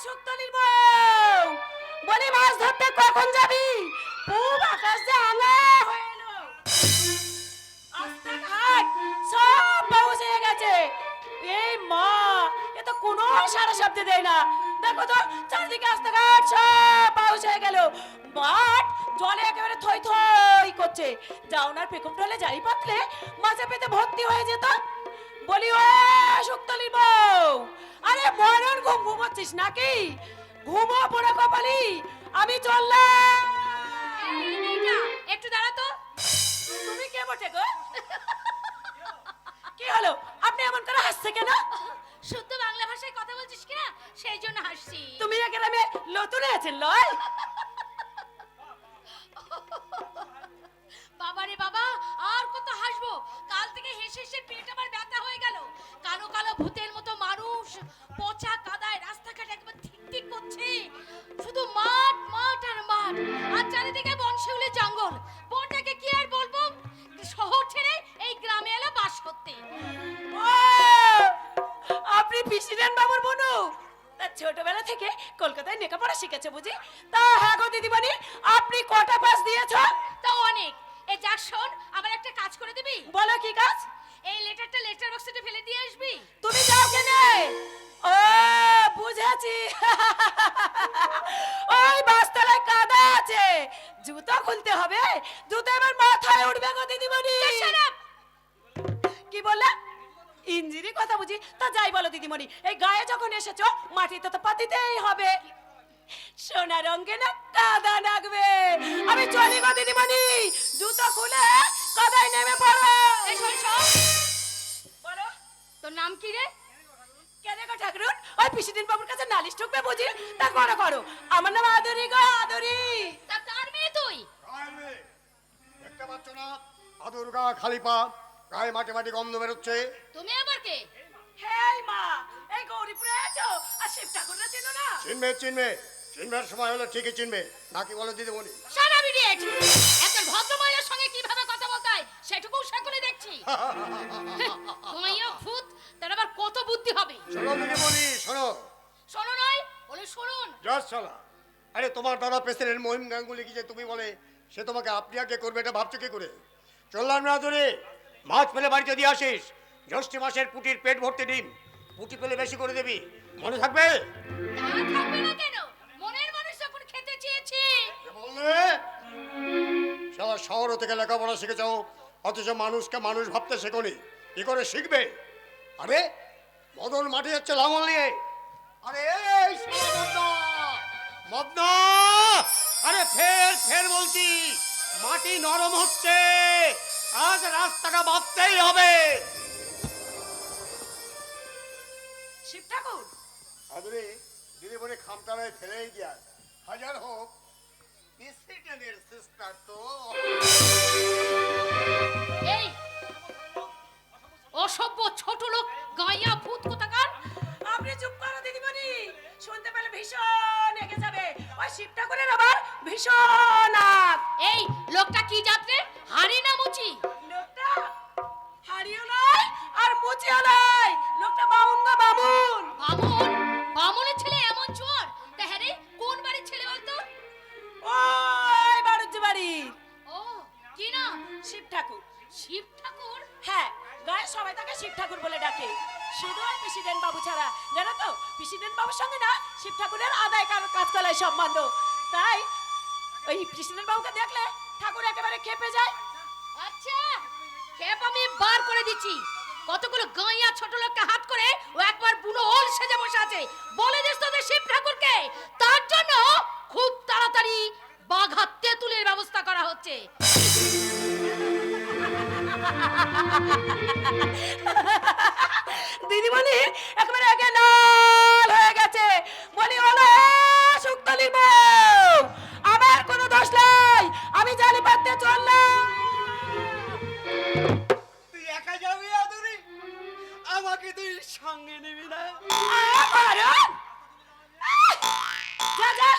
শুকতলির বউ, বলি মাছ ধরতে কখন যাবি? খুব আকাশ যে আঙা হয়ে এলো, রাস্তাঘাট সব পাউস হয়ে গেছে। এই মা, এ তো কোনো সারা শব্দ দেয় না। দেখো তো চারিদিকে রাস্তাঘাট সব পাউস হয়ে গেল, মাঠ জলে একেবারে থই থই করছে। যাওনার পেখম টলে জারি পাতলে মাছে পেতে ভর্তি হয়ে যেত। বলি ও শুকতলির বউ, আরে মরণ ঘুম ঘুমাচ্ছিস নাকি? ঘুমো পড়ে কপালি, আমি চললাম। একটু দাঁড়া তো। তুমি কে বটে গো? কি হলো, আপনি এমন করে হাসছে কেন? শুদ্ধ বাংলা ভাষায় কথা বলছিস কিনা সেই জন্য হাসছি। তুমি এ গ্রামে নতুন আছেন লয়? বাবারে বাবা, আর কত হাসবো? কাল থেকে হেসে হেসে পেট আমার ব্যথা হয়ে গেল। কালো কালো ভূতের মতো মানুষ পচা কাদায় রাস্তাঘাট একবার ঠিক ঠিক করছে। শুধু মাঠ মাঠ আর মাঠ, আর চারিদিকে বনশিউলি জঙ্গল। বনটাকে কি আর বলবো, শহর ছেড়ে এই গ্রামে এলো বাস করতে। ও, আপনি প্রেসিডেন্ট বাবুর বোনু? তা ছোটবেলা থেকে কলকাতায় লেখাপড়া শিখেছে বুঝি? তা হ্যাঁ গো দিদিমণি, আপনি কটা পাস দিয়েছ? তা অনেক। এই যাক শোন, আমার একটা কাজ করে দিবি? বলো কি কাজ? এই লেটারটা লেটার বক্সে ফেলে দিয়ে আসবি। তুমি যাও কেনে? ও বুঝেছি, ওই বাসতলায় কাদা আছে, জুতো খুলতে হবে। জুতো এবার মাথায় উঠবে গো দিদিমণি। কি বললে? ইঞ্জিরি কথা বুঝি? তা যাই বলো দিদিমণি, এই গায়ে যখন এসেছো মাটিতে তো পাতিতেই হবে। সোনা রঙে না কাদা লাগবে। আমি চলি গো দিদিমণি, জুতো খুলে কাদায় নেমে পড়ো। এই শোন শোন, বলো তোর নাম কি রে? কেন গো ঠাকুরুন, ওই প্রেসিডেন্ট বাবুর কাছে নালিশ ঠুকবে বুঝি? তা করো করো, আমার নাম আদরি গো আদরি। তা কার মেয়ে তুই? দেখতে পাচ্ছ না আদুর্গা খালি পা, গায়ে মাটি মাটি গন্ধ বেরোচ্ছে। তুমি আবার কে? হেই মা, এই গৌরীপুরে আছো আর শিব ঠাকুররা চেনো না? চিনবে চিনবে, চিনবার সময় হলে ঠিকই চিনবে, নাকি বলো দিদিমণি? শালা ইডিয়েট! একজন ভদ্র মহিলার সঙ্গে কিভাবে কথা বলতে হয় সেটুকু সেখানে দেখছি। তুমিও ভূত, তার আবার কত বুদ্ধি হবে। শোনো দিদিমণি শোনো। শোনো নয় বলে শুনুন। জাস্ট শালা, আরে তোমার দাদা প্রেসিডেন্ট মহিম গাঙ্গুলি কি যে তুমি বলে সে তোমাকে আপনি আগে করবে, এটা ভাবছো কি করে? চললাম না ধরে, মাছ ফেলে বাড়িতে দিয়ে আসিস। জ্যৈষ্ঠ মাসের পুটির পেট ভর্তি ডিম, পুটি পেলে বেশি করে দিবি, মনে থাকবে? তা থাকবে না কেন? মনের মানুষ যখন খেতে চেয়েছি। কে বললে? শালা শহর থেকে লেখাপড়া শিখেছ, অথচ মানুষকে মানুষ ভাবতে শেখনি, কি করে শিখবে? আরে মদন মাঠে যাচ্ছে লাঙল নিয়ে। আরে এই মদনা, মদনা, আরে ফের ফের বলছি, মাটি নরম হচ্ছে, আজ রাস্তাটা বাঁধতেই হবে। শিব ঠাকুর, আদরে দিদি বলে খামটালায় ফেলেই গিয়া, হাজার হোক প্রেসিডেন্টের সিস্টার তো। এই অসভ্য ছোট লোক গাইয়া ভূত কোথাকার। আপনি চুপ করো দিদিমণি, শুনতে পেলে ভীষণ এগে যাবে। ওই শিব ঠাকুরের আবার ভীষণ আগ। এই লোকটা কি যাত্রে, হাড়ি না মুচি? লোকটা হারিও নয় আর মুচিও নয়, লোকটা বামুন গো বামুন। বামুন? বামুনের ছেলে এমন চোর? তা হ্যাঁ রে, কোন বাড়ির ছেলে বলতো? ওই বাড়ুজ্জি বাড়ি। ও, কি নাম? শিব ঠাকুর। শিব ঠাকুর? হ্যাঁ, গায়ে সবাই তাকে শিব ঠাকুর বলে ডাকে, শুধু ওই প্রেসিডেন্ট বাবু ছাড়া। জানো তো, প্রেসিডেন্ট বাবুর সঙ্গে না শিব ঠাকুরের আদায় কাজতলায় সম্বন্ধ। তাই ওই প্রেসিডেন্ট বাবুকে দেখলে ঠাকুর একেবারে খেপে যায়। আচ্ছা, খেপ আমি বার করে দিচ্ছি। কতগুলো গাইয়া ছোট লোককে হাত করে ও একবার বুনো ওল সেজে বসে আছে। বলে দিস তোদের শিব ঠাকুরকে, তার জন্য খুব তাড়াতাড়ি বাঘা তেঁতুলের ব্যবস্থা করা হচ্ছে। দিদিমণি একেবারে আগে লাল হয়ে গেছে। বলি হলো শুকতলির বউ, আমার কোনো দোষ নাই, আমি জালি পাততে চললাম। তুই একা যাবি আদুরি? আমাকে তুই সঙ্গে নিবি না? যা যা,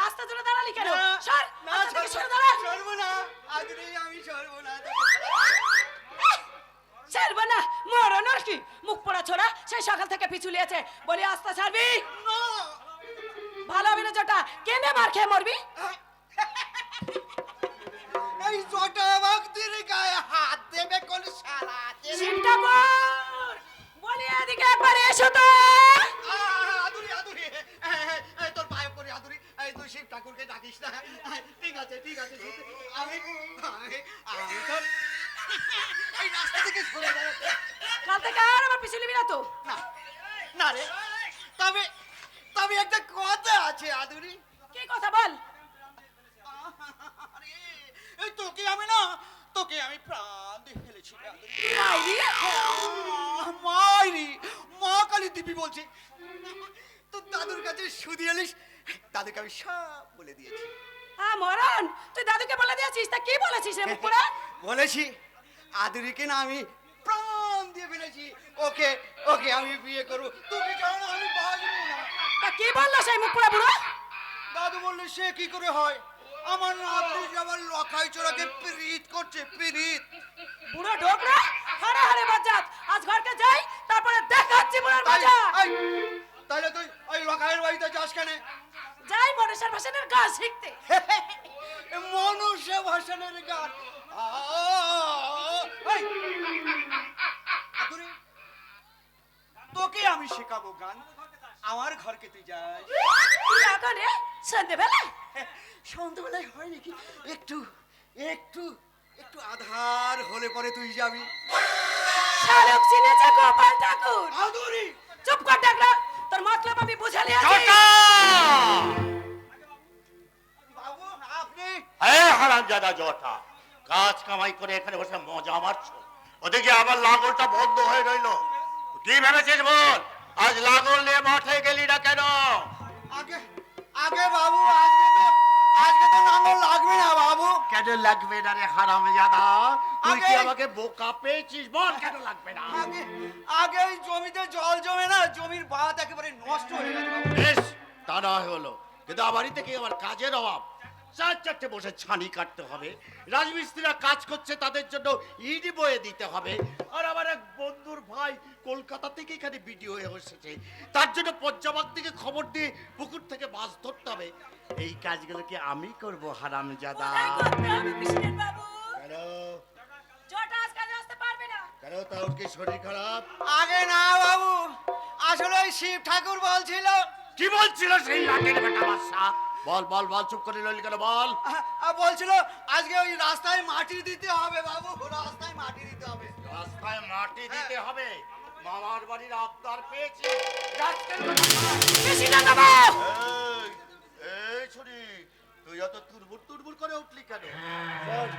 রাস্তা ধরে দাঁড়ালি কেন? সর, না, রাস্তা থেকে সরে দাঁড়া। সরবো না আদুরি, আমি সরবো না। ছাড়বো না? মরণ আর কি, মুখ পোড়া ছোড়া সেই সকাল থেকে পিছুলিয়েছে। বলি আস্তে ছাড়বি? ভালো হবে না জটা, কেনে মার খেয়ে মরবি? এই জটা ভক্তির গায়ে হাত দেবে কোন শালা? শিব ঠাকুর, বলি এদিকে একবার এসো তো। আদুরি আদুরি, এই তোর পায়ে পড়ি আদুরি, এই তুই শিব ঠাকুরকে ডাকিস না। ঠিক আছে ঠিক আছে, আমি আমি তোর এই রাস্তা থেকে সরে দাঁড়াতে কাল থেকে আর আমার পিছু নিবি না তো। না না রে, তবে তবে একটা কথা আছে আদুরি। কি কথা বল? আরে, এই তোকে আমি প্রাণ দিয়ে ফেলেছি রে আদুরি। মাইরি, মাইরি, মা কালী দিবি বলছে। তোর দাদুর কাছে শুধু এলিস, দাদুকে আমি সব বলে দিয়েছি। মরণ, তুই দাদুকে বলে দিয়েছিস? তা কি বলেছিস রে মুখ পোড়া? বলেছি আদুরিকে না আমি প্রাণ দিয়ে ফেলেছি, ওকে ওকে আমি বিয়ে করবো, তোকে ছাড়া না আমি বাঁচবো না। তা কি বললো সেই মুখ পোড়া বুড়ো? দাদু বললে সে কি করে হয়, আমার নাতনি আবার লখাই চোরাকে প্রীত করছে, প্রীত। বুড়ো ঢোকরা, হারে হারে বাজাত। আজ ঘরকে যাই, তারপরে দেখাচ্ছি বুড়োর মজা। তাহলে তুই ওই লখাইয়ের বাড়িতে যাস কেন? যাই মনেশ্বর ভাসানের গান শিখতে। মনুষ্য ভাষণের গান। এই, আদুরি, তোকে আমি শেখাবো গান, আমার ঘরকে তুই যাস। এখন রে সন্ধ্যেবেলা সন্ধ্যাবেলায় হয় নাকি, একটু একটু একটু আধার হলে পরে তুই যাবি। শালুক চিনেছে গোপাল ঠাকুর। আদুরি, চুপ কর ডাকরা, তোর মতলব আমি বুঝালি আছি। বাবু আপনি হারামজাদা জটা, কাজ কামাই করে এখানে বসে মজা মারছো, ওদিকে আবার লাগলটা বন্ধ হয়ে রইলো। কি ভেবেছিস বল? আজ লাগল নিয়ে মাঠে গেলি না কেন? আগে আগে বাবু, আজকে তো নাঙ্গল লাগবে না বাবু। কেন লাগবে না রে হারামজাদা? তুই কি আগে- আমাকে বোকা পেয়েছিস? বল কেন লাগবে না? আগে আগে ওই জমিতে জল জমে না, জমির বাঁধ একেবারে নষ্ট হয়ে গেছে বাবু। বেশ, তা না হলো, কিন্তু আমার বাড়িতে কি আমার কাজের অভাব? চারটে বসে ছানি কাটতে হবে, রাজমিস্ত্রিরা কাজ করছে তাদের জন্য ইট বয়ে দিতে হবে, আর আমার এক বন্ধুর ভাই কলকাতা থেকে এখানে ভিডিও হয়ে এসেছে, তার জন্য পঞ্চবাগ থেকে খবর দিয়ে পুকুর থেকে মাছ ধরতে হবে। এই কাজগুলো কি আমি করবো হারামজাদা? কোথায় করতে হবে প্রেসিডেন্ট বাবু? কেন জটা আজ কাজে আসতে পারবে না। কেন তার কি শরীর খারাপ? আগে না বাবু, আসলে ওই শিব ঠাকুর বলছিল। কি বলছিল সেই লাটের বেটা বাদশা? বল বল বল, চুপ করে রইলি কেন? বল। বলছিল আজকে ওই রাস্তায় মাটি দিতে হবে বাবু, রাস্তায় মাটি দিতে হবে। রাস্তায় মাটি দিতে হবে? মামার বাড়ির আবদার পেয়েছি। প্রেসিডেন্ট বাবু, এই ছুরি, তুই অত তুরবুর তুরবুর করে উঠলি কেন? শোন,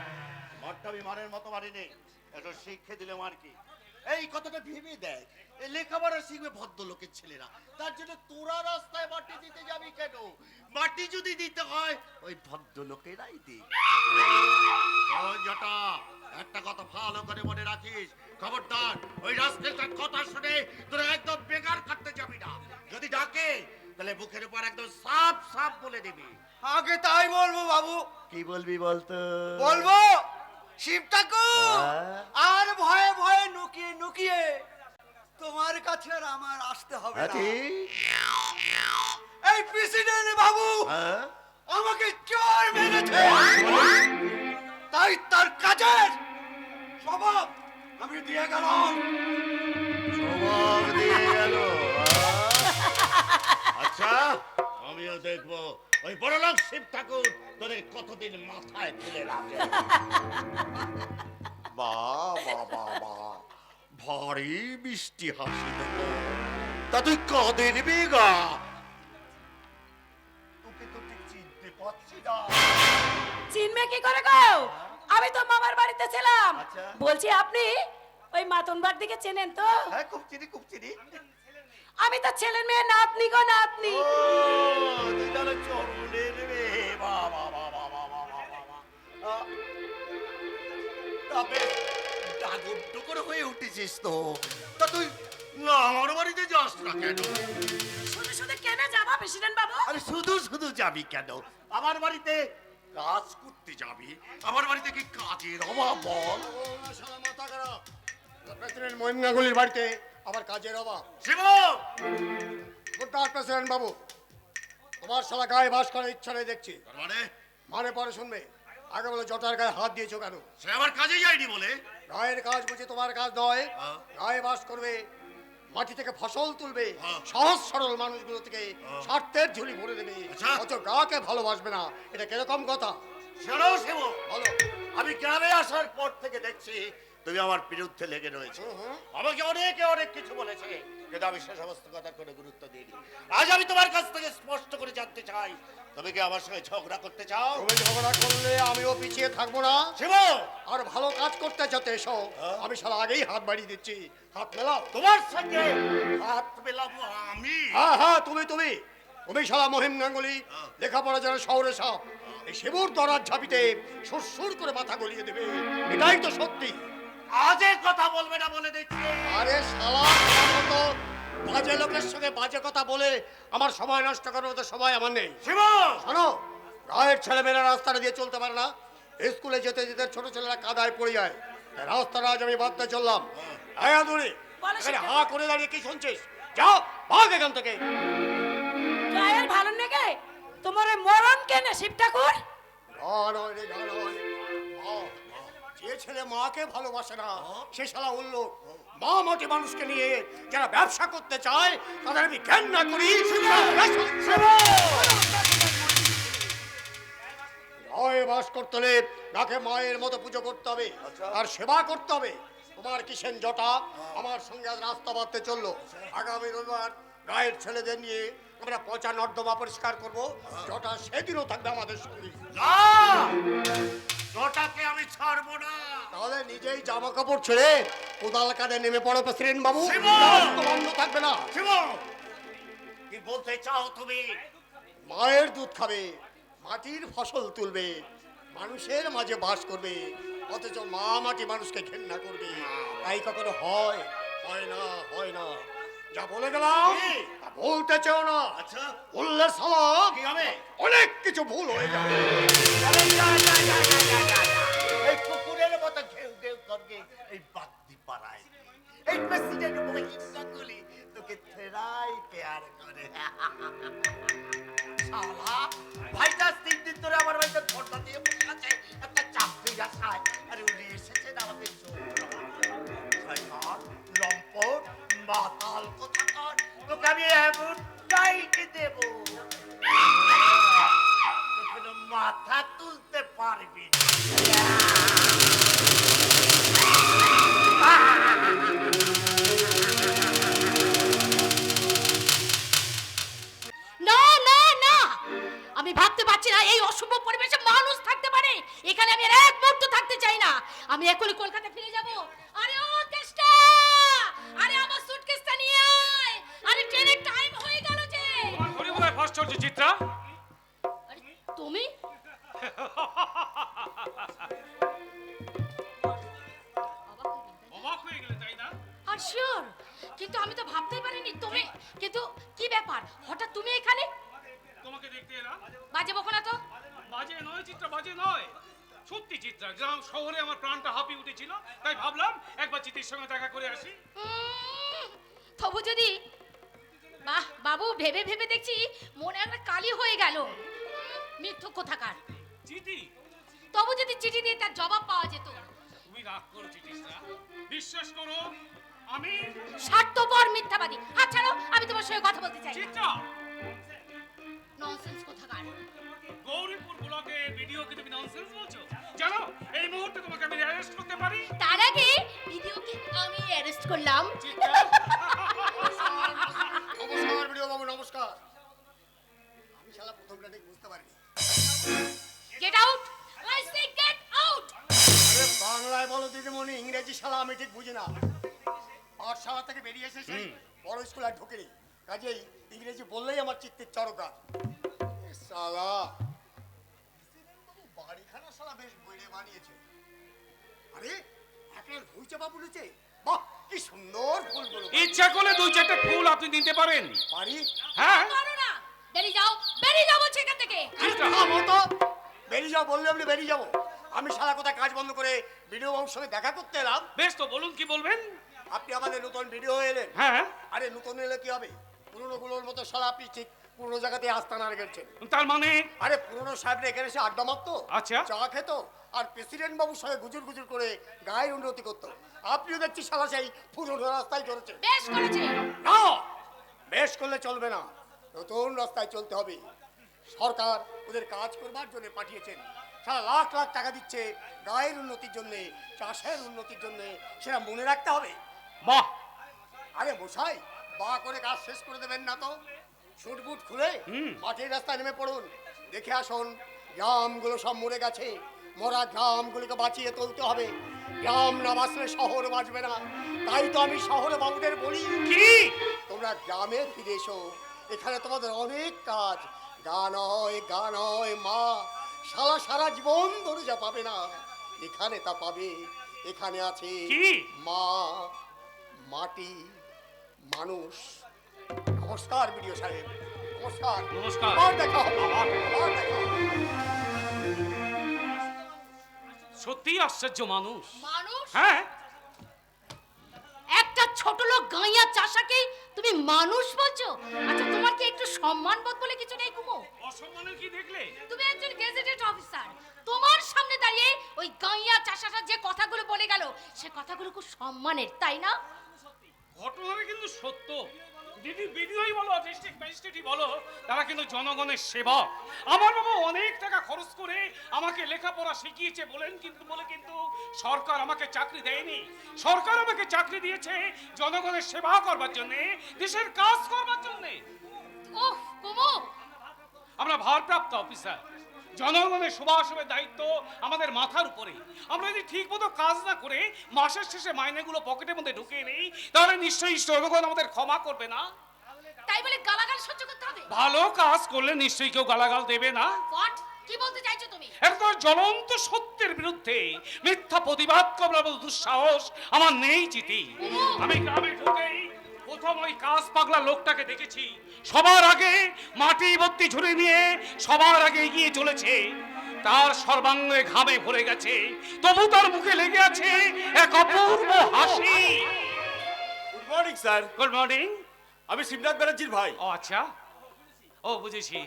মারটা আমি মারের মতো মারিনি, একটু শিক্ষা দিলে মার কি। এই কথাটা ভেবে দেখ, এই লেখাপড়া শিখবে ভদ্রলোকের ছেলেরা, তার জন্য তোরা রাস্তায় মাটি দিতে যাবি কেন? মাটি যদি দিতে হয় ওই ভদ্রলোকেরাই দিক। জটা, একটা কথা ভালো করে মনে রাখিস, খবরদার ওই রাস্তাটার কথা শুনে তোরা একদম বেকার কাটতে যাবি না। যদি ডাকে তাহলে বুকের উপর একদম সাফ সাফ বলে দিবি। আগে তাই বলবো বাবু। কি বলবি বলতো? বলবো শিব ঠাকুর, হ্যাঁ? আর ভয়ে ভয়ে নুকিয়ে নুকিয়ে তোমার কাছে আর আমার আসতে হবে না। এই প্রেসিডেন্ট বাবু হ্যাঁ? আমাকে চোর মেরেছে, তাই তার কাজের স্বভাব আমি দিয়ে গেলাম। স্বভাব দিয়ে গেল, আচ্ছা আমিও দেখবো ওই বড়লোক শিব ঠাকুর তোদের কতদিন মাথায় তুলে রাখে। বাহ বাহ বাহ বাহ, ভারী মিষ্টি হাসি তো। তা তুই কাঁদের বেগা? তোকে তো ঠিক চিনতে পারছি না। চিনবে কি করে গো? আমি তো মামার বাড়িতে ছিলাম। আচ্ছা। বলছি আপনি ওই মাতনবার দিকে চেনেন তো? হ্যাঁ, খুব চিনি খুব চিনি। আমি তো ছেলের মেয়ে, নাতনি গো নাতনি। ও, তুই তাহলে চরণের মেয়ে। বাহ বাহ বাহ বাহ বাহ বাহ বাহ বাহ বাহ। তবে ডাগড্ডু করে হয়ে উঠেছিস তো। তা তুই না আমার বাড়িতে যাস না কেন? শুধু শুধু কেনে যাবা প্রেসিডেন্ট বাবু? আরে শুধু শুধু যাবি কেন? আমার বাড়িতে কাজ করতে যাবি, আমার বাড়িতে কি কাজের অভাব বল? মাথা খারাপ, প্রেসিডেন্ট মহিমগাঙ্গুলির বাড়িতে আবার কাজের অভাব। শিব, প্রেসিডেন্ট বাবু, তোমার শালা গায়ে বাস করার ইচ্ছা নেই দেখছি। তার মানে মানে পরে শুনবে। আগে বলে জটার গায়ে হাত দিয়েছো কেন? সে আমার কাজে যায়নি বলে। গায়ের কাজ বুঝি তোমার কাজ নয়। হ্যাঁ। গায়ে বাস করবে, মাটি থেকে ফসল তুলবে, হ্যাঁ। সহজ সরল মানুষগুলো থেকে স্বার্থের ঝুলি ভরে দেবে, আচ্ছা। অথচ গাকে ভালোবাসবে না। এটা কিরকম কথা? শোনো শিব, বলো। আমি গ্রামে আসার পর থেকে দেখছি তুমি আমার বিরুদ্ধে লেগে রয়েছে। হুম। আমাকে অনেকে অনেক কিছু বলেছে, কিন্তু আমি সে সমস্ত কথার কোনো গুরুত্ব দিইনি। আজ আমি তোমার কাছ থেকে স্পষ্ট করে জানতে চাই, তুমি কি আমার সঙ্গে ঝগড়া করতে চাও? তুমি ঝগড়া করলে আমিও পিছিয়ে থাকবো না। শিব, আর ভালো কাজ করতে চাতে এসো, আমি শালা আগেই হাত বাড়িয়ে দিচ্ছি। হাত মেলাও। তোমার সঙ্গে হাত মেলাবো আমি? হ্যাঁ হ্যাঁ, তুমি শালা মহিম গাঙ্গুলি, লেখাপড়া যারা শহরে সব এই শিবুর দরার ঝাঁপিতে সুরসুর করে মাথা গলিয়ে দেবে, এটাই তো সত্যি। আজের কথা বলবে না বলে দিচ্ছি। আরে শালা, তোমার মতো বাজে লোকের সঙ্গে বাজে কথা বলে আমার সময় নষ্ট করার মতো সময় আমার নেই। শিব, শোনো, গায়ের ছেলেমেয়েরা রাস্তাটা দিয়ে চলতে পারে না। স্কুলে যেতে যেতে ছোট ছেলেরা কাদায় পড়ে যায়। এই রাস্তাটা আজ আমি বাদতে চললাম। হ্যাঁ আদুরি, বলো এখানে সেটা। হা করে দাঁড়িয়ে কি শুনছিস? যাও, ভাগ এখান থেকে। গায়ের ভালো নেগে তোমার ওই মরণ কেন শিব ঠাকুর? না নয় রে, না নয়। যে ছেলে মাকে ভালোবাসে না সে শালা উল্লো। মা মাটি মানুষকে নিয়ে যারা ব্যবসা করতে চায় তাদের আমি ঘেন্না করি। গায়ে বাস করতে হলে তাকে মায়ের মতো পুজো করতে হবে আর সেবা করতে হবে। তোমার কিসেন জটা আমার সঙ্গে আজ রাস্তা বাঁধতে চললো। আগামী রবিবার গায়ের ছেলেদের নিয়ে আমরা পচা নর্দমা পরিষ্কার করবো। জটা সেদিনও থাকবে আমাদের সঙ্গে। না, ওটাকে আমি ছাড়বো না। তাহলে নিজেই জামা কাপড় ছেড়ে কোদাল কাঁধে নেমে পড়ো প্রেসিডেন্ট বাবু। শিব! রাস্তা বন্ধ থাকবে না। শিব, কি বলতে চাও তুমি? মায়ের দুধ খাবে, মাটির ফসল তুলবে, মানুষের মাঝে বাস করবে, অথচ মা মাটি মানুষকে ঘেন্না করবে। তাই কখনো হয়? হয় না, হয় না। যা বলে গেলাম কি? তা বলতে চাও না। আচ্ছা, বললে সালাম কি হবে? অনেক কিছু ভুল হয়ে যাবে। আরে যা, যা, যা, যা, যা, যা, যা। এই কুকুরের মতো ঘেউ ঘেউ করবে এই বাগদি পাড়ায়। এই প্রেসিডেন্ট মহিন্দ্রগুলি তোকে থেরাই পেয়ার করে। শালা, ভাইটা 3 দিন ধরে আমার বাড়িতে ধর্ণা দিয়ে বসে আছে, একটা চাকরি আশায়। আরে উনি এসেছেন আমাকে চোখ শয়তান, লম্পট, মাতাল কোথাকার, তোকে আমি এমন টাইট দেবো তোকে মাথা তুলতে পারবি না। না না না, আমি ভাবতে পারছি না এই অশুভ পরিবেশে মানুষ থাকতে পারে। এখানে আমি আর এক মুহূর্ত থাকতে চাই না। আমি এখনই কলকাতা ফিরে যাব। আরে ও কেষ্টা, আরে আমার সুটকেসটা নিয়ে আয়। আরে ট্রেনের টাইম হয়ে গেল যে। তোমার ঘরে বোধহয় ফাঁস চলছে চিত্রা। আরে তুমি? অবাক হয়ে গেলে তাই না? আর শিওর, কিন্তু আমি তো ভাবতেই পারিনি তুমি। কিন্তু কি ব্যাপার, হঠাৎ তুমি এখানে? তোমাকে দেখতে এলাম। বাজে বকো না তো। বাজে নয় চিত্রা, বাজে নয়। সত্যি চিত্রা, গ্রাম শহরে আমার প্রাণটা হাঁপিয়ে উঠেছিল, তাই ভাবলাম একবার চিত্রের সঙ্গে দেখা করে আসি। তবু যদি, বাহ বাবু, ভেবে ভেবে দেখছি মনে একটা কালি হয়ে গেল। মিথ্যুক কোথাকার। চিঠি? তবু যদি চিঠি দিয়ে তার জবাব পাওয়া যেত। তুমি রাগ করো চিত্রা, বিশ্বাস করো আমি। স্বার্থপর মিথ্যাবাদী। হাত ছাড়ো, আমি তোমার সঙ্গে কথা বলতে চাই। চিত্রা, ননসেন্স কোথাকার। গৌরীপুর ব্লকে ভিডিওকে তুমি ননসেন্স বলছো? জানো এই মুহূর্তে তোমাকে আমি অ্যারেস্ট করতে পারি। তার আগে ভিডিওকে আমি অ্যারেস্ট করলাম। চিত্রা, নমস্কার ভিডিও বাবু, নমস্কার। আমি শালা প্রথম রাতে বুঝতে পারিনি। Get out, I say get out. আরে বাংলায় বলো দিদিমণি, ইংরেজি শালা আমি ঠিক বুঝি না। পাঠশালা থেকে বেরিয়ে এসেছি, বড় স্কুলে আর ঢুকিনি, কাজেই ইংরেজি বললেই আমার চিত্তের চরকা। শালা বাড়িখানা শালা বেশ বইরে বানিয়েছে। আরে একটা ফুল চাপা পড়েছে, বাহ কি সুন্দর ফুলগুলো। ইচ্ছা করলে 2-4টা ফুল আপনি দিতে পারেন। পারি? হ্যাঁ, করো না, বেরিয়ে যাও, বেরিয়ে যাও বলছি এখান থেকে। চিত্রা, থামো তো। বেরিয়ে যাও বললে আপনি বেরিয়ে যাবো? আমি শালা কোথায় কাজ বন্ধ করে ভিডিও বাবুর সঙ্গে দেখা করতে এলাম। বেশ তো বলুন কি বলবেন। আপনি আমাদের নতুন ভিডিও এলেন। হ্যাঁ, আরে নতুন এলে কি হবে, পুরনো গুলোর মতো শালা আপনি ঠিক পুরনো জায়গাতে আস্তানা রেখেছেন। তার মানে আরে পুরনো সাহেবরা এখানে এসে আড্ডা মারতো, আচ্ছা। চা খেত, আর প্রেসিডেন্ট বাবুর সঙ্গে গুজুর গুজুর করে গায়ের উন্নতি করতো। আপনিও দেখছি শালা সেই পুরনো রাস্তায় চলেছে। বেশ করেছে। না, বেশ করলে চলবে না, নতুন রাস্তায় চলতে হবে। সরকার ওদের কাজ করবার জন্য পাঠিয়েছেন, সারা লাখ লাখ টাকা দিচ্ছে গায়ের উন্নতির জন্য, চাষের উন্নতির জন্য, সেটা মনে রাখতে হবে। বাহ, আরে মশাই, বা করে কাজ শেষ করে দেবেন না তো? শুট বুট খুলে মাটির রাস্তায় নেমে পড়ুন, দেখে আসুন গ্রামগুলো সব মরে গেছে। মরা গ্রামগুলোকে বাঁচিয়ে তুলতে হবে। গ্রাম না বাঁচলে শহর বাঁচবে না। তাই তো আমি শহরে বাবুদের বলি, কি তোমরা গ্রামে ফিরে এসো, এখানে তোমাদের অনেক কাজ। গান হয় মা, সারা সারা জীবন ধরে যা পাবে না, এখানে তা পাবে। এখানে আছে কি? মা, মাটি, মানুষ। নমস্কার বিডিও সাহেব, নমস্কার। নমস্কার। আবার দেখা হবে, আবার দেখা হবে। সত্যি আশ্চর্য মানুষ। মানুষ? হ্যাঁ, একটা ছোট লোক গাইয়া চাষাকে তুমি মানুষ বলছো? আচ্ছা, তোমার কি একটু সম্মানবোধ বলে কিছু নেই কুমো? অসম্মানের কি দেখলে? তুমি একজন গেজেটেড অফিসার, তোমার সামনে দাঁড়িয়ে ওই গাইয়া চাষাটা যে কথাগুলো বলে গেল, সে কথাগুলো খুব সম্মানের, তাই না? ঘটনাটা কিন্তু সত্য। দিদি বিডিওই বলো, ডিস্ট্রিক্ট ম্যাজিস্ট্রেটই বলো, তারা কিন্তু জনগণের সেবক। আমার বাবা অনেক টাকা খরচ করে আমাকে লেখাপড়া শিখিয়েছে বলে কিন্তু সরকার আমাকে চাকরি দেয়নি। সরকার আমাকে চাকরি দিয়েছে জনগণের সেবা করবার জন্য, দেশের কাজ করবার জন্য। ওহ কুমো, আমরা ভারপ্রাপ্ত অফিসার, জনগণের সেবার দায়িত্ব আমাদের মাথার উপরে। আমরা যদি ঠিক মতো কাজ না করে মাসের শেষে মাইনেগুলো পকেটের মধ্যে ঢুকিয়ে নেই, তাহলে নিশ্চয়ই জনগণ আমাদের ক্ষমা করবে না। তাই বলে গালাগাল সহ্য করতে হবে? ভালো কাজ করলে নিশ্চয়ই কেউ গালাগাল দেবে না। হোয়াট, কি বলতে চাইছো তুমি? একদম জ্বলন্ত সত্যের বিরুদ্ধে মিথ্যা প্রতিবাদ করার মতো দুঃসাহস আমার নেই চিতি। আমি গ্রামে ঢুকেই প্রথম ওই কাজ পাগলা লোকটাকে দেখেছি। সবার আগে মাটি ভর্তি ঝুড়ি নিয়ে সবার আগে এগিয়ে চলেছে। তার সর্বাঙ্গে ঘামে ভরে গেছে, তবু তার মুখে লেগে আছে এক অপূর্ব হাসি। Good morning sir, good morning. আমি শিবনাথ ব্যানার্জির ভাই। ও আচ্ছা, ও বুঝেছি।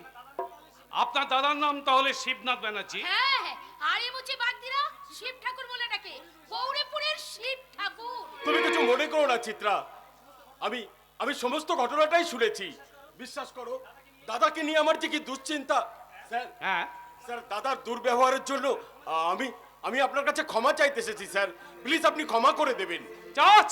আপনার দাদার নাম তাহলে শিবনাথ ব্যানার্জি? হ্যাঁ হ্যাঁ, আরে মুচি বাগদিরা শিব ঠাকুর বলে ডাকে, গৌরীপুরের শিব ঠাকুর। তুমি কিছু মনে করো না চিত্রা, আমি সমস্ত ঘটনাটাই শুনেছি। বিশ্বাস করো, দাদাকে নিয়ে আমার যে কি দুশ্চিন্তা। স্যার, হ্যাঁ, স্যার, দাদার দুর্ব্যবহারের জন্য আমি আপনার কাছে ক্ষমা চাইতে এসেছি স্যার। প্লিজ আপনি ক্ষমা করে দেবেন।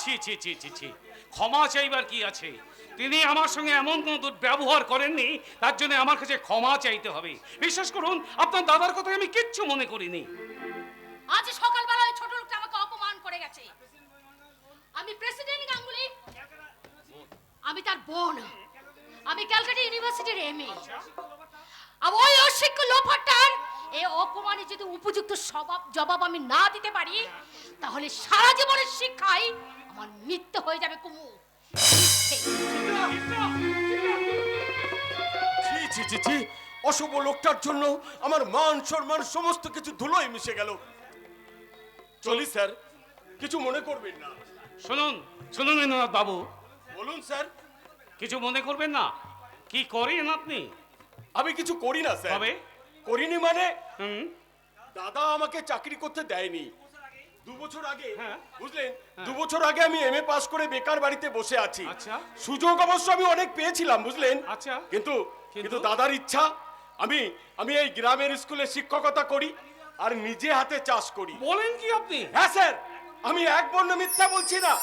ছি ছি ছি ছি ছি, ক্ষমা চাইবার কি আছে? তিনি আমার সঙ্গে এমন কোনো দুর্ব্যবহার করেননি, তার জন্য আমার কাছে ক্ষমা চাইতে হবে। বিশ্বাস করুন, আপনার দাদার কথা আমি কিচ্ছু মনে করিনি। আজ সকালবেলা ওই ছোট লোকটা আমাকে অপমান করে গেছে। আমি প্রেসিডেন্ট গাঙ্গুলি, আমি তার বোন, আমি ক্যালকাটা ইউনিভার্সিটির এমএ। আর ওই অশিক্ষিত লোফারটার এই অপমানে যদি উপযুক্ত জবাব আমি না দিতে পারি, তাহলে সারা জীবনের শিক্ষায় আমার মৃত্যু হয়ে যাবে কুমু। ছি ছি ছি ছি, অশুভ লোকটার জন্য আমার মান সম্মান সমস্ত কিছু ধুলোয় মিশে গেল। চলি স্যার, কিছু মনে করবেন না। শুনুন শুনুন ইন্দ্রনাথ বাবু, বলুন স্যার। কিছু মনে করবেন না। কি করেন আপনি? আমি কিছু করি না স্যার। তবে? করিনি মানে, হুম, দাদা আমাকে চাকরি করতে দেয়নি 2 বছর আগে। হ্যাঁ। বুঝলেন, 2 বছর আগে আমি এমএ পাস করে বেকার বাড়িতে বসে আছি। আচ্ছা। সুযোগ অবশ্য আমি অনেক পেয়েছিলাম, বুঝলেন। আচ্ছা। কিন্তু দাদার ইচ্ছা আমি এই গ্রামের স্কুলে শিক্ষকতা করি আর নিজে হাতে চাষ করি। বলেন কি আপনি? হ্যাঁ স্যার, আমি এক বর্ণ মিথ্যা বলছি না।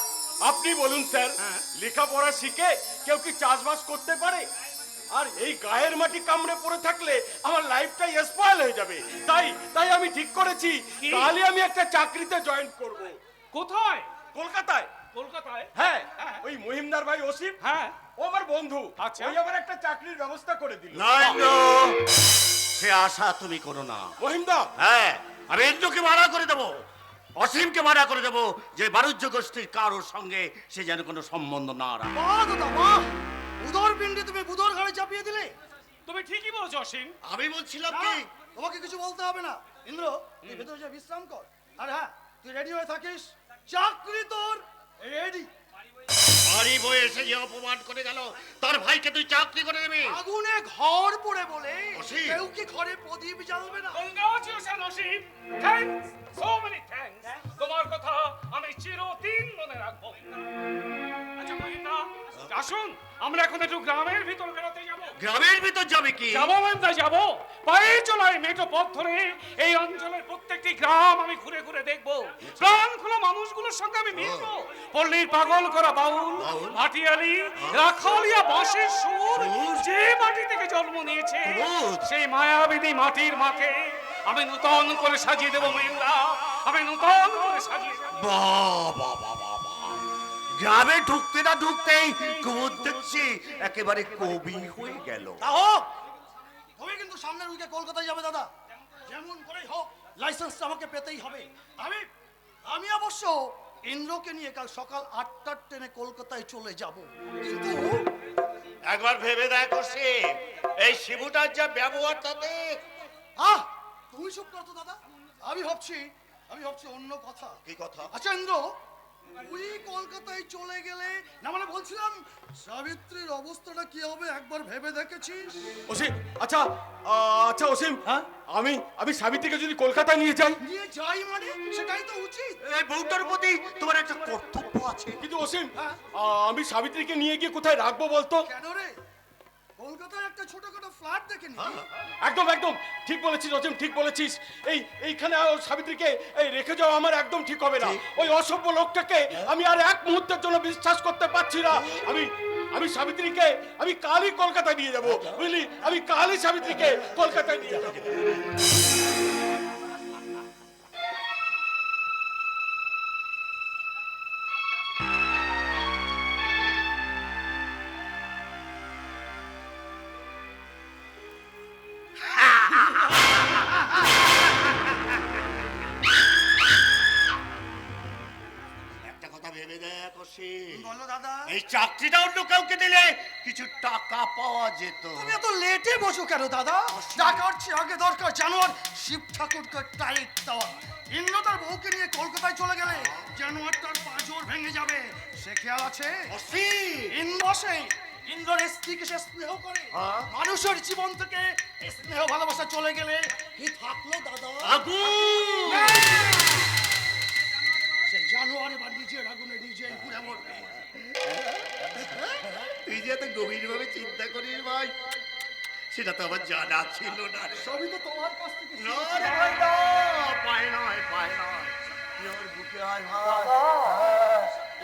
আপনি বলুন স্যার, হ্যাঁ। লেখাপড়া শিখে কেউ কি চাষবাস করতে পারে? আর এই গায়ের মাটি কামড়ে পড়ে থাকলে আমার লাইফটাই স্পয়েল হয়ে যাবে। তাই আমি ঠিক করেছি, কি? তাহলে আমি একটা চাকরিতে জয়েন করব। কোথায়? কলকাতায়। কলকাতায়? হ্যাঁ, হ্যাঁ। ওই মহিমদার ভাই অসীম, হ্যাঁ। ও আমার বন্ধু। আচ্ছা। ওই আমার একটা চাকরির ব্যবস্থা করে দিল। নয়ন, সে আশা তুমি করো না। মহিমদা, হ্যাঁ, আর এন্দ্রকে ভাড়া করে দেবো, অসীমকে ভাড়া করে দেবো, যে বাণিজ্য গোষ্ঠীর কারোর সঙ্গে সে যেন কোনো সম্বন্ধ না রাখে। উদর পিণ্ডে তুমি বুদর ঘাড়ে চাপিয়ে দিলে। তুমি ঠিকই বলছো অসীম। আমি বলছিলাম না, কি, তোমাকে কিছু বলতে হবে না। ইন্দ্র, তুই ভেতরে যা বিশ্রাম কর। আর হ্যাঁ, তুই রেডি হয়ে থাকিস, চাকরি তোর রেডি। বাড়ি বয়ে এসে যে অপমান করে গেল, তার ভাইকে তুই চাকরি করে দেবি? আগুনে ঘর পড়ে বলে অসীম। কেউ কি ঘরে প্রদীপ জ্বালবে না? Congratulations, অসীম। Thanks, so many thanks. তোমার কথা আমি চিরদিন মনে রাখবো। আচ্ছা মহিন্দা, আসুন আমরা এখন একটু গ্রামের ভিতর বেড়াতে যাব। গ্রামের ভিতর যাবে কি? যাবো মহিন্দা, যাবো। পায়ে চলায় মেঠো পথ ধরে এই অঞ্চলের প্রত্যেকটি গ্রাম আমি ঘুরে ঘুরে দেখবো। প্রাণ খোলা মানুষগুলোর সঙ্গে আমি মিশবো। পল্লীর পাগল করা বাউল, ভাটিয়ালি, রাখালিয়া বাঁশের সুর যে মাটি থেকে জন্ম নিয়েছে, সেই মায়াবিনী মাটির মাকে আমি নূতন করে সাজিয়ে দেবো মহিন্দা, আমি নূতন করে সাজিয়ে দেবো। বাহ বাহ বাহ বাহ বাহ। গ্রামে ঢুকতে না ঢুকতেই কুমুদ দেখছি একেবারে কবি হয়ে গেল। তা হোক, তবে কিন্তু সামনের উইকে কলকাতায় যাবে দাদা। যেমন করেই হোক লাইসেন্সটা আমাকে পেতেই হবে। আমি অবশ্য ইন্দ্রকে নিয়ে কাল সকাল 8টার ট্রেনে কলকাতায় চলে যাব। কিন্তু একবার ভেবে দেখো সে এই শিবুটার যা ব্যবহার তাতে। তুমি চুপ কর তো দাদা। আমি ভাবছি অন্য কথা। কি কথা? আচ্ছা ইন্দ্র, তুই কলকাতায় চলে গেলে না, মানে বলছিলাম সাবিত্রীর অবস্থাটা কি হবে একবার ভেবে দেখেছিস? অসীম, আচ্ছা আচ্ছা অসীম, আমি সাবিত্রীকে যদি কলকাতায় নিয়ে যাই? নিয়ে যাই মানে সেটাই তো উচিত। এই বউটার প্রতি তোমার একটা কর্তব্য আছে। কিন্তু অসীম, আমি সাবিত্রীকে নিয়ে গিয়ে কোথায় রাখবো বলতো? কেন রে, কলকাতায় একটা ছোটখাটো ফ্ল্যাট দেখে নি। একদম একদম ঠিক বলেছিস অসীম, ঠিক বলেছিস। এইখানে সাবিত্রীকে রেখে যাওয়া আমার একদম ঠিক হবে না। ওই অসভ্য লোকটাকে আমি আর এক মুহূর্তের জন্য বিশ্বাস করতে পারছি না। আমি সাবিত্রীকে আমি কালই কলকাতায় নিয়ে যাবো, বুঝলি? আমি কালই সাবিত্রীকে কলকাতায় নিয়ে যাবো। একটা কথা ভেবে দেখ অসীম, বলো দাদা। এই চাকরিটা অন্য কাউকে দিলে কিছু টাকা পাওয়া যেত। তুমি এত লেটে বসো কেন দাদা? টাকার চেয়ে আগে দরকার জানোয়ার শিব ঠাকুরকে টাইট দেওয়া। ইন্দ্র তার বউকে নিয়ে কলকাতায় চলে গেলে জানোয়ারটার পাঁজর ভেঙে যাবে, সে খেয়াল আছে? ইন্দ্রের স্ত্রীকে সে স্নেহ করে। মানুষের জীবন থেকে স্নেহ ভালোবাসা চলে গেলে কি থাকলো দাদা? আগুন! সে জানোয়ার এবার নিজের আগুনে নিজেই পুড়ে মরবে। তুই যে এত গভীরভাবে চিন্তা করিস ভাই, সেটা তো আমার জানা ছিল না রে। সবই তো তোমার কাছ থেকে না শিখেছি। রে ভাই, না, পায় নয়, পায় নয়। তুই আমার বুকে আয় ভাই।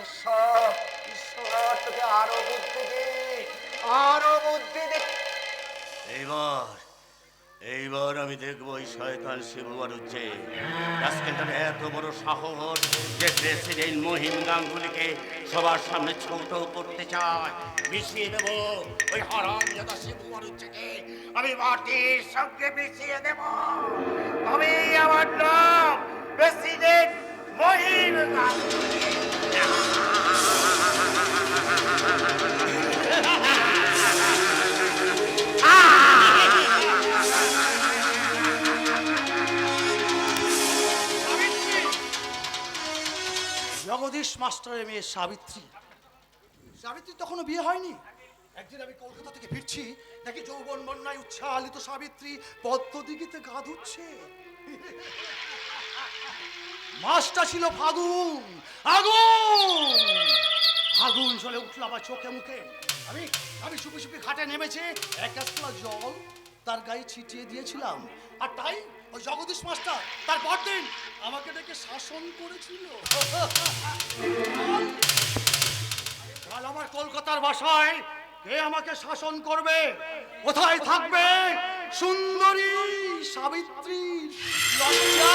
ঈশ্বর তোকে আরো বুদ্ধি দে, আরো বুদ্ধি দে। এইবার আমি দেখবো ওই শয়তান শিবু বাড়ুচ্ছে রাস্কেলটার এত বড় সাহস যে প্রেসিডেন্ট মহিম গাঙ্গুলিকে সবার সামনে ছোট করতে চায়। মিশিয়ে দেবো ওই হারামজাদা শিবু বাড়ুচ্ছেকে, আমি মাটির সঙ্গে মিশিয়ে দেব। আমি আমার নাম প্রেসিডেন্ট মহিম গাঙ্গুলি। জগদীশ মাস্টারের মেয়ে সাবিত্রী তখনও বিয়ে হয়নি। একদিন আমি কলকাতা থেকে ফিরছি, দেখি যৌবন বন্যায় উচ্ছ্বালিত সাবিত্রী পদ্মদিঘিতে গা ধুচ্ছে। মাসটা ছিল ফাগুন, আগুন জ্বলে উঠল আমার চোখে মুখে। আমি চুপি চুপি ঘাটে নেমেছে এক গ্লাস জল তার গায়ে ছিটিয়ে দিয়েছিলাম। আর তাই ওই জগদীশ মাস্টার তার পরদিন আমাকে ডেকে শাসন করেছিল। কাল আমার কলকাতার বাসায় কে আমাকে শাসন করবে? কোথায় থাকবে সুন্দরী সাবিত্রীর লজ্জা?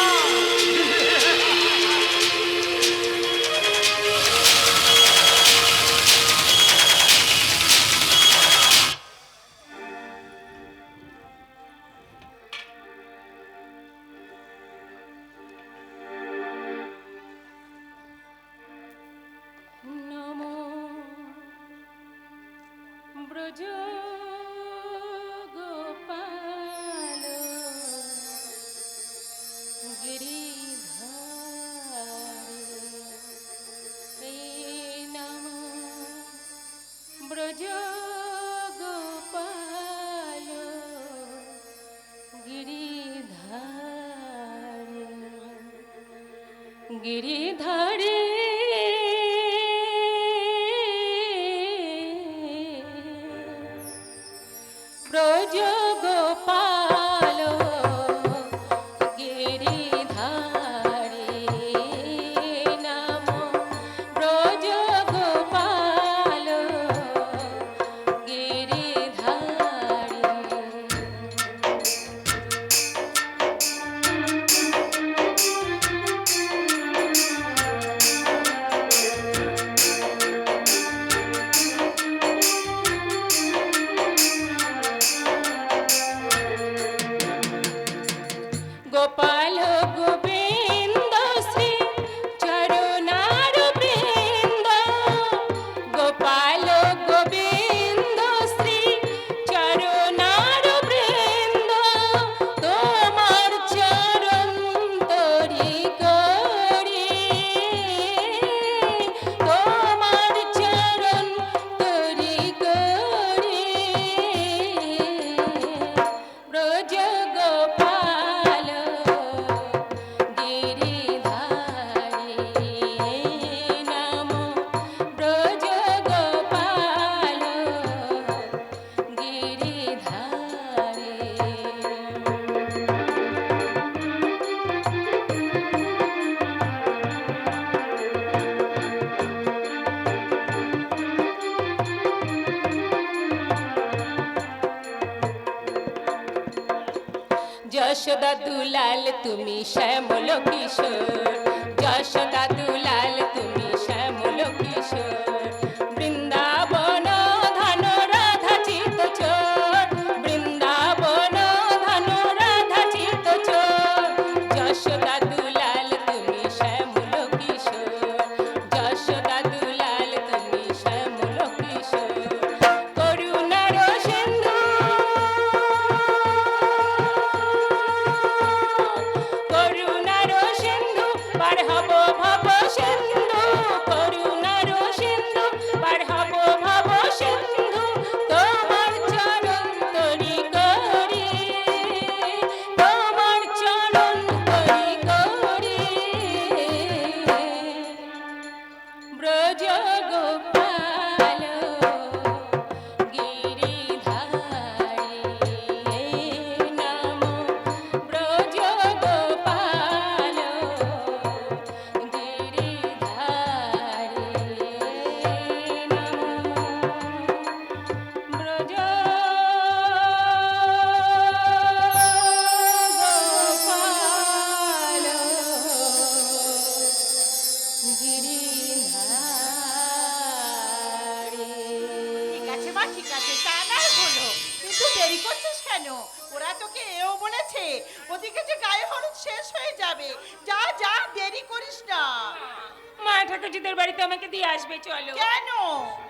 নমো ব্রজ গোপাল গিরিধারী নমো গিরিধারে ব্রজ গোপাল গিরিধারে নাম ব্রজ গোপাল গিরিধারে। গোপাল গোবিন্দ শ্রী চরণার বৃন্দ, গোপাল গোবিন্দ শ্রী চরণার বৃন্দ, তোমার চরণ তরি করি, তোমার চরণ তরি করি, ব্রজ গোপাল গিরিধারে নাম ব্রজ গোপাল গিরিধারে। যশোদা দুলাল তুমি শ্যামল কিশোর, যশোদা দুলাল তুমি শ্যামল কিশোর, বৃন্দাবন ধান রাধা চিত চোর, বৃন্দাবন ধান রাধা চিত চোর, যশোদা দুলাল তুমি শ্যামল কিশোর, যশোদা দুলাল তুমি শ্যামল কিশোর, করুণার সিন্ধু, করুণার সিন্ধু পার হব ভব সিন্ধু, করুণার সিন্ধু পার হব ভব সিন্ধু, তোমার চরণ তরি করি, তোমার চরণ তরি করি, ব্রজ গোপাল গিরিধারে নাম ব্রজ গোপাল গিরিধারে নাম ব্রজ ঠিক আছে মা, ঠিক আছে, তা নাই হলো, কিন্তু দেরি করছিস কেন? ওরা তোকে এও বলেছে ওদিকে যে গায়ে হলুদ শেষ হয়ে যাবে, যা যা, দেরি করিস না। মা ঠাকুরজিদের বাড়িতে আমাকে দিয়ে আসবে, চলো। কেন?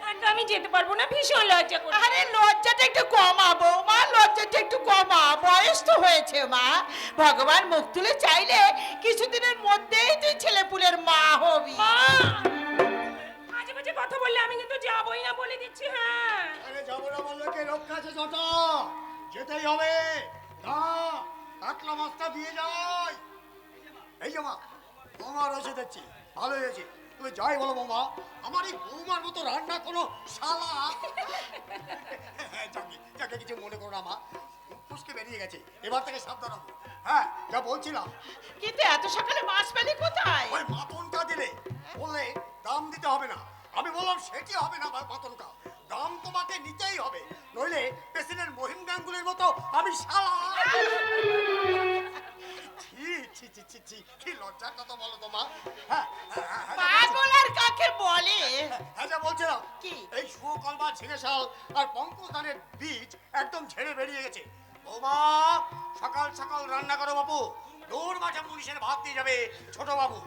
আগে আমি যেতে পারবো না, ভীষণ লজ্জা করছে। আরে লজ্জাটা একটু কমাবো মা, লজ্জাটা একটু কমা, বয়স তো হয়েছে মা, ভগবান মুখ তুলে চাইলে কিছুদিনের মধ্যেই তুই ছেলেপুলের মা হবি। মা মাঝে মাঝে কথা বললে আমি কিন্তু যাবই না, বলে দিচ্ছি। হ্যাঁ, আরে যাবো না বললে কে রক্ষা আছে যত, যেতেই হবে। না, কাতলা মাছটা দিয়ে যাই। এই যে মা, বৌমা রয়েছে দেখছি, ভালো হয়েছে। তুমি যাই বলো বৌমা, আমার এই বৌমার মতো রান্না কোনো শালা। যাকে কিছু মনে করো না মা, ফুসকে বেরিয়ে গেছে, এবার থেকে সাবধান হবো। হ্যাঁ, যা বলছিলাম, কিন্তু এত সকালে মাছ পেলি কোথায়? ওই মাতনটা দিলে বললে দাম দিতে হবে না, আমি বললাম সেটি হবে না মাতনটা, দাম তোমাকে নিতেই হবে, নইলে প্রেসিডেন্ট মহিম গাঙ্গুলির মতো আমি শালা। ছি ছি ছি ছি ছি, কি লজ্জার কথা বলো তো মা। হ্যাঁ পাগল আর কাকে বলে? হ্যাঁ, যা বলছিলাম কি? এই শুকলবা ঝিঙে শাল আর পঙ্কজ ধানের বীজ একদম ঝেড়ে বেরিয়ে গেছে। বৌমা, সকাল সকাল রান্না করো বাবু, দৌড় মাঠে পুলিশের ভাত দিয়ে যাবে ছোট বাবু।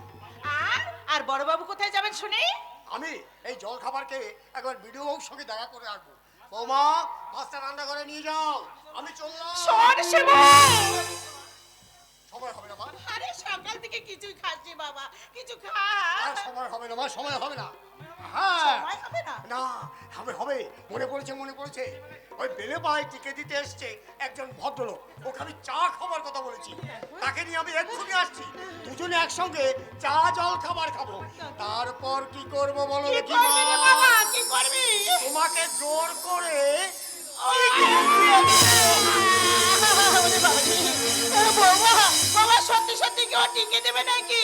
আর বড় বাবু কোথায় যাবেন শুনি? আমি এই জল খাবার খেয়ে একবার বিডিওর সঙ্গে দেখা করে আসবো। বৌমা, মাছটা রান্না করে নিয়ে যাও, আমি চললাম। শোন শিবু, সময় হবে না মা, আরে সকাল থেকে কিছুই খাসনি বাবা, কিছু খা। আর সময় হবে না মা, সময় হবে না। হ্যাঁ, সময় হবে না? না, হবে হবে, মনে পড়েছে মনে পড়েছে, ওই বেলে পায়ে টিকে দিতে এসছে একজন ভদ্রলোক, ওকে আমি চা খাবার কথা বলেছি, তাকে নিয়ে আমি এক্ষুনি আসছি। দুজনে একসঙ্গে চা জল খাবার খাবো, তারপর কি করব বলো কি দেখি করবি রে মা? বাবা, কি করবি? তোমাকে জোর করে ওরে বাবা রে, বৌমা, বাবা সত্যি সত্যি কি ও টিকে দেবে নাকি?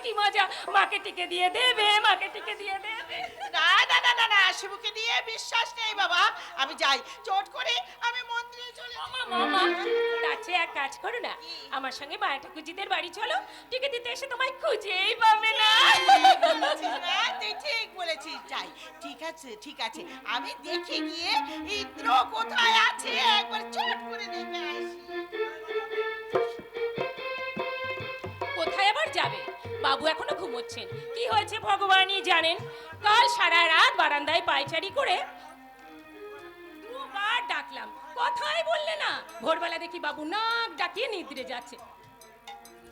কি মজা, মাকে টিকে দিয়ে দেবে, মাকে টিকে দিয়ে দেবে। না না না না না, শিবুকে নিয়ে বিশ্বাস নেই বাবা। আমি যাই, চট করে আমি মন্দিরে চলে যাই। মামা, তার চেয়ে এক কাজ করো না, আমার সঙ্গে মায়া ঠাকুরজিদের বাড়ি চলো, টিকে দিতে এসে তোমায় খুঁজেই পাবে না। হ্যাঁ, তুই ঠিক বলেছিস, যাই। ঠিক আছে ঠিক আছে, আমি দেখে গিয়ে ইন্দ্র কোথায় আছে একবার চট করে দেখে আসি। কোথায় আবার যাবে? বাবু এখনো ঘুমোচ্ছেন, কি হয়েছে ভগবানই জানেন। কাল সারা রাত বারান্দায় পায়চারি করে দুবার ডাকলাম, কথাই বললে না। ভোরবেলা দেখি বাবু নাক ডাকিয়ে নিদ্রে যাচ্ছে।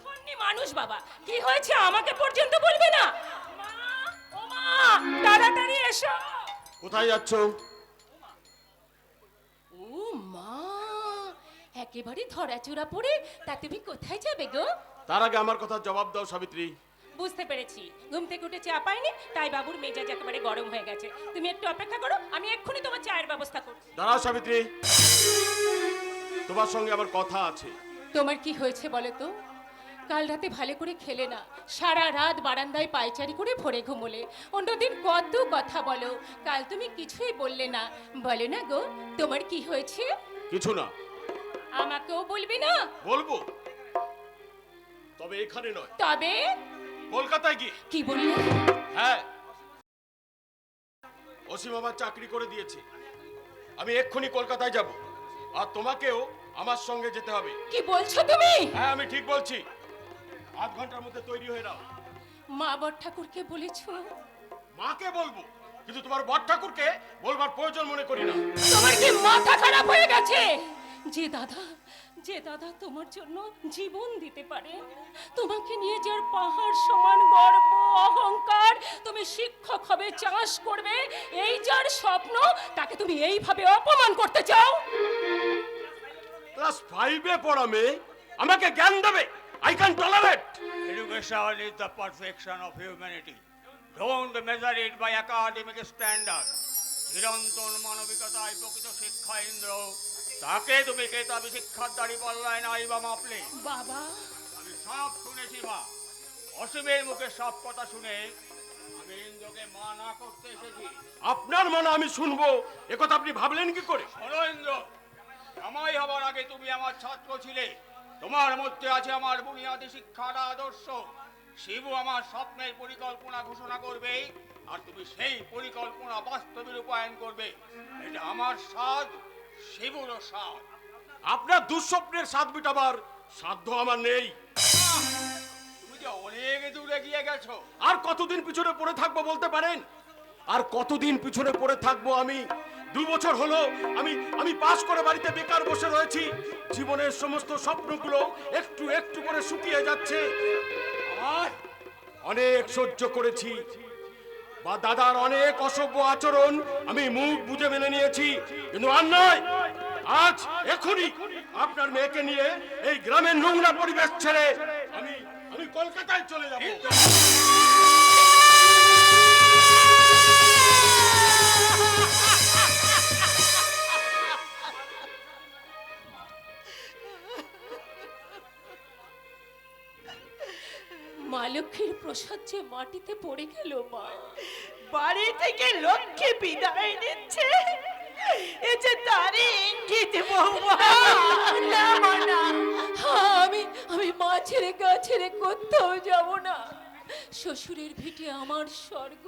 ধন্যি মানুষ বাবা, কি হয়েছে আমাকে পর্যন্ত বলবে না। মা, ও মা, তাড়াতাড়ি এসো। কোথায় যাচ্ছ? ও মা, একেবারে ধরাচুরা পড়ে, তা তুমি কোথায় যাবে গো? তার আগে আমার কথা জবাব দাও সাবিত্রী। বুঝতে পেরেছি, ঘুম থেকে উঠে চা পাইনি, তাই বাবুর মেজাজ একেবারে গরম হয়ে গেছে। তুমি একটু অপেক্ষা করো, আমি এক্ষুনি তোমার চায়ের ব্যবস্থা করছি। দাঁড়াও সাবিত্রী, তোমার সঙ্গে আমার কথা আছে। তোমার কি হয়েছে বলো তো? কাল রাতে ভালো করে খেলে না, সারা রাত বারান্দায় পায়চারি করে ভোরে ঘুমোলে। অন্যদিন কত কথা বলো, কাল তুমি কিছুই বললে না। বলো না গো, তোমার কি হয়েছে? কিছু না। আমাকেও বলবি না? বলবো, তবে এখানে নয়, তবে কলকাতায় কি? কি বললে? হ্যাঁ, অসীম আমার চাকরি করে দিয়েছে। আমি এক্ষুনি কলকাতায় যাব, আর তোমাকেও আমার সঙ্গে যেতে হবে। কি বলছো তুমি? হ্যাঁ, আমি ঠিক বলছি। আধ ঘন্টার মধ্যে তৈরি হয়ে নাও। মা বড় ঠাকুরকে বলেছো? মাকে বলবো, কিন্তু তোমার বড় ঠাকুরকে বলবার প্রয়োজন মনে করি না। তোমার কি মাথা খারাপ হয়ে গেছে? যে দাদা তোমার জন্য জীবন দিতে পারে, তোমাকে নিয়ে যার পাহাড় সমান গর্ব অহংকার, তুমি শিক্ষক হবে, চাষ করবে, এই যার স্বপ্ন, তাকে তুমি এইভাবে অপমান করতে চাও? ক্লাস 5-এ পড়া মেয়ে আমাকে জ্ঞান দেবে? I can tolerate. Education is the perfection of humanity. Don't measure it by academic standard. চিরন্তন মানবিকতায় প্রকৃত শিক্ষা ইন্দ্র, তাকে তুমি কেতাবি শিক্ষার দাড়ি পাল্লায় নাই বা মাপলে। বাবা, আমি সব শুনেছি মা, অসীমের মুখে সব কথা শুনে আমি ইন্দ্রকে মানা করতে এসেছি। আপনার মনে আমি শুনবো, একথা আপনি ভাবলেন কি করে? শোনো ইন্দ্র, আমায় হবার আগে তুমি আমার ছাত্র ছিলে, তোমার মধ্যে আছে আমার বুনিয়াদী শিক্ষার আদর্শ। শিবু আমার স্বপ্নের পরিকল্পনা ঘোষণা করবে, আর তুমি সেই পরিকল্পনা বাস্তবে রূপায়ণ করবে। এটা আমার স্বাদ, শিবুরও স্বাদ। আপনার দুঃস্বপ্নের স্বাদ মিটাবার সাধ্য আমার নেই। তুমি যে অনেক দূরে গিয়ে গেছো। আর কতদিন পিছনে পড়ে থাকবো বলতে পারেন? আর কতদিন পিছনে পড়ে থাকবো আমি? 2 বছর হলো আমি পাস করে বাড়িতে বেকার বসে রয়েছি। জীবনের সমস্ত স্বপ্নগুলো একটু একটু করে শুকিয়ে যাচ্ছে। আর অনেক সহ্য করেছি, বা দাদার অনেক অসভ্য আচরণ আমি মুখ বুজে মেনে নিয়েছি, কিন্তু আর নয়। আজ এখনই আপনার মেয়েকে নিয়ে এই গ্রামের নোংরা পরিবেশ ছেড়ে আমি কলকাতায় চলে যাব। মা লক্ষ্মীর প্রসাদ যে মাটিতে পড়ে গেল। মা, বাড়ি থেকে লক্ষ্মী বিদায় নিচ্ছে, এ যে তারই ইঙ্গিত বৌমা। না মা, না, আমি মা ছেড়ে গা ছেড়ে কোথাও যাব না। শ্বশুরের ভিটে আমার স্বর্গ,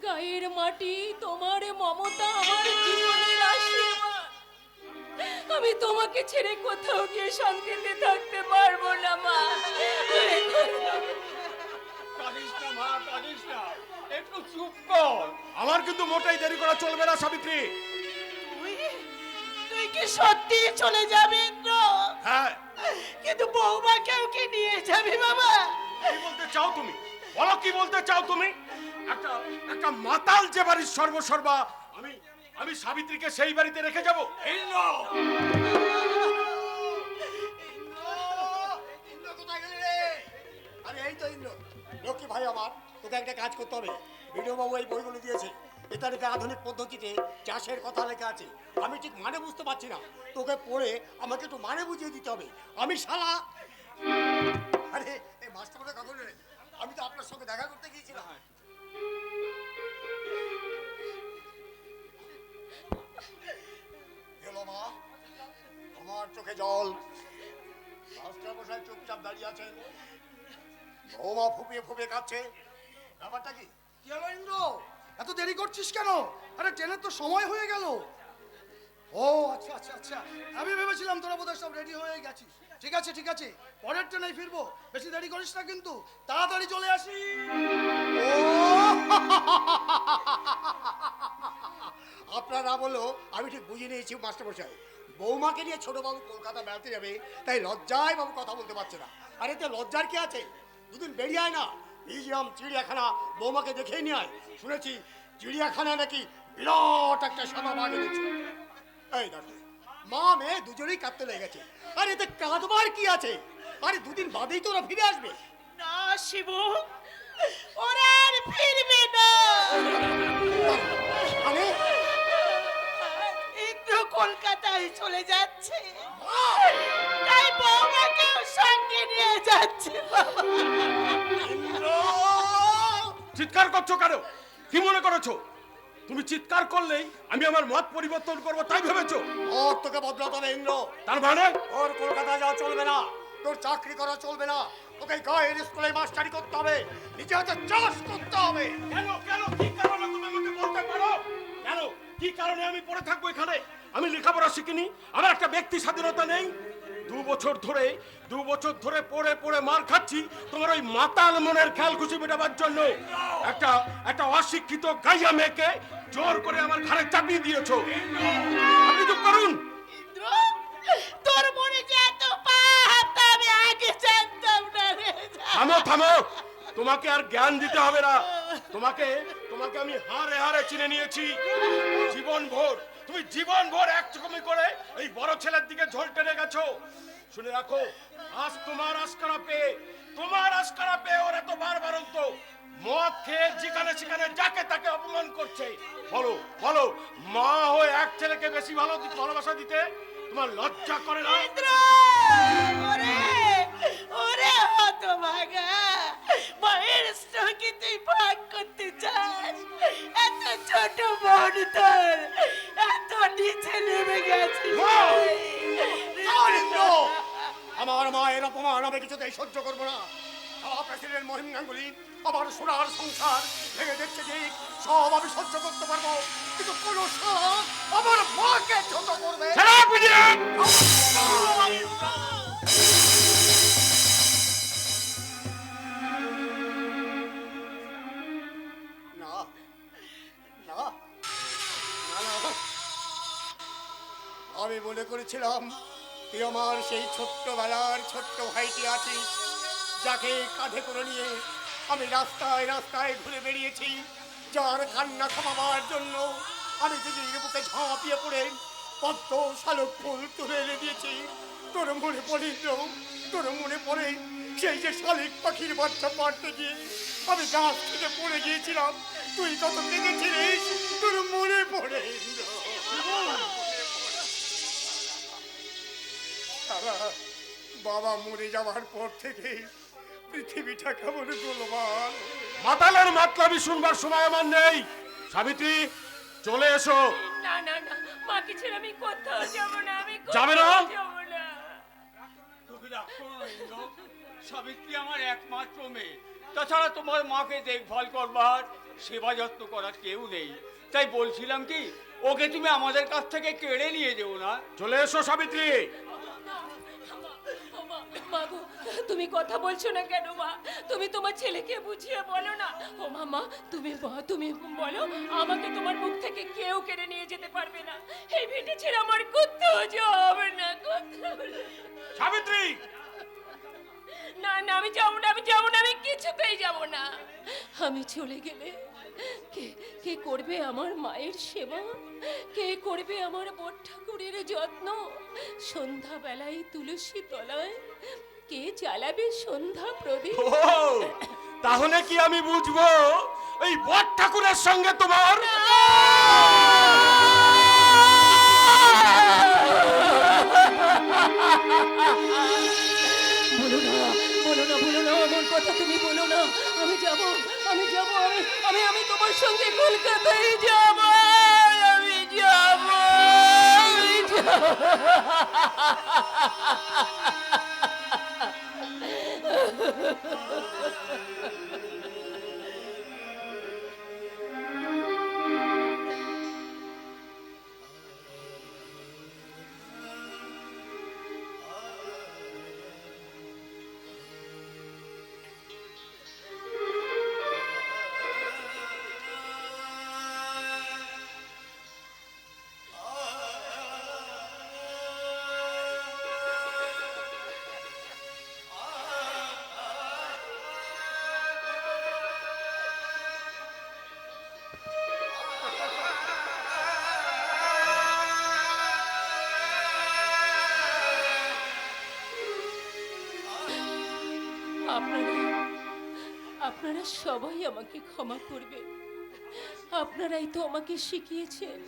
গায়ের মাটি তোমার মমতা আমার জীবনের আশীর্বাদ। আমি তোমাকে ছেড়ে কোথাও গিয়ে শান্তিতে থাকতে পারবো না মা। কাঁদিস না মা, কাঁদিস না, একটু চুপ কর। আমার কিন্তু মোটেই দেরি করা চলবে না সাবিত্রী। তুই কি সত্যি চলে যাবি ইন্দ্র? হ্যাঁ। কিন্তু বৌমাকেও কি নিয়ে যাবি বাবা? কি বলতে চাও তুমি? বলো কি বলতে চাও তুমি? একটা মাতাল যে বাড়ির সর্বসর্বা আমি সাবিত্রীকে সেই বাড়িতে রেখে যাব? ইন্দ্র কোথায় গেলি রে? আরে এই তো ইন্দ্র। লক্ষ্মী ভাই আমার, তোকে একটা কাজ করতে হবে। বিডিও বাবু এই বইগুলো দিয়েছে, এটা নাকি আধুনিক পদ্ধতিতে চাষের কথা লেখা আছে। আমি ঠিক মানে বুঝতে পারছি না, তোকে পড়ে আমাকে একটু মানে বুঝিয়ে দিতে হবে। আমি শালা, আরে এই মাস্টারমশাই কথা বলে, আমি তো আপনার সঙ্গে দেখা করতে গিয়েছিলাম। গেলো মা, আমার চোখে জল। মাস্টারমশাই চুপচাপ দাঁড়িয়ে আছেন, বৌমা ফুপিয়ে ফুপিয়ে কাঁদছে। ব্যাপারটা কি? কি হলো ইন্দ্র, এত দেরি করছিস কেন? আরে ট্রেনের তো সময় হয়ে গেল। ও আচ্ছা আচ্ছা আচ্ছা, আমি ভেবেছিলাম তোরা বোধহয় সব রেডি হয়ে গেছিস। ঠিক আছে ঠিক আছে, পরের ট্রেনেই ফিরবো, বেশি দেরি করিস না কিন্তু, তাড়াতাড়ি চলে আসি। আপনারা বলো, আমি ঠিক বুঝে নিয়েছি মাস্টারমশাই। বৌমাকে নিয়ে ছোট বাবু কলকাতা বেড়াতে যাবে, তাই লজ্জায় বাবু কথা বলতে পারছে না। আরে তো লজ্জার কি আছে, দুদিন বেরিয়ে আয় না, মিউজিয়াম চিড়িয়াখানা বৌমাকে দেখেই নিয়ে আয়। শুনেছি চিড়িয়াখানা নাকি বিরাট একটা সাদা বাঘ এনেছে। এই দেখো, মা মেয়ে দুজনেই কাঁদতে লেগেছে। আরে এতে কাঁদবার কি আছে? আরে দুদিন বাদেই তো ওরা ফিরে আসবে। না শিবু, ওরা আর ফিরবে না। আরে ইন্দ্র কলকাতায় চলে যাচ্ছে, তাই বৌমাকেও সঙ্গে নিয়ে যাচ্ছে বাবা। চিৎকার করছো কেন? কি মনে করেছো তুমি চিৎকার করলেই আমি আমার মত পরিবর্তন করব তাই ভেবেছো? ওর তোকে বদলাতে হবে ইন্দ্র। তার মানে তোর কলকাতা যাওয়া চলবে না, তোর চাকরি করা চলবে না, তোকে গায়ের স্কুলে মাস্টারি করতে হবে, নিজে হাতে চাষ করতে হবে। কেন কেন কি কারণে তুমি আমাকে বলতে পারো? কেন কি কারণে আমি পড়ে থাকবো এখানে? আমি লেখাপড়া শিখিনি, আমার একটা ব্যক্তি স্বাধীনতা নেই। 2 বছর ধরে পড়ে পড়ে মার খাচ্ছি তোমার ওই মাতাল মনের খেয়াল খুশি মেটাবার জন্য। একটা অশিক্ষিত গাইয়া মেয়েকে জোর করে আমার ঘরে চাপিয়ে দিয়েছো। আপনি চুপ করুন। ইন্দ্র, তোর মনে যে এত পাপ তা আমি আগে জানতাম না রে। থামো থামো, তোমাকে আর জ্ঞান দিতে হবে না। তোমাকে আমি হারে হারে চিনে নিয়েছি। জীবনভর এক চুকমি করে এই বড় ছেলের দিকে ঝোল টেনে গেছো। শুনে রাখো, আজ তোমার আশকারা পেয়ে ওরা তো বারবারন্ত মদ খেয়ে যেখানে সেখানে যাকে তাকে অপমান করছে। বলো বলো, মা হয়ে এক ছেলেকে বেশি ভালোবাসা দিতে তোমার লজ্জা করে না? ইন্দ্র, ওরে ওরে হতভাগা, মায়ের স্ত্রীকে তুই ভাগ করতে চাস? এত ছোট বোন তোর এত নিচে নেমে গেছিস। আমার মায়ের অপমান আমি কিছুতেই সহ্য করবো না। প্রেসিডেন্ট মহিম গাঙ্গুলি আমার সোনার সংসার ভেঙে দেখছে, যে সব আমি সহ্য করতে পারবো, কিন্তু কোন আমার মাকে ছোট করবে না। না না, আমি মনে করেছিলাম তুই আমার সেই ছোট্টবেলার ছোট্ট ভাইটি আছিস, যাকে কাঁধে করে নিয়ে আমি রাস্তায় রাস্তায় ঘুরে বেরিয়েছি, যার কান্না থামাবার জন্য আমি দিদির বুকে ঝাঁপিয়ে পড়ে পদ্ম শালুক ফুল তুলে এনে দিয়েছি। তোর মনে পড়ে, তোর মনে পড়ে সেই যে শালিক পাখির বাচ্চা পাড়তে গিয়ে আমি গাছ থেকে পড়ে গিয়েছিলাম, তুই কত কেঁদেছিলিস, তোর মনে পড়ে। বাবা মরে যাওয়ার পর থেকে পৃথিবীটা কেমন গোলমাল। মাতালের মাতলামি শুনবার সময় আমার নেই। সাবিত্রী, চলে এসো। না না না, মাকে ছেড়ে আমি কোথাও যাব না, আমি যাবে না? যাব না। তুমি রাগ করো না ইন্দ্র, সাবিত্রী আমার একমাত্র মেয়ে। তাছাড়া তোমার মাকে দেখভাল করবার সেবা যত্ন করার কেউ নেই, তাই বলছিলাম কি ওকে তুমি আমাদের কাছ থেকে কেড়ে নিয়ে যেও না। চলে এসো সাবিত্রী। মা গো, তুমি কথা বলছো না কেন মা? তুমি তোমার ছেলেকে বুঝিয়ে বলো না। ও মামা, তুমি বলো, আমাকে তোমার মুখ থেকে কেউ কেড়ে নিয়ে যেতে পারবে না। এই ভিটে ছেড়ে আমার কোথাও যাবে না, কোথাও না। সাবিত্রী, না না, আমি যাবো না, আমি কিছুতেই যাব না। আমি চলে গেলে কে কে করবে আমার মায়ের সেবা, কে করবে আমার বড় ঠাকুরের যত্ন, সন্ধ্যাবেলায় তুলসী তলায় কে জ্বালাবে সন্ধ্যা প্রদীপ। ও তাহলে কি আমি বুঝবো এই বট ঠাকুরের সঙ্গে তোমার বলো না, বলো না, বলো না, এমন কথা তুমি বলো না। আমি যাব, আমি যাব, আমি তোমার সঙ্গে কলকাতায় যাব, আমি যাব, আমি যাব। আপনারা সবাই আমাকে ক্ষমা করবেন। আপনারাই তো আমাকে শিখিয়েছেন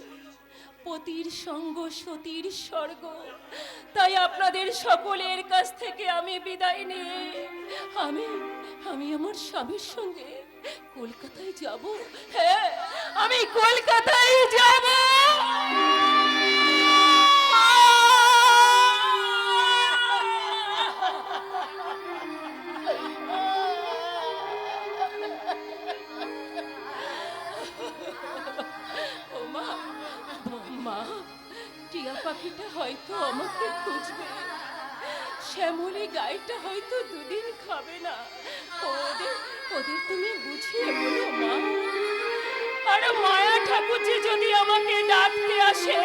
পতির সঙ্গ সতীর স্বর্গ। তাই আপনাদের সকলের কাছ থেকে আমি বিদায় নিয়ে আমি আমার স্বামীর সঙ্গে কলকাতায় যাব। হ্যাঁ, আমি কলকাতায় যাব। মা, টিয়া পাখিটা হয়তো আমাকে খুঁজবে, শ্যামলী গাইটা হয়তো দুদিন খাবে না। ওদের তুমি বুঝিয়ে বলো মা। আর মায়া ঠাকুরজি যদি আমাকে ডাকতে আসে,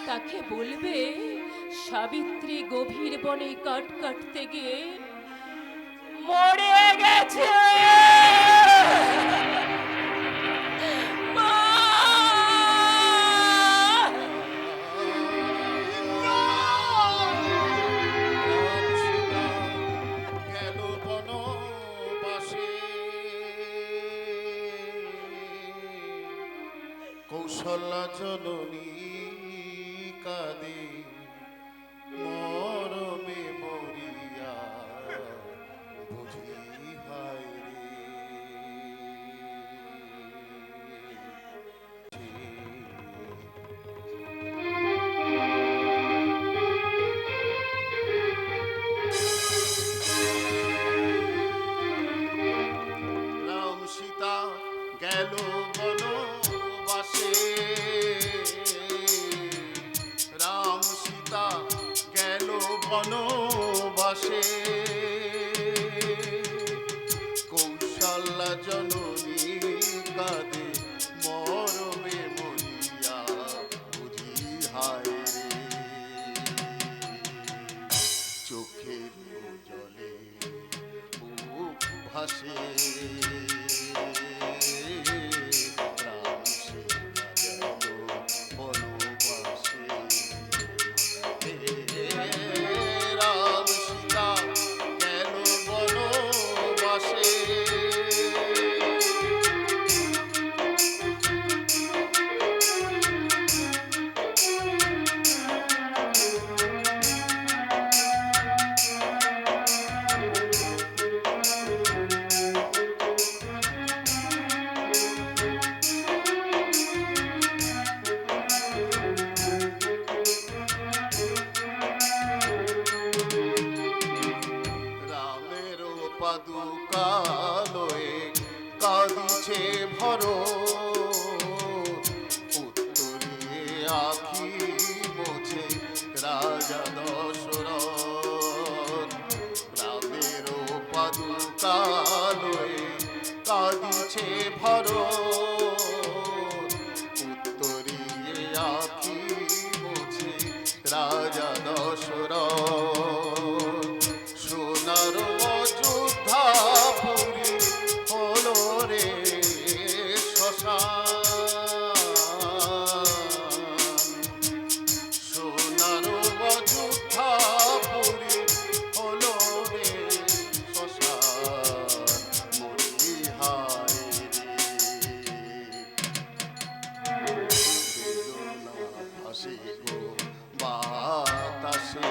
তাকে বলবে সাবিত্রী গভীর বনে কাঠ কাটতে গিয়ে মরে গেছে। গেল বনবাসে, কৌশল্যা জননী কাঁদে মরমে মরিয়া, বুঝি হায় রাম সীতা গেল বনবাসে, রাম সীতা গেল বনবাসে, কৌশল্যা জননী কাঁদে মরমে মরিয়া, বুঝি হায় রে। চোখের জলে বুক ভাসে, রাম সীতা গেল বনবাসে, রাম সীতা গেল বনবাসে। রামের পাদুকা লয়ে কাঁদিছে ভরত, উত্তরিয়ে আখি মোছে রাজা দশরথ। রামের পাদুকা লয়ে কাঁদিছে ভরত, উত্তরিয়ে আখি মোছে রাজা দশরথ। সোনার অযোধ্যা পুরী হলো রে বাসে গো বাতাসে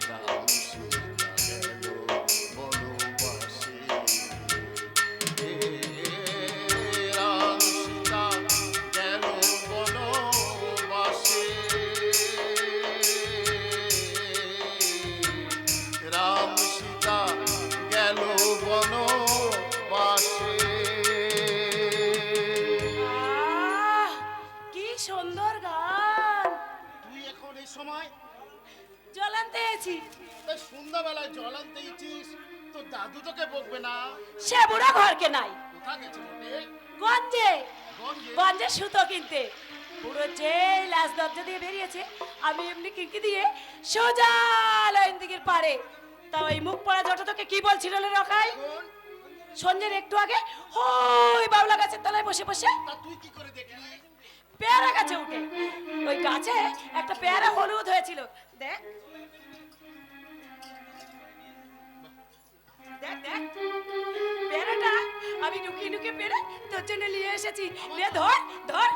রাম সীতা গেল বনবাসে রাম সীতা গেল বনবাসে রাম সীতা গেল বনবাসে আহ, কি সুন্দর গান। তুই এখন এই সময় জল আনতে এসেছি। তাই সন্ধ্যাবেলায় জল আনতে ইচ্ছিস তো দাদু তোকে বকবে না? সে বুড়ো ঘরকে নাই, কোথা গেছে বটে? গঞ্জে গঞ্জে? গঞ্জে সুতো কিনতে। পুরো যে লাশ দরজা দিয়ে বেরিয়েছে, আমি এমনি কিনকি দিয়ে সোজা লাইন দিকের পারে। তা ওই মুখ পড়া জটা তোকে কি বলছিল রে রকাই? কোন? সঞ্জের একটু আগে ওই বাবলা গাছের তলায় বসে বসে তা তুই কি করে দেখলি? পেয়ারা গাছে উঠে। ওই গাছে একটা পেয়ারা হলুদ হয়েছিল। দেখ দেখ দেখ, পেয়ারাটা আমি লুকিয়ে লুকিয়ে পেরে তোর জন্য নিয়ে এসেছি। নে ধর ধর,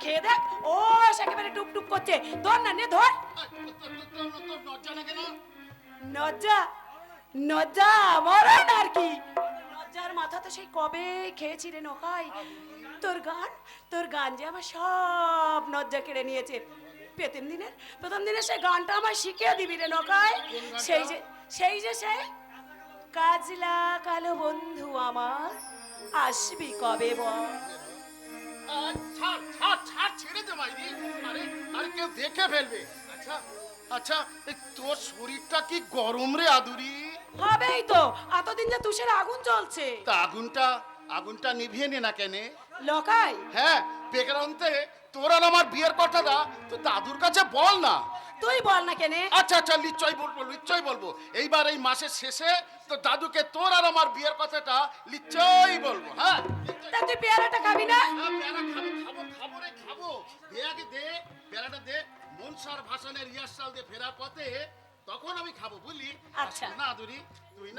খেয়ে দেখ। ও একেবারে টুক টুক করছে। ধর না, নে ধর। তোর লজ্জা লাগে না? নজ্জা নজ্জা মরণ আর কি। নজ্জার মাথা তো সেই কবে খেয়েছি রে নখাই। তোর গান যে আমার সব নজ্জা কেড়ে নিয়েছে। প্রথম দিনের সেই গানটা আমার শিখিয়ে দিবি রে নখাই। সেই যে কাজলা কালো বন্ধু আমার, আসবি কবে বল? ছাড় ছাড় ছাড়, ছেড়ে দে মাইরি। আরে আরে কেউ দেখে ফেলবে। আচ্ছা আচ্ছা, এই তোর শরীরটা কি গরম রে আদুরি? হবেই তো, এতদিন যে তুষের আগুন জ্বলছে। তা আগুনটা নিভিয়ে নে না কেনে? লকাই হ্যাঁ, বেকারান্তে তোর আর আমার বিয়ের কথাটা তো দাদুর কাছে বল না। তুই বল না কেনে? আচ্ছা আচ্ছা, নিশ্চয়ই বলবো। এইবার এই মাসের শেষে তো দাদুকে তোর আর আমার বিয়ের কথাটা নিশ্চয়ই বলবো। হ্যাঁ, তা তুই পেয়ারাটা খাবি না? পেয়ারা খাবো রে খাবো। দে আগে দে, পেয়ারাটা দে। মনসার ভাষণের রিহার্সাল দিয়ে ফেরার পথে তখন আমি খাবো, বুঝলি? আচ্ছা। না আদুরি, তুই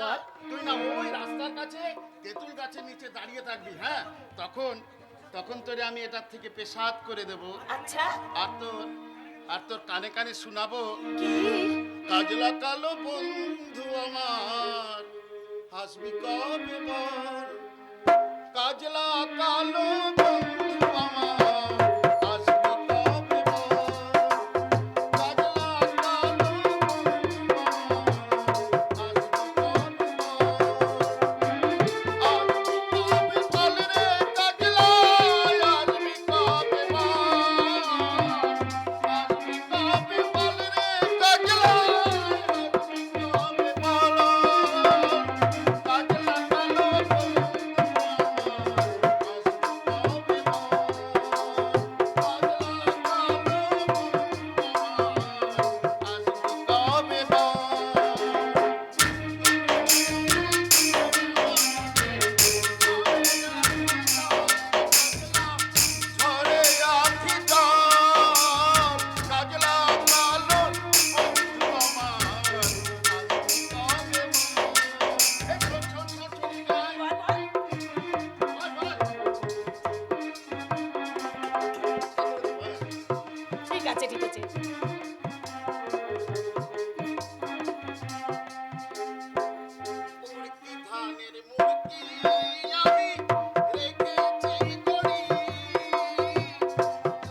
না ওই রাস্তার কাছে তেঁতুল গাছের নিচে দাঁড়িয়ে থাকবি। হ্যাঁ, তখন তোরে আমি এটার থেকে পেশাদ করে দেব। আচ্ছা, আর তোর কানে কানে শোনাবো, কি? কাজলা কালো বন্ধু আমার, হাসবি কবে বল? কাজলা কালো বন্ধু আমার, হাসবি কবে বল? কাজলা কালো বন্ধু আমার, হাসবি কবে বল? আসবি কবে বল রে কাজলা, আসবি কবে বল? আসবি কবে বল রে কাজলা, আসবি কবে বল? কাজলা কালো বন্ধু ঠিক আছে ঠিক আছে। উড়তি ধানের মুড়কি আমি রেখেছি গড়ি।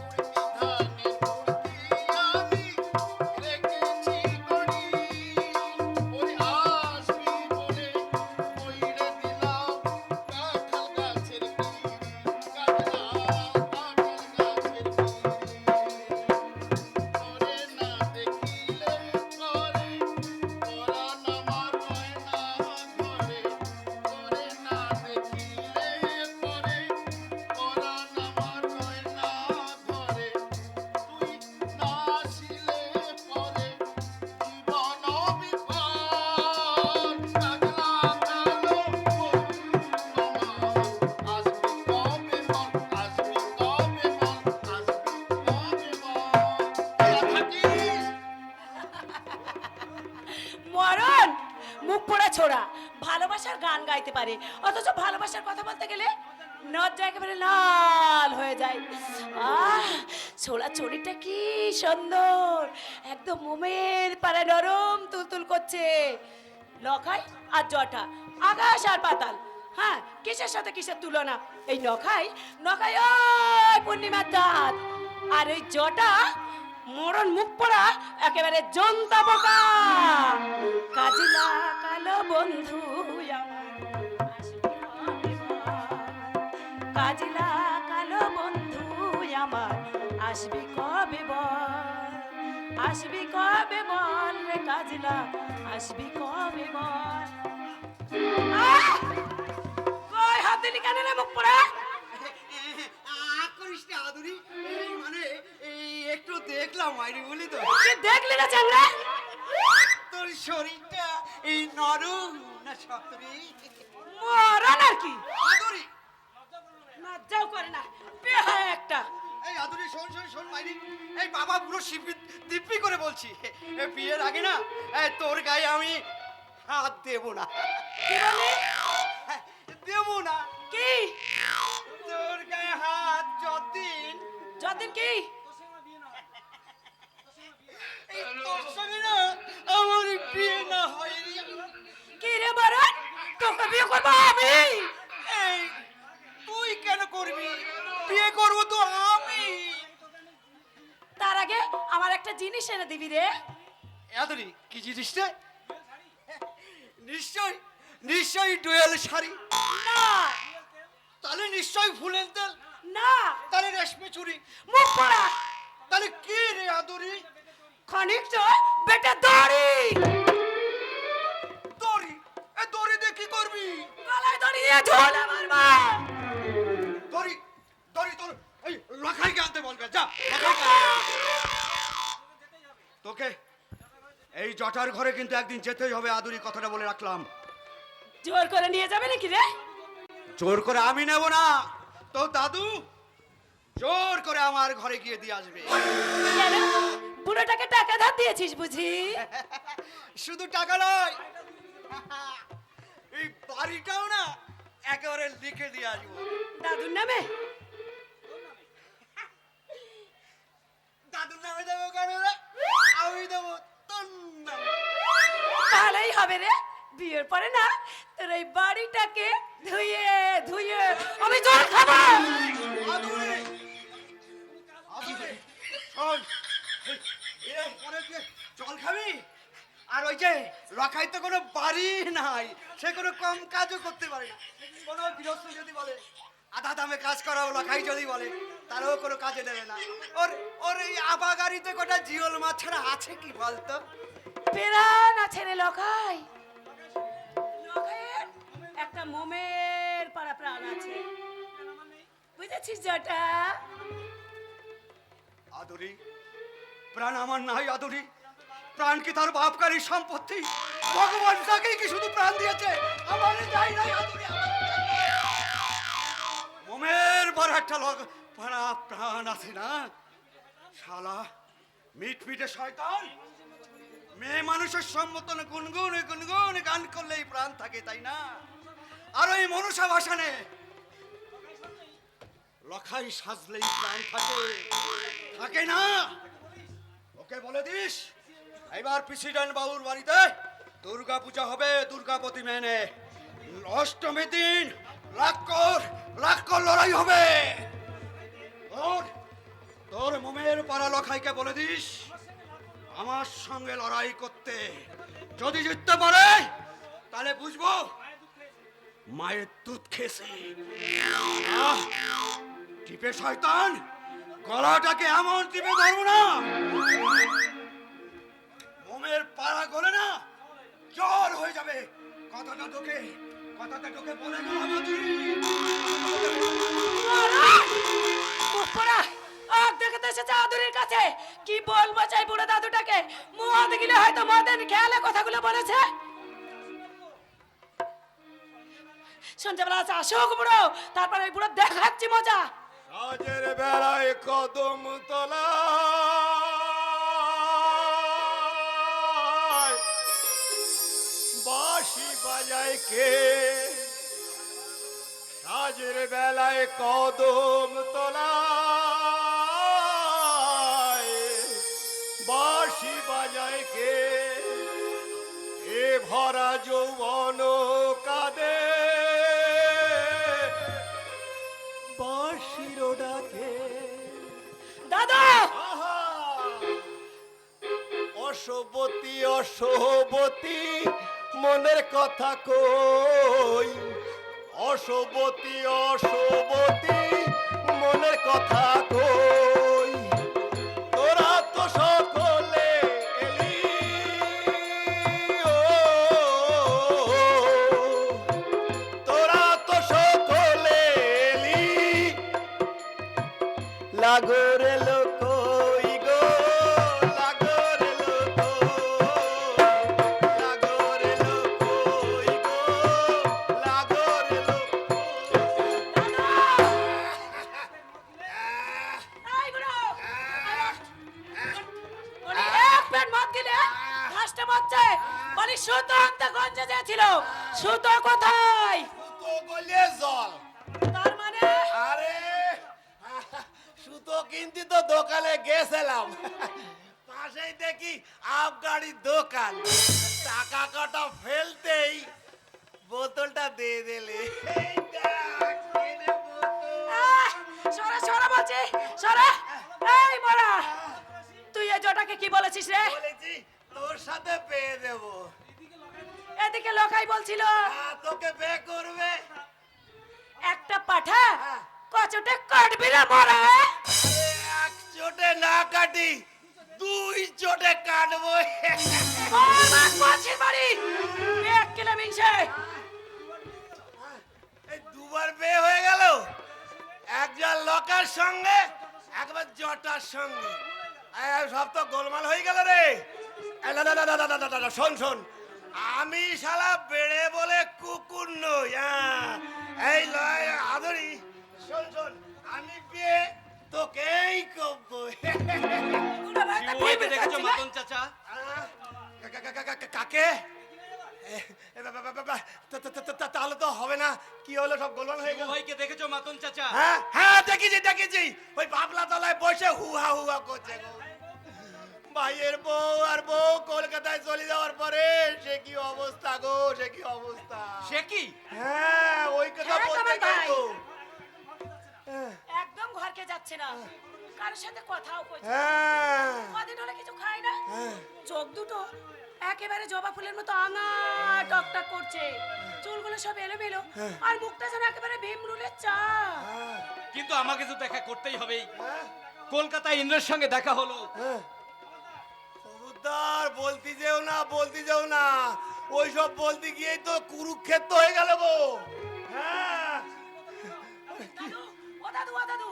উড়তি ধানের মুড়কি আমি রেখেছি গড়ি। ওরে আসবি বলে কইরে দিলাম কাঁঠাল গাছের পিড়ি। কাঁঠাল গাছের পিড়ি। তোরে না দেখিলে পরে পরাণ আমার রয় না ঘরে। তোরে না দেখিলে পরে পরাণ আমার রয় না ঘরে। তুই না আসিলে পরে জীবন বিপদ। কাজলা কালো বন্ধু আমার, আসবি কবে বল? আসবি কবে বল? আসবি কবে বল? থাকিস মরণ মুখ পোড়া ছোড়া, ভালোবাসার গান গাইতে পারে, অথচ ভালোবাসার কথা বলতে গেলে নজ্জা একেবারে লাল হয়ে যায়। ছোলা চড়িটা কি সুন্দর, একদম মোমের পাড়া নরম তুলতুল করছে। নখাই আর জটা আকাশ আর পাতাল। হ্যাঁ, কিসের সাথে কিসের তুলনা। এই নখাই নখাই ওই পূর্ণিমার দাঁত, আর ওই জটা মরণ মুখ পড়া একেবারে জন্তা বোকা। কাজিলা কালো বন্ধু আমার আসবি কবে বল? কাজিলা কালো বন্ধু আমার আসবি কবে বল? আসবি কবে বল রে কাজিলা, আসবি কবে বল? আহ! কই হাত দিলি কেন রে মুখ পড়া? আগ করিস না আদুরি, এই মানে একটু দেখলাম মাইরি বলি তো। কি দেখলি না চাংড়া? তোর শরীরটা এই নরম না শক্ত রে মরণ আর কি, আদুরি। লজ্জাও করে না, বেহায়া একটা। এই আদুরি শোন শোন শোন মাইরি, এই বাবা পুরো শিল্পী দিব্যি করে বলছি, এই বিয়ের আগে না তোর গায়ে আমি হাত দেবো না। কি বলে? হ্যাঁ, দেবো না। কি তোর গায়ে হাত যতদিন যতদিন কি এই তোর সঙ্গে না আমার বিয়ে না হয় রে। কি রে মরণ, তোকে বিয়ে করবো আমি? এই তুই কেন করবি? বিয়ে করবো তো আমি। তার আগে আমার একটা জিনিস এনে দিবি রে। এতরি কি জিনিসটা? নিশ্চয় নিশ্চয়ই ডুয়েল শাড়ি, না তাহলে নিশ্চয়ই ফুলের তেল, না, তাহলে রেশমি চুড়ি, মুখ পড়া তাহলে কি রে আদরি? খানিক তো বেটা দড়ি। দড়ি? এ দড়ি দিয়ে কি করবি? গলায় দড়ি দিয়ে ঝোলা মারবা। দড়ি দড়ি তোর এই লাখাইকে আনতে বলবে, যা লাখাইকে আনতে বলবে। তোকে এই জটার ঘরে কিন্তু একদিন যেতেই হবে আদুরি, কথাটা বলে রাখলাম। জোর করে নিয়ে যাবে নাকি রে? জোর করে আমি নেব না, তো দাদু জোর করে আমার ঘরে গিয়ে দিয়ে আসবে। কেন, বুড়োটাকে টাকা ধার দিয়েছিস বুঝি? শুধু টাকা নয়, এই বাড়িটাও না একেবারে লিখে দিয়ে আসবো। দাদুর নামে? দাদুর নামে দেবো কেন রে? আমি দেবো তোর নামে। তাহলেই হবে রে। বিয়ের পরে না তোর এই বাড়িটাকে ধুয়ে ধুয়ে আমি জল খাবো। আদুরে আদুরে শোন, এই পরে তুই জল খাবি? আর ওই যে রাখাই তো কোনো বাড়ি নাই, সে কোনো কম কাজও করতে পারে না। কোনো গৃহস্থ যদি বলে আধা দামে কাজ করাও, রাখাই যদি বলে তারও কোনো কাজে দেবে না। ওর ওর এই আবা গাড়িতে কটা জিওল মাছ ছাড়া আছে কি বলতো? প্রাণ আছে রে লখাই, লখাইয়ের একটা মোমের পাড়া প্রাণ আছে, বুঝেছিস জটা? আদুরি প্রাণ আমার নাই আদুরি, প্রাণ কি তার বাপকারী সম্পত্তি? ভগবান তাকেই কি শুধু প্রাণ দিয়েছে, আমার যাই নাই আদুরি। মোমের বড় একটা প্রাণ আছে না শালা, মিটমিটে শয়তান। মেয়ে মানুষের সম্মতনে গুনগুন গুনগুন গান করলেই প্রাণ থাকে, তাই না? আর ওই মনুষ্য ভাষণে লখাই সাজলেই প্রাণ থাকে, থাকে না? ওকে বলে দিস এবার প্রেসিডেন্ট বাবুর বাড়িতে দুর্গা পূজা হবে, দুর্গাপতি মেনে অষ্টমীর দিন লাখ লড়াই হবে। তোর মোমের পাড়া লখাইকে বলে দিস আমার সঙ্গে লড়াই করতে, যদি জিততে পারে তাহলে বুঝবো মায়ের দুধ খেয়েছে। টিপে শয়তান, গলাটাকে এমন টিপে ধরবো না মোমের পাড়া গলে না জ্বর হয়ে যাবে। কথাটা তোকে বলে গেলাম আদুরি। মুখ পড়া আগ দেখে এসেছে আদুরির কাছে, কি বলবো চাই বুড়ো দাদুটাকে? মদ গিলে হয়তো মদের খেয়ালে কথাগুলো বলেছে। সন্ধ্যাবেলা আছে আসুক বুড়ো, তারপর ওই বুড়ো দেখাচ্ছি মজা। কাজের বেলায় কদম তলা বাঁশি বাজায় কে? সাজের বেলায় কদম তলা দাদা অসবতী অসবতী মনের কথা কই, অসবতী অসবতী মনের কথা কই, তোরা তো সকলে এলি ও, তোরা তো সকলে এলি লাগরে লোকই গো, লাগরে লোক, লাগরে লোকই গো, লাগরে লোক। এই বুড়ো বলি এক পেট মদ দিলে ঘাসটা মরছে বলি সুতো আনতে গঞ্জে যাচ্ছিল সুতো কোথায় সুতো গলিয়ে জল। তার মানে আরে সুতো কিনতে তো দোকানে গেছিলাম, পাশেই দেখি আপ গাড়ির দোকান, টাকা কাটা ফেলতেই বোতলটা দিয়ে দিলে। এই দেখ, কিনে বোতল। সরা সরা বলছি সরা এই মরা তুই এই জটাকে কি বলেছিস রে বলেছি তোর সাথে পেয়ে দেব, এদিকে লোকাই বলছিল তোকে বে করবে। একটা পাঠা কচটে কাটবি রে মরা এক চোটে না কাটি, দুই চোটে কাটবো। আমার মাছির বাড়ি এক কিলো মিংসে এই দুবার বে হয়ে গেল, একজন লোকের সঙ্গে একবার জটার সঙ্গে, সব তো গোলমাল হয়ে গেল রে। এই না, না, না, না, না, না, না, না, শোন শোন, আমি শালা বেড়ে বলে কুকুর নই। এই লয় আদরি, শোন শোন, আমি বিয়ে তোকেই করবো। দেখেছো মতন কাকে? তাহলে তো হবে না, কি হলো সব গোলমাল হয়ে গেল। ভাইকে দেখেছো মাতন চাচা? হ্যাঁ হ্যাঁ দেখেছি দেখেছি, ওই বাবলা তলায় বসে হুহা হুহা করছে গো। ভাইয়ের বউ আর বউ কলকাতায় চলে যাওয়ার পরে সে কি অবস্থা গো, সে কি অবস্থা। সে কি? হ্যাঁ ওই কথা হ্যাঁ, বলতে কামাল ভাই। গেছো। একদম ঘরকে যাচ্ছে না কারোর সাথে কথাও কইছে না। হ্যাঁ কদিন হলে কিছু খায় না চোখ দুটো একেবারে জবা ফুলের মতো আঙা টকটক করছে চুলগুলো সব এলোমেলো আর মুখটা যেন একেবারে ভীমরুলের চা কিন্তু আমাকে তো দেখা করতেই হবে। কলকাতায় ইন্দ্রের সঙ্গে দেখা হলো। খবরদার বলতে যেও না, বলতে যেও না, ওইসব বলতে গিয়েই তো কুরুক্ষেত্র হয়ে গেল গো। হ্যাঁ দাদু ও দাদু ও দাদু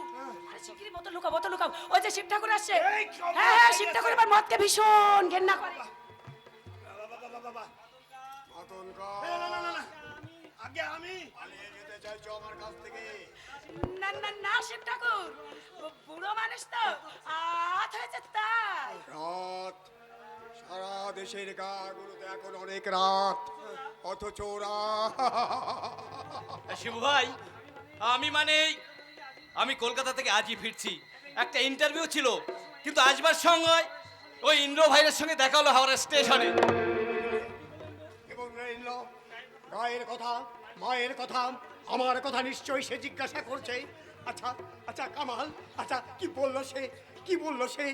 আরে শিগগিরই বোতল লুকাও ওই যে শিব ঠাকুর আসছে এই খবর হ্যাঁ হ্যাঁ হয়ে শিব গেছে। ঠাকুর এবার মদকে ভীষণ ঘেন্না করে মতন না, না, না, না, আগে আমি পালিয়ে যেতে চাইছো আমার কাছ থেকে? না না না শিব ঠাকুর বুড়ো মানুষ তো আত হয়েছে তাই রাত, সারা দেশের গাগুলোতে এখন অনেক রাত, অথচ ওরা শিবু ভাই, আমি কলকাতা থেকে আজই ফিরছি। একটা ইন্টারভিউ ছিল, কিন্তু আসবার সঙ্গে ওই ইন্দ্র ভাইয়ের সঙ্গে দেখা হলো হাওড়া স্টেশনে। এবং রইল গায়ের কথা, মায়ের কথা, আমার কথা নিশ্চয়ই সে জিজ্ঞাসা করছে। আচ্ছা আচ্ছা কামাল, আচ্ছা কি বললো সে, কি বললো সে,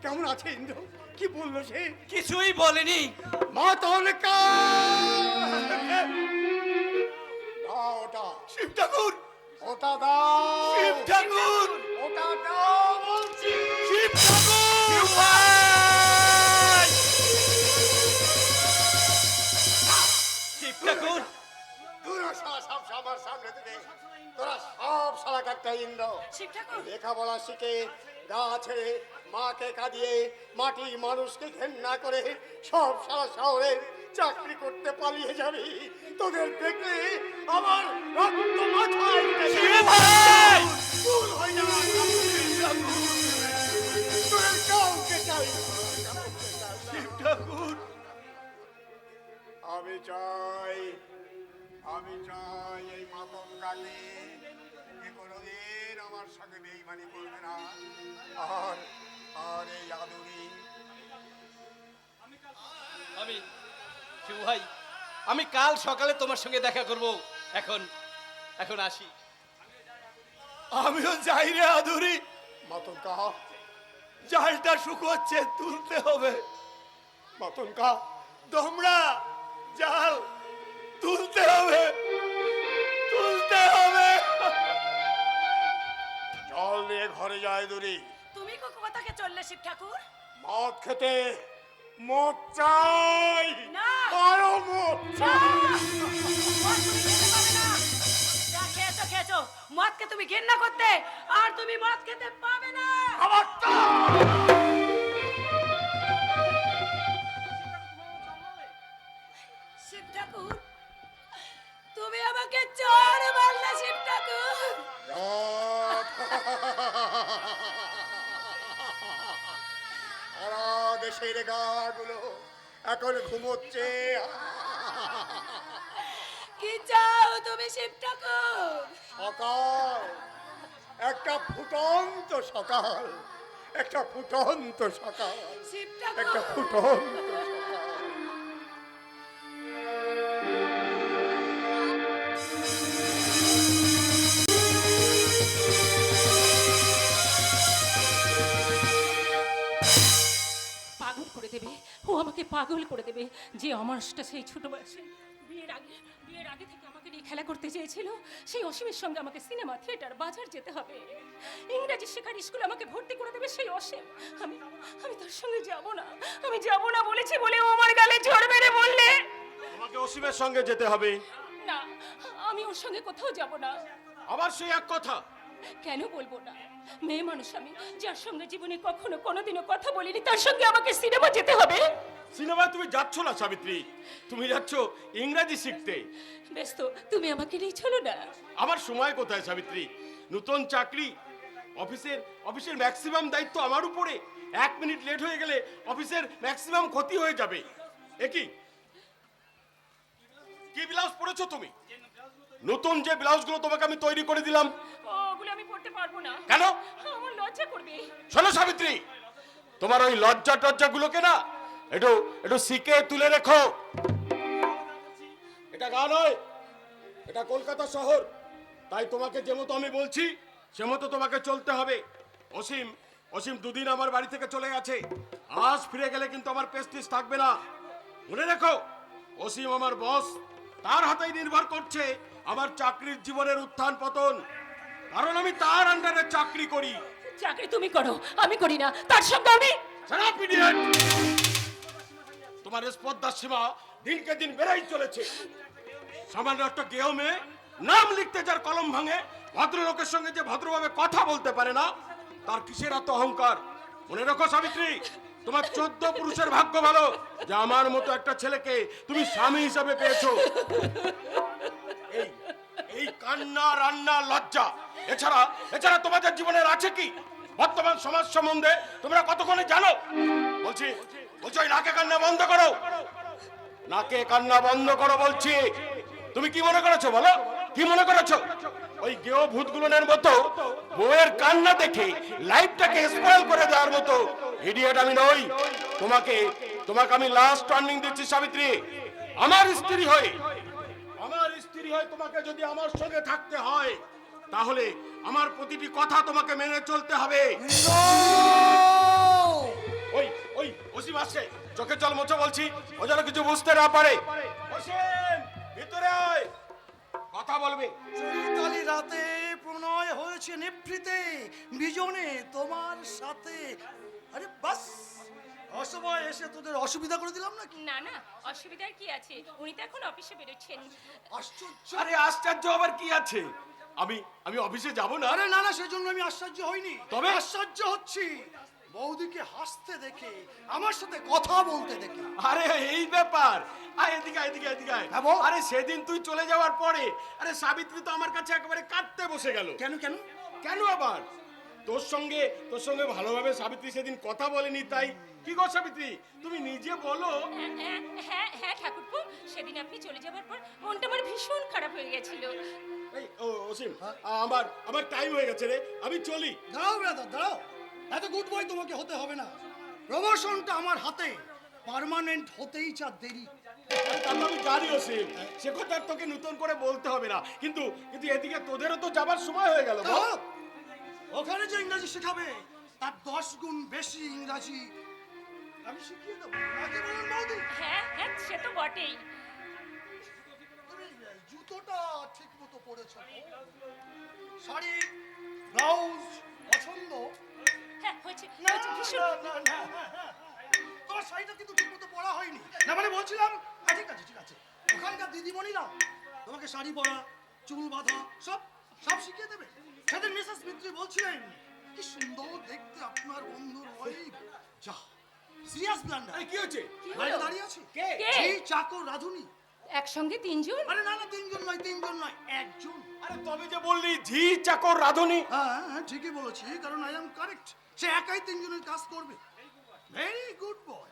কেমন আছে ইন্দ্র, কি বললো সে? কিছুই বলেনি। মতন কা ওটা শিব ঠাকুর, ওটা দাও, শিব ঠাকুর, ওটা দাও বলছি। শিব ঠাকুর, শিব ঠাকুর, তোরা শালা সব আমার সামনে থেকে, তোরা সব শালা একটা ইন্দ্র শিব ঠাকুর লেখাপড়া শিখে গা ছেড়ে মাকে কাঁদিয়ে মাটি মানুষকে ঘেন্না করে সব সারা শহরে চাকরি করতে পালিয়ে যাবি। তোদের দেখলে আমার রক্ত মাথায় উঠে যায়। চুল হয়ে যাবে। তোদের কাউকে চাই না, কাউকে চাই না। শিব ঠাকুর, আমি চাই এই মাতম কাকে যে কোনোদিন আমার সঙ্গে বেইমানি করবে না। আর এই আদুরি শিবু ভাই, আমি কাল সকালে তোমার সঙ্গে দেখা করব। এখন আসি। আমিও যাই রে আদুরি। মাতম কাহা জালটা শুকোচ্ছে, তুলতে হবে। মাতনকা, তোমরা জাল তুলতে হবে, তুলতে হবে। জল নিয়ে ঘরে যায় দূরি। তুমি কোথাকে চললে শিব ঠাকুর? মদ খেতে, মদ চাই। না। আরো মদ চাই। মদ তুমি খেতে পাবে না। যা খেয়েছো খেয়েছো, মদকে তুমি ঘৃণা করতে, আর তুমি মদ খেতে পাবে না। শিব ঠাকুর, তুমি আমাকে চোর বললে শিব ঠাকুর। সারা দেশের গাগুলো এখন ঘুমোচ্ছে। কি চাও তুমি শিব ঠাকুর? সকাল, একটা ফুটন্ত সকাল, একটা ফুটন্ত সকাল, শিব একটা ঠাকুর, ফুটন্ত সকাল। পাগল করে দেবে, ও আমাকে পাগল করে দেবে। যে অমানুষটা সেই ছোট বয়সে বিয়ের আগে থেকে আমাকে নিয়ে খেলা করতে চেয়েছিল, সেই অসীমের সঙ্গে আমাকে সিনেমা, থিয়েটার, বাজার যেতে হবে। ইংরেজি শেখার স্কুলে আমাকে ভর্তি করে দেবে সেই অসীম। আমি আমি তার সঙ্গে যাব না, আমি যাব না বলেছি বলে ও আমার গালে জোর মেরে বললে। আমাকে অসীমের সঙ্গে যেতে হবে। না, আমি ওর সঙ্গে কোথাও যাব না। আবার সেই এক কথা। কেন বলবো না? মেয়ে মানুষ আমি, যার সঙ্গে জীবনে কখনো কোনোদিনও কথা বলিনি, তার সঙ্গে আমাকে সিনেমা যেতে হবে। সিনেমায় তুমি যাচ্ছ না সাবিত্রী, তুমি যাচ্ছ ইংরেজি শিখতে। বেশ তো, তুমি আমাকে নিয়ে চলো না। আমার সময় কোথায় সাবিত্রী? নতুন চাকরি, অফিসের ম্যাক্সিমাম দায়িত্ব আমার উপরে। 1 মিনিট লেট হয়ে গেলে অফিসের ম্যাক্সিমাম ক্ষতি হয়ে যাবে। কি ব্লাউজ পরেছো তুমি? নতুন যে ব্লাউজগুলো তোমাকে আমি তৈরি করে দিলাম, ওগুলো আমি পড়তে পারবো না। কেন? আমার লজ্জা করবে। শোনো সাবিত্রী, তোমার ওই লজ্জা টজ্জাগুলোকে না একটু শিখে তুলে রেখো। এটা গা নয়, এটা কলকাতা শহর। তাই তোমাকে যে মতো আমি বলছি সে মতো তোমাকে চলতে হবে। অসীম 2 দিন আমার বাড়ি থেকে চলে গেছে। আজ ফিরে গেলে কিন্তু আমার প্রেস্টিজ থাকবে না। মনে রেখো, অসীম আমার বস, তার হাতেই নির্ভর করছে আমার চাকরির জীবনের উত্থান পতন। কারণ আমি তার আন্ডারে চাকরি করি। চাকরি তুমি করো, আমি করি না। তার সঙ্গে আমি Shut up, idiot! তোমার স্পর্ধার সীমা দিনকে দিন বেড়েই চলেছে। সামান্য একটা গেও মেয়ে, নাম লিখতে যার কলম ভাঙে, ভদ্রলোকের সঙ্গে যে ভদ্রভাবে কথা বলতে পারে না, তার কিসের এত অহংকার? মনে রাখো সাবিত্রী, তোমার 14 পুরুষের ভাগ্য ভালো যে আমার মতো একটা ছেলেকে তুমি স্বামী হিসাবে পেয়েছো। এই কান্না, রান্না, লজ্জা এছাড়া তোমাদের জীবনের আছে কি? বর্তমান সমাজ সম্বন্ধে তোমরা কতক্ষণে জানো? বলছি ওই নাকে কান্না বন্ধ করো, নাকে কান্না বন্ধ করো বলছি। তুমি কি মনে করেছো বলো? কি মনে করেছো? ওই গেও ভূতগুলোনের মতো বউয়ের কান্না দেখে লাইফটাকে স্পয়েল করে দেওয়ার মতো ইডিয়েট আমি নই। তোমাকে আমি লাস্ট ওয়ার্নিং দিচ্ছি সাবিত্রী। আমার স্ত্রী হয়ে তোমাকে যদি আমার সঙ্গে থাকতে হয়, তাহলে আমার প্রতিটি কথা তোমাকে মেনে চলতে হবে। ওই অসীম আসছে, চোখে জল মোছো বলছি, ও যেন কিছু বুঝতে না পারে। অসীম, ভিতরে আয়, কথা বলবে। চৈতালি রাতে প্রণয় হয়েছে নিভৃতে বিজনে তোমার সাথে। আরে বাস, অসময় এসে তোদের অসুবিধা করে দিলাম নাকি? না না, অসুবিধার কি আছে? উনি তো এখন অফিসে বেরোচ্ছেন। আশ্চর্য! আরে আশ্চর্য আবার কি আছে? আমি অফিসে যাব না। আরে না, সেজন্য আমি আশ্চর্য হইনি, তবে আশ্চর্য হচ্ছি বৌদিকে হাসতে দেখে, আমার সাথে কথা বলতে দেখে। আরে এই ব্যাপার, এদিকে আয়। হ্যাঁ বল। আরে সেদিন তুই চলে যাওয়ার পরে আরে সাবিত্রী তো আমার কাছে একেবারে কাঁদতে বসে গেল। কেন আবার? তোর সঙ্গে ভালোভাবে সাবিত্রী সেদিন কথা বলেনি, তাই। কি গো সাবিত্রী, তুমি নিজে বলো। হ্যাঁ ঠাকুরপো, সেদিন আপনি চলে যাবার পর মনটা আমার ভীষণ খারাপ হয়ে গেছিল। এই অসীম, আমার টাইম হয়ে গেছে রে, আমি চলি। দাঁড়াও ব্রাদার, দাঁড়াও। এত গুড বয় তোমাকে হতে হবে না। প্রমোশনটা আমার হাতে, পার্মানেন্ট হতেই চা দেরি। আমি জানি অসীম, সে কথা তোকে নতুন করে বলতে হবে না, কিন্তু এদিকে তোদেরও তো যাবার সময় হয়ে গেল। ওখানে যে ইংরেজি শেখাবে তার 10 গুণ বেশি ইংরাজি আমি শিখিয়ে দেবো। আগে বলুন বৌদি, হ্যাঁ হ্যাঁ, সে তো বটেই। তুমি জুতোটা ঠিক মতো পরেছো তো? শাড়ি ব্লাউজ পছন্দ? হ্যাঁ, হয়েছে না, হয়েছে, ভীষণ। না, না, না। তোমার শাড়িটা কিন্তু ঠিক মতো পরা হয়নি। না মানে বলছিলাম, ঠিক আছে ঠিক আছে, ওখানকার দিদিমণিরা তোমাকে শাড়ি পরা, চুল বাঁধা সব সব শিখিয়ে দেবে। সেদিন মিসেস মিত্রি বলছিলেন কি সুন্দর দেখতে আপনার বন্ধুর ওয়াইফ। যা সিরিয়াস ব্লান্ডার। এই কি হচ্ছে? বাইরে দাঁড়িয়ে আছে কে? কে? এই চাকর রাধুনি। একসঙ্গে তিনজন? আরে না না, তিনজন নয়, একজন। আরে তবে যে বললি ঝি চাকর রাধুনি। হ্যাঁ হ্যাঁ, ঠিকই বলেছি, কারণ আই এম কারেক্ট। সে একাই তিনজনের কাজ করবে। Very good boy.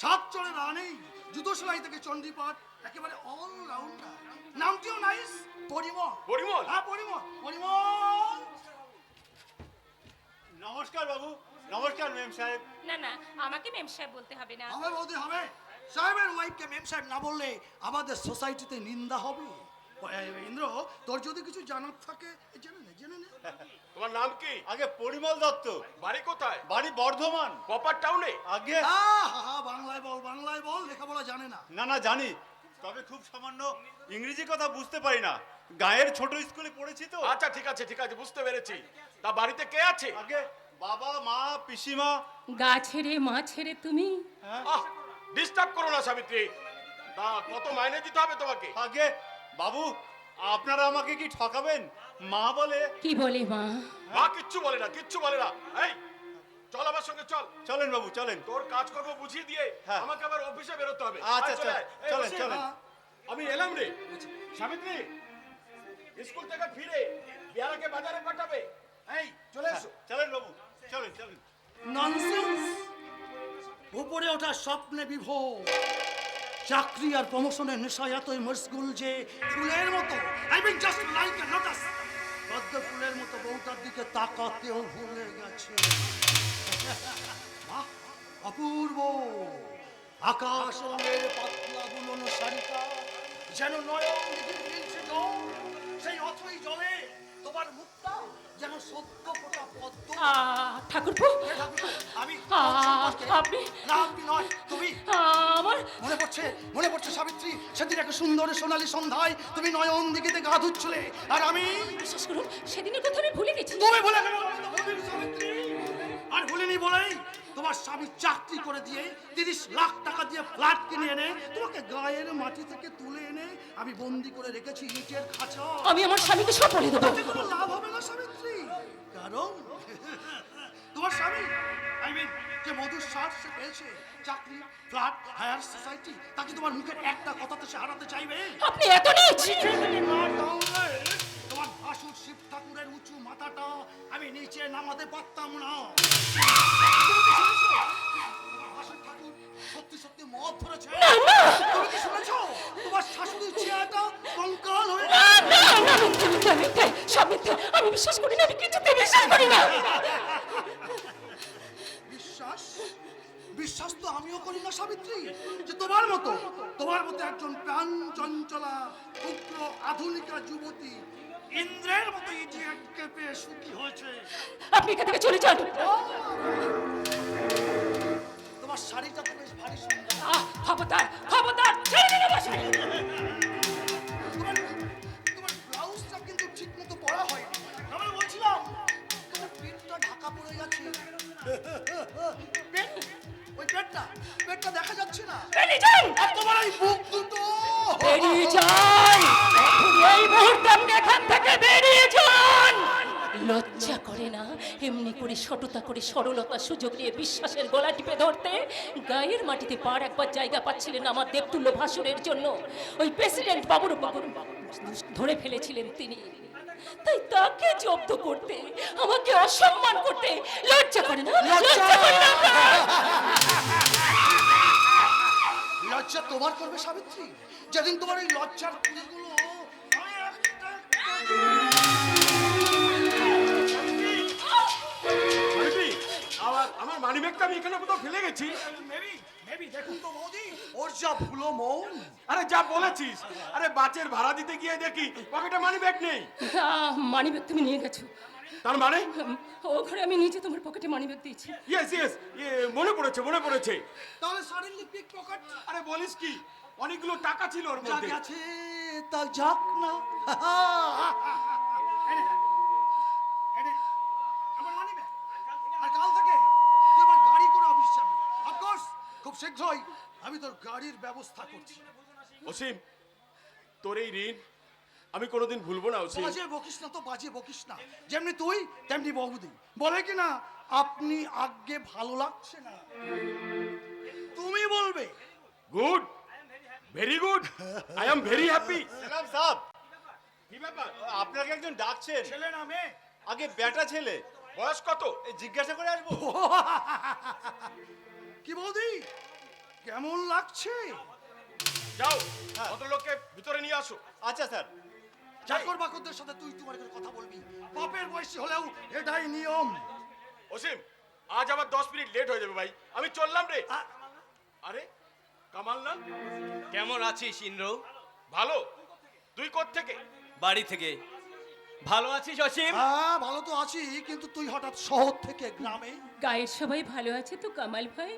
7 চড়ে রানেই জুতো সেলাই থেকে চণ্ডীপাঠ, একেবারে অল রাউন্ডার। নামটিও নাইস, পরিমল। পরিমল? হ্যাঁ পরিমল, পরিমল। নমস্কার বাবু, নমস্কার মেম সাহেব। না না, আমাকে মেম সাহেব বলতে হবে না। হবে বৌদি হবে। সাহেবের ওয়াইফকে মেম সাহেব না বললে আমাদের সোসাইটিতে নিন্দা হবে। ইন্দ্র, তোর যদি কিছু জানার থাকে জেনে নে। তোমার নাম কি? আগে পরিমল দত্ত। বাড়ি কোথায়? বাড়ি বর্ধমান। কপার টাউনে? আগে আহা, বাংলায় বল, লেখাপড়া জানে না। না না জানি, তবে খুব সামান্য ইংরেজি কথা বুঝতে পারি না। গায়ের ছোট স্কুলে পড়েছি তো। আচ্ছা ঠিক আছে, বুঝতে পেরেছি। তা বাড়িতে কে আছে? আগে বাবা মা পিসিমা। গা ছেড়ে মা ছেড়ে তুমি? আহ, ডিস্টার্ব করো না সাবিত্রী। তা কত মাইনে দিতে হবে তোমাকে? আগে বাবু, আপনারা আমাকে কি ঠকাবেন? মা বলে। কি বলে মা? মা কিচ্ছু বলে না। এই চল আমার সঙ্গে চল। চলেন বাবু চলেন। তোর কাজকর্ম বুঝিয়ে দিয়ে হ্যাঁ। আমাকে আবার অফিসে বেরোতে হবে। আচ্ছা, আয়, চলে আয়। এই, চলেন, বসে। চলেন। আমি এলাম রে। সাবিত্রী, স্কুল থেকে ফিরে বিয়ারাকে বাজারে পাঠাবে। এই চলে এসো। চলেন বাবু, চলেন। ননসেন্স। উপরে ওঠা স্বপ্নে বিভোর, চাকরি আর প্রমোশনের নেশায় এতই মশগুল যে ফুলের মতো, I mean just like a lotus, পদ্ম ফুলের মতো বউটার দিকে তাকাতেও ভুলে গেছে। বাহ, অপূর্ব আকাশ রঙের পাতলা বুননো শাড়িটা যেন নয়ন দিঘির নীলছে জল, সেই অথই জলে তোমার মুখটা যেন সত্য ফোটা পদ্ম। ঠাকুরপো, আমি আপনি? না, আপনি নয়, তুমি। আমার মনে পড়ছে সাবিত্রী, সেদিন একটা সুন্দর সোনালী সন্ধ্যায় তুমি নয়ন দিঘিতে গা ধুচ্ছিলে, আর আমি। বিশ্বাস করুন, সেদিনের কথা আমি ভুলে গেছি। তুমি ভুলে গেলে সাবিত্রী। আর ভুলিনি বলেই তোমার স্বামী চাকরি করে দিয়ে 30 লাখ টাকা দিয়ে ফ্ল্যাট কিনে এনে তোমাকে গায়ের মাটি থেকে তুলে এনে আমি বন্দি করে রেখেছি ইটের খাঁচা। আমি আমার স্বামীকে সব বলে দেবো। তাতে কোনো লাভ হবে না সাবিত্রী, কারণ তোমার স্বামী, আই মিন যে মধুর শ্বাস সে পেয়েছে, চাকরি, ফ্ল্যাট, হায়ার সোসাইটি, তাকে তোমার মুখের একটা কথাতে সে হারাতে চাইবে। আপনি এত নিচ! তোমার ভাসুর শিব ঠাকুরের উঁচু মাথাটা আমি নিচে নামাতে পারতাম না। ভাসুর ঠাকুর সত্যি সত্যি মদ ধরেছে। তুমি কি শুনেছো? তোমার শাশুড়ির চেহারাটা কঙ্কাল হয়ে মিথ্যে, সব মিথ্যে। আমি বিশ্বাস করি না, আমি কিছুতে বিশ্বাস করি না। বিশ্বাস তো আমিও করি না সাবিত্রী, যে তোমার মতো একজন প্রাণ চঞ্চলা উগ্র আধুনিকা যুবতী ইন্দ্রের মতো ইডিয়েটকে পেয়ে সুখী হয়েছে। আপনি এখান থেকে চলে যান। তোমার শাড়িটা তো বেশ ভারী সুন্দর। খবরদার, ছেড়ে দিন আমার শাড়ি। তোমার ব্লাউজটা কিন্তু ঠিক মতো পরা হয়নি। আমি বলছিলাম তোমার পেটটা ঢাকা পড়ে গেছে। ওই পেটটা দেখা যাচ্ছে না। বেরিয়ে যান! আর তোমার এই বুক দুটো। বেরিয়ে যান! এই মুহূর্তে আপনি এখান থেকে বেরিয়ে যান! লজ্জা করে না এমনি করে সততা করে সরলতা সুযোগ নিয়ে বিশ্বাসের গলা টিপে ধরতে? গায়ের মাটিতে পা একবার জায়গা পাচ্ছিলেন আমার দেবতুল্য ভাসুরের জন্য। ওই প্রেসিডেন্ট বাবুর ধরে ফেলেছিলেন তিনি, তাই তাকে জব্দ করতে, আমাকে অসম্মান করতে লজ্জা করে না? লজ্জা করে না? লজ্জা তোমার করবে সাবিত্রী, যেদিন তোমার এই লজ্জার পুরীগুলো আমি আমার মানিব্যাগটা আমি এখানে কোথাও ফেলে গেছি। মেবি দেখুন তো বৌদি, ওর যা ভুলো মন। আরে যা বলেছিস। আরে বাসের ভাড়া দিতে গিয়ে দেখি পকেটে মানিব্যাগ নেই। মানিব্যাগ তুমি নিয়ে গেছো? তার মানে? ও ঘরে আমি নিজে তোমার পকেটে মানিব্যাগ দিয়েছি। ইয়েস ইয়েস, মনে পড়েছে মনে পড়েছে। তাহলে সাডেনলি পিক পকেট আরে বলিস কি, অনেকগুলো টাকা ছিল ওর মধ্যে। যাক আছে তা যাক না। আমার মানি ব্যাগ। আর কাল থেকে তুই আমার গাড়ি করে অফিস যাবি। অফকোর্স খুব শীঘ্রই আমি তোর গাড়ির ব্যবস্থা করছি। অসীম, তোর এই ঋণ আমি কোনোদিন ভুলবো না অসীম। বাজে বকিস না তো, বাজে বকিস না। যেমনি তুই তেমনি বৌদি বলে কি না, আপনি আগে ভালো লাগছে না, তুমি বলবে। Good, very good, I am very happy. সালাম সাহেব, কি ব্যাপার? আপনাকে একজন ডাকছেন। ছেলে না মেয়ে? আগে বেটা ছেলে। বয়স কত? এই জিজ্ঞাসা করে আসবো। কি বৌদি কেমন লাগছে? যাও, ভদ্রলোককে ভিতরে নিয়ে আসো। আচ্ছা স্যার। চাকর বাকরদের সাথে তুই তোমার করে কথা বলবি, বাপের বয়সী হলেও এটাই নিয়ম। অসীম, আজ আবার 10 মিনিট লেট হয়ে যাবে ভাই, আমি চললাম রে। আ- আরে কামাল না? কেমন আছিস ইন্দ্র? ভালো। তুই কোত্থেকে? বাড়ি থেকে। ভালো আছিস অসীম? হ্যাঁ ভালো তো আছি, কিন্তু তুই হঠাৎ শহর থেকে গ্রামে। গায়ের সবাই ভালো আছে তো কামাল ভাই?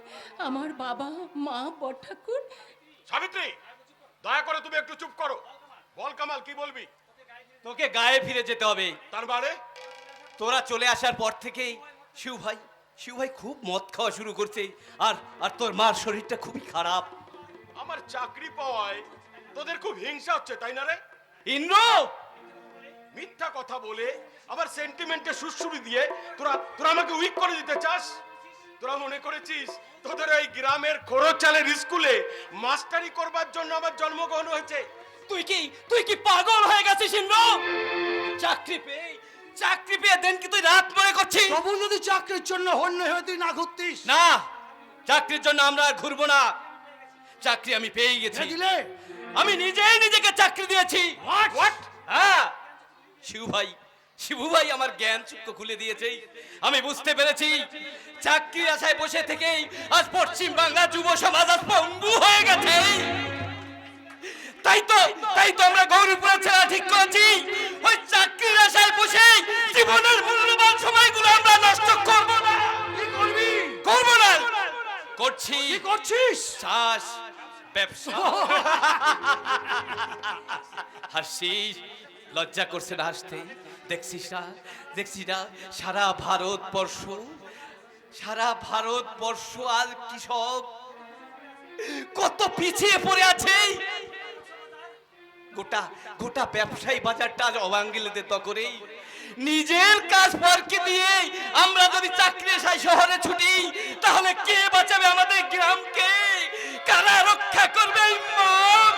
আমার বাবা, মা, বড় ঠাকুর। সাবিত্রী, দয়া করে তুমি একটু চুপ করো। বল কামাল, কি বলবি? তোকে গায়ে ফিরে যেতে হবে। তার মানে? তোরা চলে আসার পর থেকেই শিব ভাই খুব মদ খাওয়া শুরু করছে। আর আর তোর মার শরীরটা খুবই খারাপ। আমার চাকরি পাওয়ায় তোদের খুব হিংসা হচ্ছে, তাই না রে? ইন্দ্র, মিথ্যা কথা বলে আবার সেন্টিমেন্টে সুরসুরি দিয়ে তোরা তোরা আমাকে উইক করে দিতে চাস? তোরা মনে করেছিস তোদের ওই গ্রামের খরচ চালের স্কুলে মাস্টারি করবার জন্য আমার জন্মগ্রহণ হয়েছে? তুই কি পাগল হয়ে গেছিস ইন্দ্র? চাকরি পেয়ে দেন কি তুই রাত মনে করছিস? তবু যদি চাকরির জন্য হন্য হয়ে তুই না ঘুরতিস। না, চাকরির জন্য আমরা আর ঘুরবো না। চাকরি আমি পেয়ে গেছি। ছেড়ে দিলে আমি নিজেই নিজেকে চাকরি দিয়েছি। হোয়াট? হ্যাঁ, শিবু ভাই আমার জ্ঞান চক্ষু খুলে দিয়েছে। আমি বুঝতে পেরেছি চাকরির আশায় বসে থেকেই আজ পশ্চিম বাংলা যুব সমাজ আজ পঙ্গু হয়ে গেছে। তাই তো আমরা গৌরীপুরের ছেলে ঠিক করেছি, ওই চাকরির আশায় বসে জীবনের মূল্যবান সময়গুলো আমরা নষ্ট করব না। কি করবি? করব না, করছি। কি করছিস? চাষ, ব্যবসা। হাসিস, লজ্জা করছে না হাসতে? দেখছিস না সারা ভারতবর্ষ আর কৃষক কত পিছিয়ে পড়ে আছে। গোটা ব্যবসায়ী বাজারটা আজ অবাঙ্গিলিতে করে নিজের কাজ ফারকি দিয়ে আমরা যদি চাকরি আশায় শহরে ছুটি, তাহলে কে বাঁচাবে আমাদের গ্রামকে? কারা রক্ষা করবে এই মা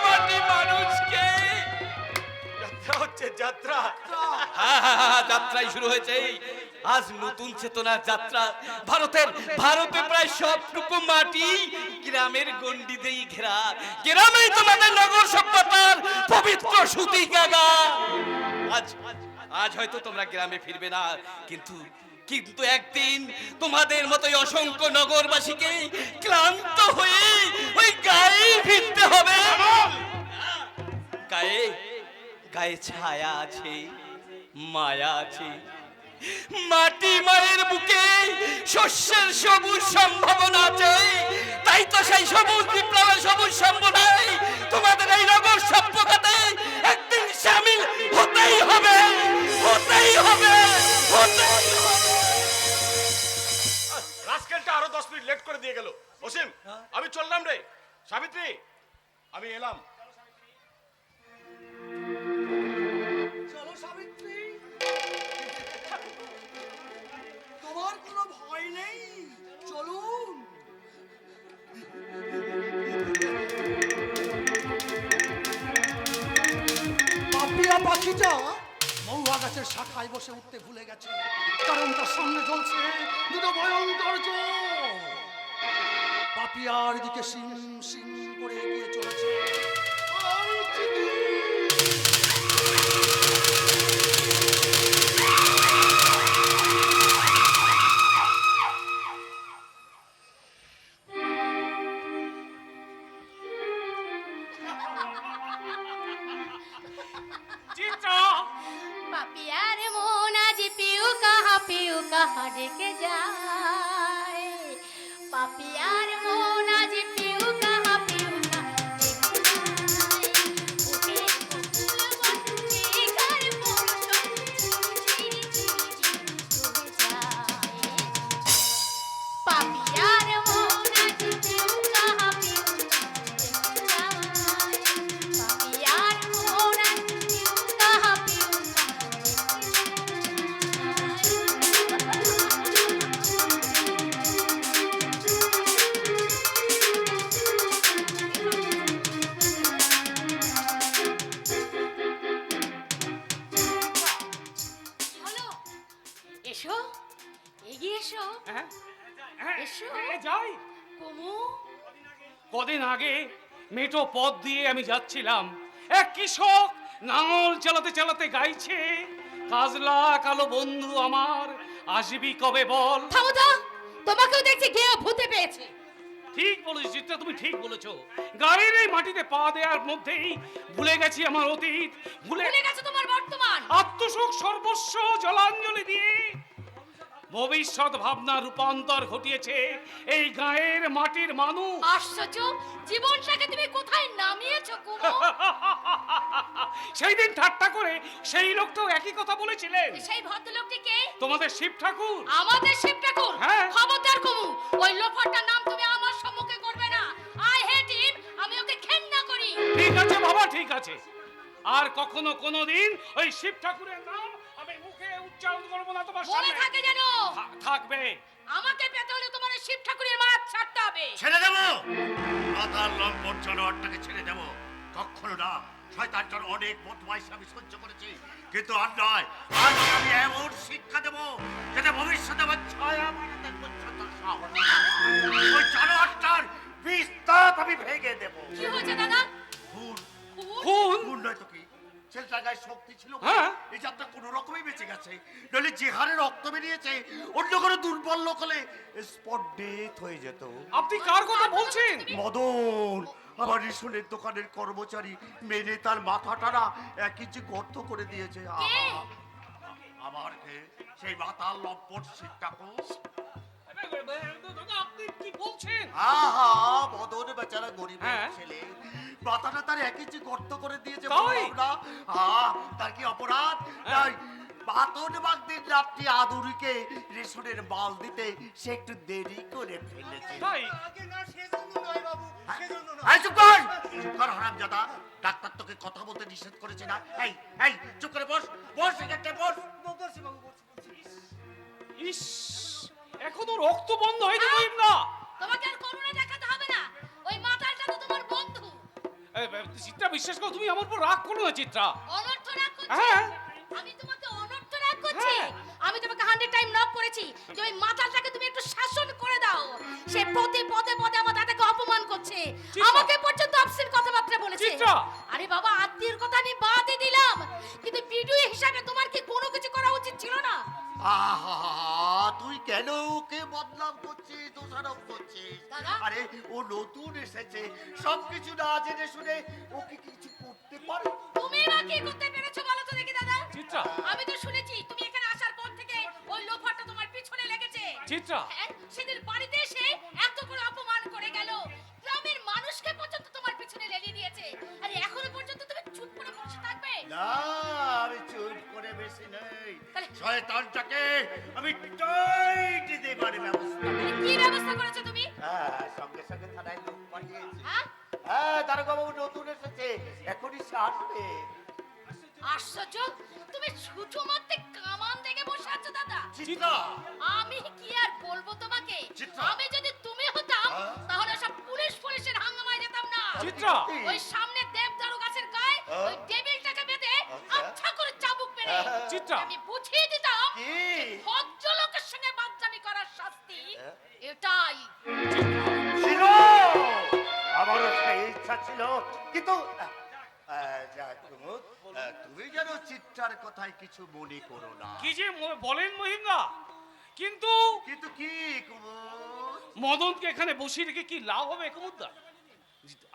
মাটি মানুষকে? যাত্রা হচ্ছে যাত্রা। হ্যাঁ, যাত্রাই শুরু হয়েছে। আজ নতুন চেতনার যাত্রা। ভারতে প্রায় সবটুকু মাটি গ্রামের গন্ডি দিয়ে ঘেরা। গ্রামেই তোমাদের নগর সভ্যতার পবিত্র সুতি কাগা। আজ হয়তো তোমরা গ্রামে ফিরবে না, কিন্তু একদিন তোমাদের মতোই অসংখ্য নগরবাসীকে ক্লান্ত হয়ে ওই গায়ে ফিরতে হবে। গায়ে ছায়া আছে, মায়া আছে। মাটি মায়ের বুকে শস্যের সবুজ সম্ভাবনা আছে। তাই তো সেই সবুজ বিপ্লবের সবুজ সম্ভাবনায় তোমাদের এই নগর সভ্যতাতে একদিন শামিল হতেই হবে। রাস্কেলটা আরো 10 মিনিট লেট করে দিয়ে গেল। অসীম, আমি চললাম রে। সাবিত্রী, আমি এলাম। চলো সাবিত্রী, তোমার কোনো ভয় নেই, চলুন। পাপিয়া পাখিটা মহুয়া গাছের শাখায় বসে উঠতে ভুলে গেছে, কারণ তার সামনে জ্বলছে দুটো ভয়ঙ্কর চোখ। পাপিয়ার দিকে সিং সিং করে এগিয়ে চলেছে। আর চিঠি। চিত্রা, পাপিয়ার মন আজ পিউকা পাপিয়ার মন আজ পিউ কাহা পিউ না ওকে কুকুল বন্ধে ঘর পৌঁছন চিরি চিরি যায় পাপিয়ার মন আজ পিউ কাহা পিউ না পাপিয়ার মন আজ পিউ কাহা পিউ হলো এসো এগিয়ে এসো হ্যাঁ হ্যাঁ, এসো। যাই। কুমু কদিন আগে মেটো পথ দিয়ে আমি যাচ্ছিলাম, এক কৃষক নাঙল চালাতে চালাতে গাইছে, কাজলা কালো বন্ধু আমার আসবি কবে বল। থামো তো, তোমাকেও দেখছি গেয়ে ভূতে পেয়েছে। ঠিক বলেছো চিত্রা, তুমি ঠিক বলেছো। গায়ের এই মাটিতে পা দেওয়ার মধ্যেই ভুলে গেছি আমার অতীত, ভুলে ভুলে গেছো তোমার বর্তমান। আত্মসুখ সর্বস্ব জলাঞ্জলি দিয়ে ভবিষ্যৎ ভাবনা রূপান্তর ঘটিয়েছে এই গায়ের মাটির মানুষ। আশ্চর্য, জীবনটাকে তুমি কোথায় নামিয়েছো কুমু? সেই দিন ঠাট্টা করে সেই লোকটাও একই কথা বলেছিলেন। সেই ভদ্রলোকটি কে? তোমাদের শিব ঠাকুর। আমাদের শিব ঠাকুর? হ্যাঁ। খবরদার কুমু, ওই লোফারটার নাম তুমি আমার সম্মুখে করবে না। আই হেট হিম, আমি ওকে ঘেন্না করি। ঠিক আছে বাবা, ঠিক আছে। আর কখনো কোনোদিন ওই শিব ঠাকুরের নাম আমি মুখে উচ্চারণ করব না তোমার মনে সামনে। থাকে যেন। থাকবে। আমাকে পেতে হলে তোমার ওই শিব ঠাকুরের মাছ ছাড়তে হবে। ছেড়ে দেবো, মাতার লম্পট জানোয়ারটাকে ছেড়ে দেবো। কখনো না, শয়তানটার অনেক বদমাইশ আমি সহ্য করেছি, কিন্তু আর নয়। আজ আমি এমন শিক্ষা দেবো যেটা ভবিষ্যতে আমার ছায়া মারাতে পর্যন্ত সাহস না। ওই জানোয়ারটার বিস্তার আমি ভেঙে দেবো। কি হয়েছে দাদা? খুন, খুন? খুন নয় তো কি? ছেলেটার গায়ে শক্তি ছিল, হ্যাঁ। এই যাত্রা কোনো রকমই বেঁচে গেছে। নইলে যে হারে রক্ত বেরিয়েছে, অন্য কোনো দুর্বল লোক হলে স্পট ডেথ হয়ে যেত। আপনি কার কথা বলছেন? মদন, আমার রেশনের দোকানের কর্মচারী মেরে তার মাথাটা না 1 ইঞ্চি গর্ত করে দিয়েছে। আহা! আমার কে সেই মাতাল লম্পট শিব ঠাকুর। দাদা, আপনি কি বলছেন? আহা, মদন বেচারা গরিব হ্যাঁ। ছেলে, মাথাটা তার 1 ইঞ্চি গর্ত করে দিয়েছে। তাই? বললাম না, তার কি অপরাধ? তাই বাতন বাগদিন রাত্রি আদুরিকে রেশনের মাল দিতে সে একটু দেরি করে ফেলেছে। তাই? আগে না, সেজন্য নয় বাবু, সেজন্য নয়। এই চুপ কর! চুপ কর হারামজাদা! ডাক্তার তোকে কথা বলতে নিষেধ করেছে না? এই এই চুপ করে বস, বস এখানটায় বস। বলছি বাবু, বলছি। ইস, এখনো রক্ত বন্ধ হয়নি বইম না। তোমাকে আর করুণা দেখাতে হবে না। ওই মাতালটা তো তোমার বন্ধু। চিত্রা, বিশ্বাস করো, তুমি আমার উপর রাগ করো না চিত্রা। অনর্থ রাগ করছি? হ্যাঁ। আমি তোমাকে অনর্থ রাগ করছি? হ্যাঁ। আমি তোমাকে 100 টাইম নক করেছি যে ওই মাতালটাকে তুমি একটু শাসন করে দাও। সে প্রতি পদে পদে আমার দাদাকে অপমান করছে, চিত্রা। আমাকে পর্যন্ত অপসেট কথাবার্তা বলেছে। চিত্রা। আরে বাবা, আত্মীয়ের কথা আমি বাদই দিলাম, কিন্তু ভিডিও হিসাবে তোমার কি কোনো কিছু করা উচিত ছিল না? আহা, তুই কেন ওকে বদনাম করছিস, দোষারোপ করছিস? দাদা। আরে ও নতুন এসেছে, সবকিছু না জেনে শুনে ওকে কিছু করতে পারে? তুমি বা কি করতে পেরেছো বলো তো দেখি দাদা? চিত্রা। আমি তো শুনেছি তুমি এখানে আসার পর থেকে ওই লোফারটা তোমার পিছনে লেগেছে। চিত্রা। হ্যাঁ, সেদিন বাড়িতে এসে এত করে অপমান করে গেল, গ্রামের মানুষকে পর্যন্ত তোমার পিছনে লেলিয়ে দিয়েছে। আরে এখনো পর্যন্ত তুমি চুপ করে বসে থাকবে? না, আমি চুপ করে বেশি নেই। তাহলে- শয়তানটাকে আমি টাইট দেবার ব্যবস্থা তাহলে কি ব্যবস্থা করেছো তুমি? সঙ্গে সঙ্গে থানায় লোক পাঠিয়েছি। হ্যাঁ? দারোগা বাবু নতুন এসেছে, এখনই সে আসবে। আশ্চর্য, তুমি ছুঁচো মারতে কামান দেখে বসে আছো দাদা। চিত্রা, আমি কি আর বলবো তোমাকে? চিত্রা। আমি যদি তুমি হতাম তাহলে সব পুলিশের হাঙ্গামায় যেতাম না। চিত্রা। ওই সামনে দেবদারু গাছের গায়ে ওই টেবিলটাকে বেঁধে আচ্ছা করে চাবুক মেরে চিত্রা। আমি বুঝিয়ে দিতাম কি? ভদ্রলোকের সঙ্গে বাদজামি করার শাস্তি এটাই। ছিল, আমারও সেই ইচ্ছা ছিল, কিন্তু তুমি যেন চিত্রার কথায় কিছু মনে করো না। কি যে বলেন মহিমদা, কিন্তু কিন্তু কি কুমুদ? মদনকে এখানে বসিয়ে রেখে কি লাভ হবে কুমুদদা?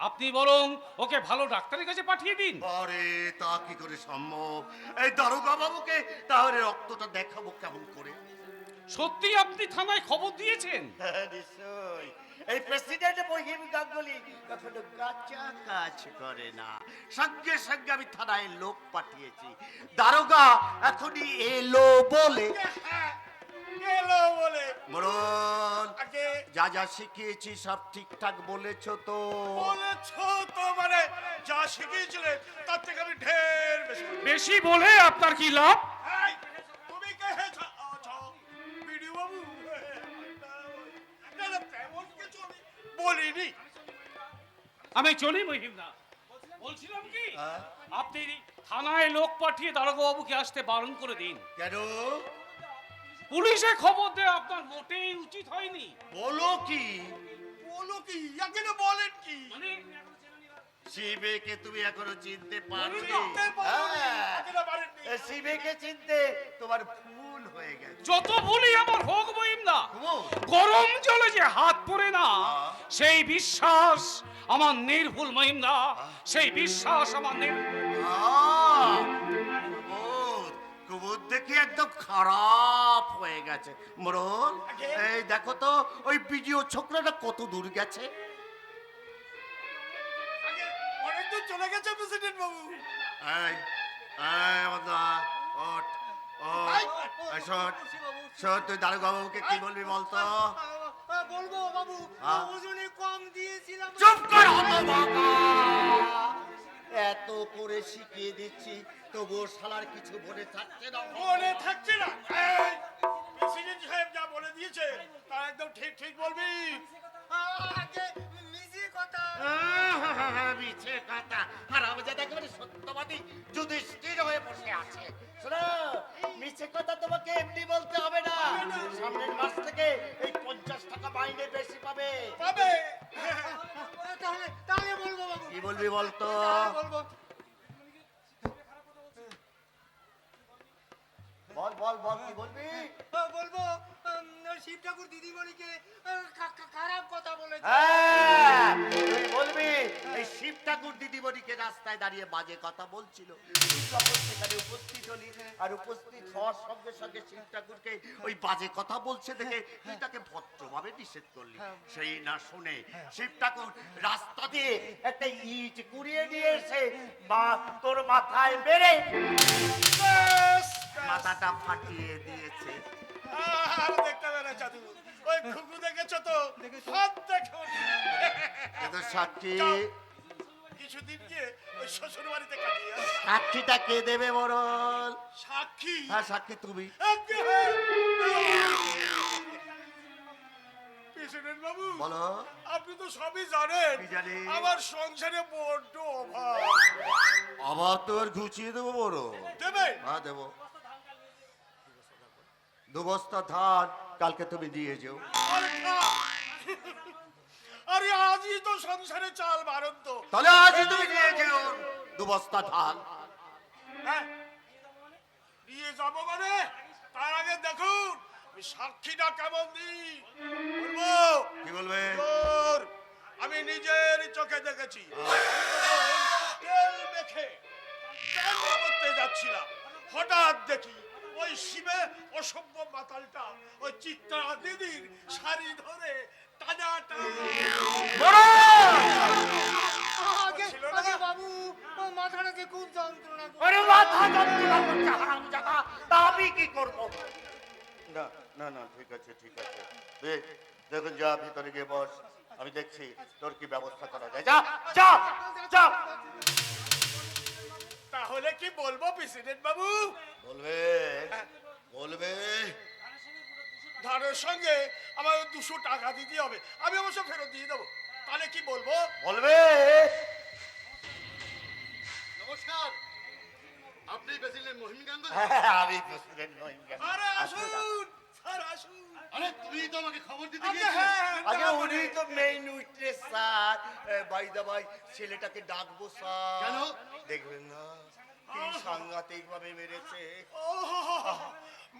আপনি বরং ওকে ভালো ডাক্তারের কাছে পাঠিয়ে দিন। আরে তা কি করে সম্ভব? এই দারোগা বাবুকে তাহলে রক্তটা দেখাবো কেমন করে? সত্যি আপনি থানায় খবর দিয়েছেন? নিশ্চয়ই। এই প্রেসিডেন্ট মহিম গাঙ্গুলি কখনো কাঁচা কাজ করে না। সঙ্গে সঙ্গে আমি থানায় লোক পাঠিয়েছি। দারোগা এখনই এলো বলে এলো বলে মরণ আগে যা যা শিখিয়েছি সব ঠিকঠাক বলেছো তো? বলেছো তো, মানে যা শিখিয়েছিলে তার থেকে আমি ঢের বেশি। বেশি বলে আপনার কি লাভ? এই, তুমি কে আছো বিডিও বাবু? না না, তেমন কিছু আমি বলিনি। আমি চলি মহিম না, বলছিলাম কি আপনি থানায় লোক পাঠিয়ে দারোগা বাবুকে আসতে বারণ করে দিন। কেন? পুলিশে খবর দেওয়া আপনার মোটেই উচিত হয়নি। বলো কি? বলো কি? এখানে বলেন কি? মানে শিবেকে তুমি এখনো চিনতে পারোনি? চিনতে পারোনি? হ্যাঁ। একেবারে পারেননি। এই শিবেকে চিনতে তোমার ভুল হয়ে গেছে। যত বলি আমার হোক মহিম না, ঘুমো। গরম জলে যে হাত পড়ে না, সেই বিশ্বাস আমার নির্ভুল মহিম না, সেই বিশ্বাস আমার নির্ভুল। কুবুদ দেখি একদম খারাপ হয়ে গেছে। মরণ এই দেখো তো ওই বিডিও ছোকরাটা কত দূর গেছে। আগে অনেক দূর চলে গেছে প্রেসিডেন্ট বাবু। এই এই বন্ধা ওঠ ওঠ এই শোন শোন, তুই দারোগা বাবুকে কি বলবি বলতো? বলবো বাবু, হ্যাঁ? ওজনে কম দিয়েছিলাম। চুপ কর হতভাগা! এত করে শিখিয়ে দিচ্ছি তবুও শালার কিছু মনে থাকছে না। মনে থাকছে না? এই, প্রেসিডেন্ট সাহেব যা বলে দিয়েছে তা একদম ঠিক ঠিক বলবি। আগে মিশিয়ে কথা। মিছে কথা। হারামজাদা একেবারে সত্যবাদী যুধিষ্ঠির হয়ে বসে আছে। শোনো, মিছে কথা তোমাকে এমনি বলতে হবে না। সামনের মাস থেকে এই 50 টাকা মাইনে বেশি পাবে। পাবে। তাহলে তাহলে বলবো বাবু। কি বলবি বলতো? বলবো। বল বল বল, কি বলবি? বলবো ওই শিব ঠাকুর দিদিমণিকে খারাপ কথা বলেছে। হ্যাঁ, তুই বলবি এই শিব ঠাকুর দিদিমণিকে রাস্তায় দাঁড়িয়ে বাজে কথা বলছিল। তুই তখন সেখানে উপস্থিত হলি, আর উপস্থিত হওয়ার সঙ্গে সঙ্গে শিব ঠাকুরকে ওই বাজে কথা বলছে দেখে তুই তাকে ভদ্রভাবে নিষেধ করলি। সেই না শুনে শিব ঠাকুর রাস্তা দিয়ে একটা ইট কুড়িয়ে নিয়ে এসে তোর মাথায় মেরে মাথাটা ফাটিয়ে দিয়েছে। আর দেখতে পেলে জাদু। ওই ঘুঘু দেখেছো তো? হাত দেখুন। কিন্তু সাক্ষী, কিছুদিন গিয়ে ওই শ্বশুর বাড়িতে কাটিয়ে আসি। সাক্ষীটা কে দেবে বরল? সাক্ষী? হ্যাঁ, সাক্ষী তুমি। প্রেসিডেন্ট বাবু, বলো। আপনি তো সবই জানেন। কি জানি? আমার সংসারে বড্ড অভাব। আবার তোর ঘুচিয়ে দেবো বড়। দেবে? হ্যাঁ দেবো। 2 বস্তা ধান কালকে তুমি দিয়ে যেও। আরে আজই তো সংসারে চাল বারন্ত। তাহলে আজই তুমি দিয়ে যেও 2 বস্তা ধান। হ্যাঁ, দিয়ে যাবো মানে তার আগে দেখুন ওই সাক্ষীটা কেমন দিই। বলবো? কি বলবে? তোর আমি নিজের চোখে দেখেছি। তেল মেখে চান করতে যাচ্ছিলাম, হঠাৎ দেখি ওই শিবে অসভ্য মাতালটা ওই চিত্রা দিদির শাড়ি ধরে টানা আগে বাবু মাথাটাতে খুব যন্ত্রণা করছে। আরে মাথা যন্ত্রণা করছে হারামজাদা, তা আমি কি করব? না না না, ঠিক আছে ঠিক আছে। দেখুন, যা ভিতরে গিয়ে বস, আমি দেখছি তোর কি ব্যবস্থা করা যায়। যা যা যা। তাহলে কি বলবো প্রেসিডেন্ট বাবু? বলবে বলবে ধারের সঙ্গে আমার 200 টাকা দিতে হবে, আমি অবশ্য ফেরত দিয়ে দেবো। তাহলে কি বলবো? বলবে। নমস্কার, আপনি প্রেসিডেন্ট মহিম গাঙ্গুলি? আমি প্রেসিডেন্ট নই। আরে আসুন স্যার, আসুন। আরে তুমি তো আমাকে খবর দিতে আগে গিয়েছিলে। হ্যাঁ, আগে উনি তো main witness sir. By the by, ছেলেটাকে ডাকবো স্যার। কেন? দেখবেন না কি সাংঘাতিক ভাবে মেরেছে।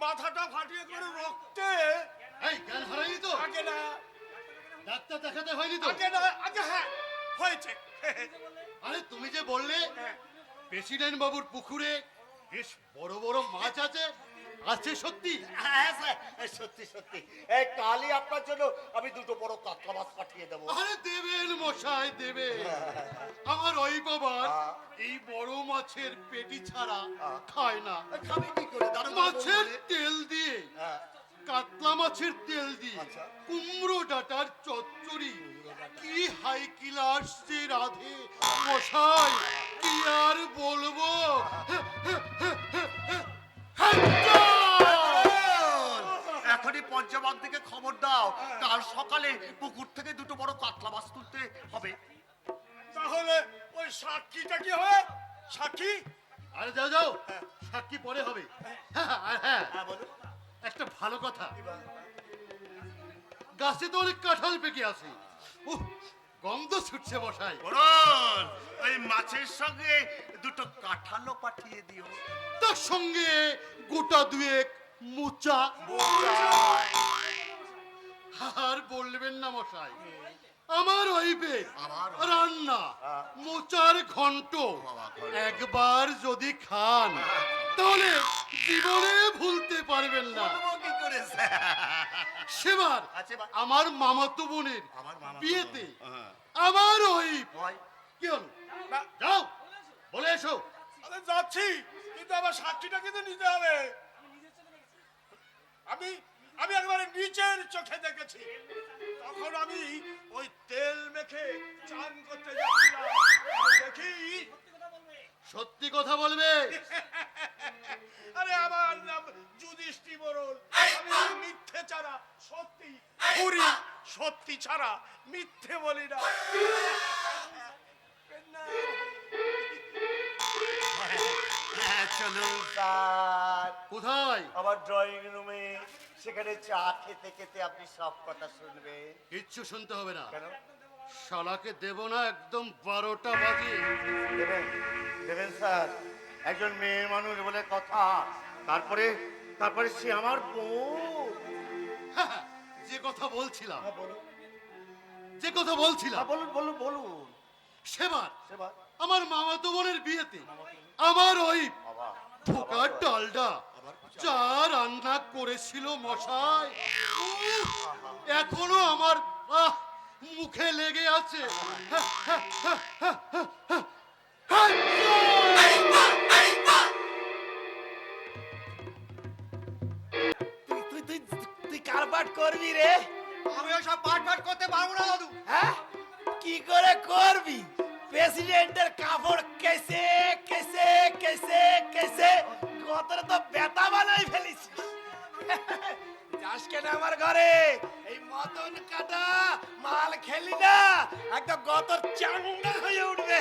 মাথাটা ফাটিয়ে করে রক্তে। এই জ্ঞান হারাইনি তো? আগে না, ডাক্তার দেখাতে হয়নি তো? আগে না, আগে হ্যাঁ হয়েছে। আরে তুমি যে বললে প্রেসিডেন্ট বাবুর পুকুরে বেশ বড় বড় মাছ আছে, আছে সত্যি? হ্যাঁ স্যার, সত্যি সত্যি এই কালই আপনার জন্য আমি দুটো বড় কাতলা মাছ পাঠিয়ে দেবো। আরে দেবেন মশাই, দেবে। আমার ওই বাবার এই বড় মাছের পেটি ছাড়া খায় না। খাবি কি করে? দাঁড়ান, মাছের বলে। তেল দিয়ে, হ্যাঁ। কাতলা মাছের তেল দিয়ে আচ্ছা। কুমড়ো ডাটার চচ্চড়ি কি হাই ক্লাস যে রাধে মশাই, কি আর বলবো। এখনই পঞ্চবাগ থেকে খবর দাও, কাল সকালে পুকুর থেকে দুটো বড় কাতলা মাছ তুলতে হবে। তাহলে ওই সাক্ষীটা কি হবে? সাক্ষী? আরে যাও যাও, সাক্ষী পরে হবে। হ্যাঁ, হ্যাঁ বলো। একটা ভালো কথা, গাছে তো অনেক কাঁঠাল পেকে আছে। উহ, গন্ধ ছুটছে মশাই। বরুণ, ওই মাছের সঙ্গে দুটো কাঁঠালও পাঠিয়ে দিও। তার সঙ্গে গোটা দুয়েক মুচা। আর বলবেন না মশাই, আমার ওইবে রান্না মোচার ঘন্ট একবার যদি খান তাহলে জীবনে ভুলতে পারবেন না। কি করেছে? সেবার আচ্ছা, আমার মামাতো বোনের আমার মামাতো বিয়েতে বোন, হ্যাঁ। আমার ওই হয়। কি হলো? যাও বলে এসো। আরে যাচ্ছি, কিন্তু আমার সাক্ষীটা কিন্তু নিতে হবে। আমি একবারে নিচের চোখে দেখেছি, তখন আমি ওই তেল মেখে চান করতে যাচ্ছিলাম, দেখি সত্যি কথা বলবে। আরে আমার নাম যুধিষ্ঠির বরুণ, আমি মিথ্যে ছাড়া সত্যি পুরি, সত্যি ছাড়া মিথ্যে বলি না। হ্যাঁ, চলুন স্যার কোথায়? আমার ড্রয়িং রুমে, সেখানে চা খেতে খেতে আপনি সব কথা শুনবেন। কিচ্ছু শুনতে হবে না, কেন? শালাকে দেব না একদম 12টা বাজে। দেবেন দেবেন স্যার, একজন মেয়ে মানুষ বলে কথা, তারপরে তারপরে সে আমার বউ। হ্যাঁ, যে কথা বলছিলাম, বলুন যে কথা বলছিলাম, বলুন বলুন বলুন। সেবার সেবার আমার মামাতো বোনের বিয়েতে আমার ওই বাবা, পোকার ডালডা চা রান্না করেছিল মশাই। উফ, এখনো আমার মুখে লেগে আছে। তুই কার পাঠ করবি রে? আমি ওসব পাট করতে পারবো না দাদু। হ্যাঁ, কি করে করবি? প্রেসিডেন্টের কাপড় কেসে কেসে কেসে কেসে গতরে তো বেতা বানাই ফেলিছিস। যাস কেন আমার ঘরে? এই মদন কাটা মাল খেলি না, একদম গতর চাঙ্গা হয়ে উঠবে।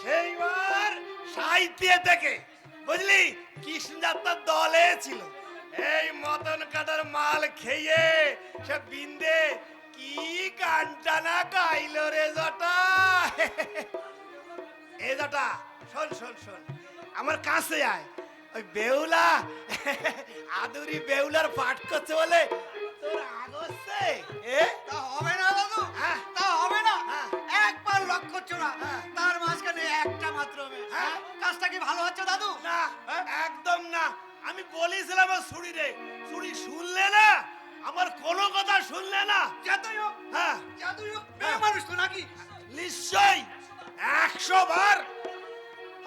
সেইবার সাহিত্যে থেকে বুঝলি কৃষ্ণযাত্রার দলে ছিল। এই মদন কাটার মাল খেয়ে সে বিন্দে কি গানটা না গাইল রে জটা। এ জটা শোন শোন শোন, আমার কাছে আয়। ওই বেউলা আদুরি বেউলার পাঠ করছে বলে তোর আগছে। তা হবে না দাদু, হ্যাঁ। তা হবে না। হ্যাঁ। একবার লক্ষ্য করছো না, তার মাঝখানে একটা মাত্র মেয়ে। হ্যাঁ। কাজটা কি ভালো হচ্ছে দাদু? না, একদম না। আমি বলেছিলাম ছুরি রে, ছুরি শুনলে না, আমার কোনো কথা শুনলে না। যতই হোক, হ্যাঁ, যতই হোক, মেয়ে মানুষ তো নাকি? নিশ্চয় 100 বার।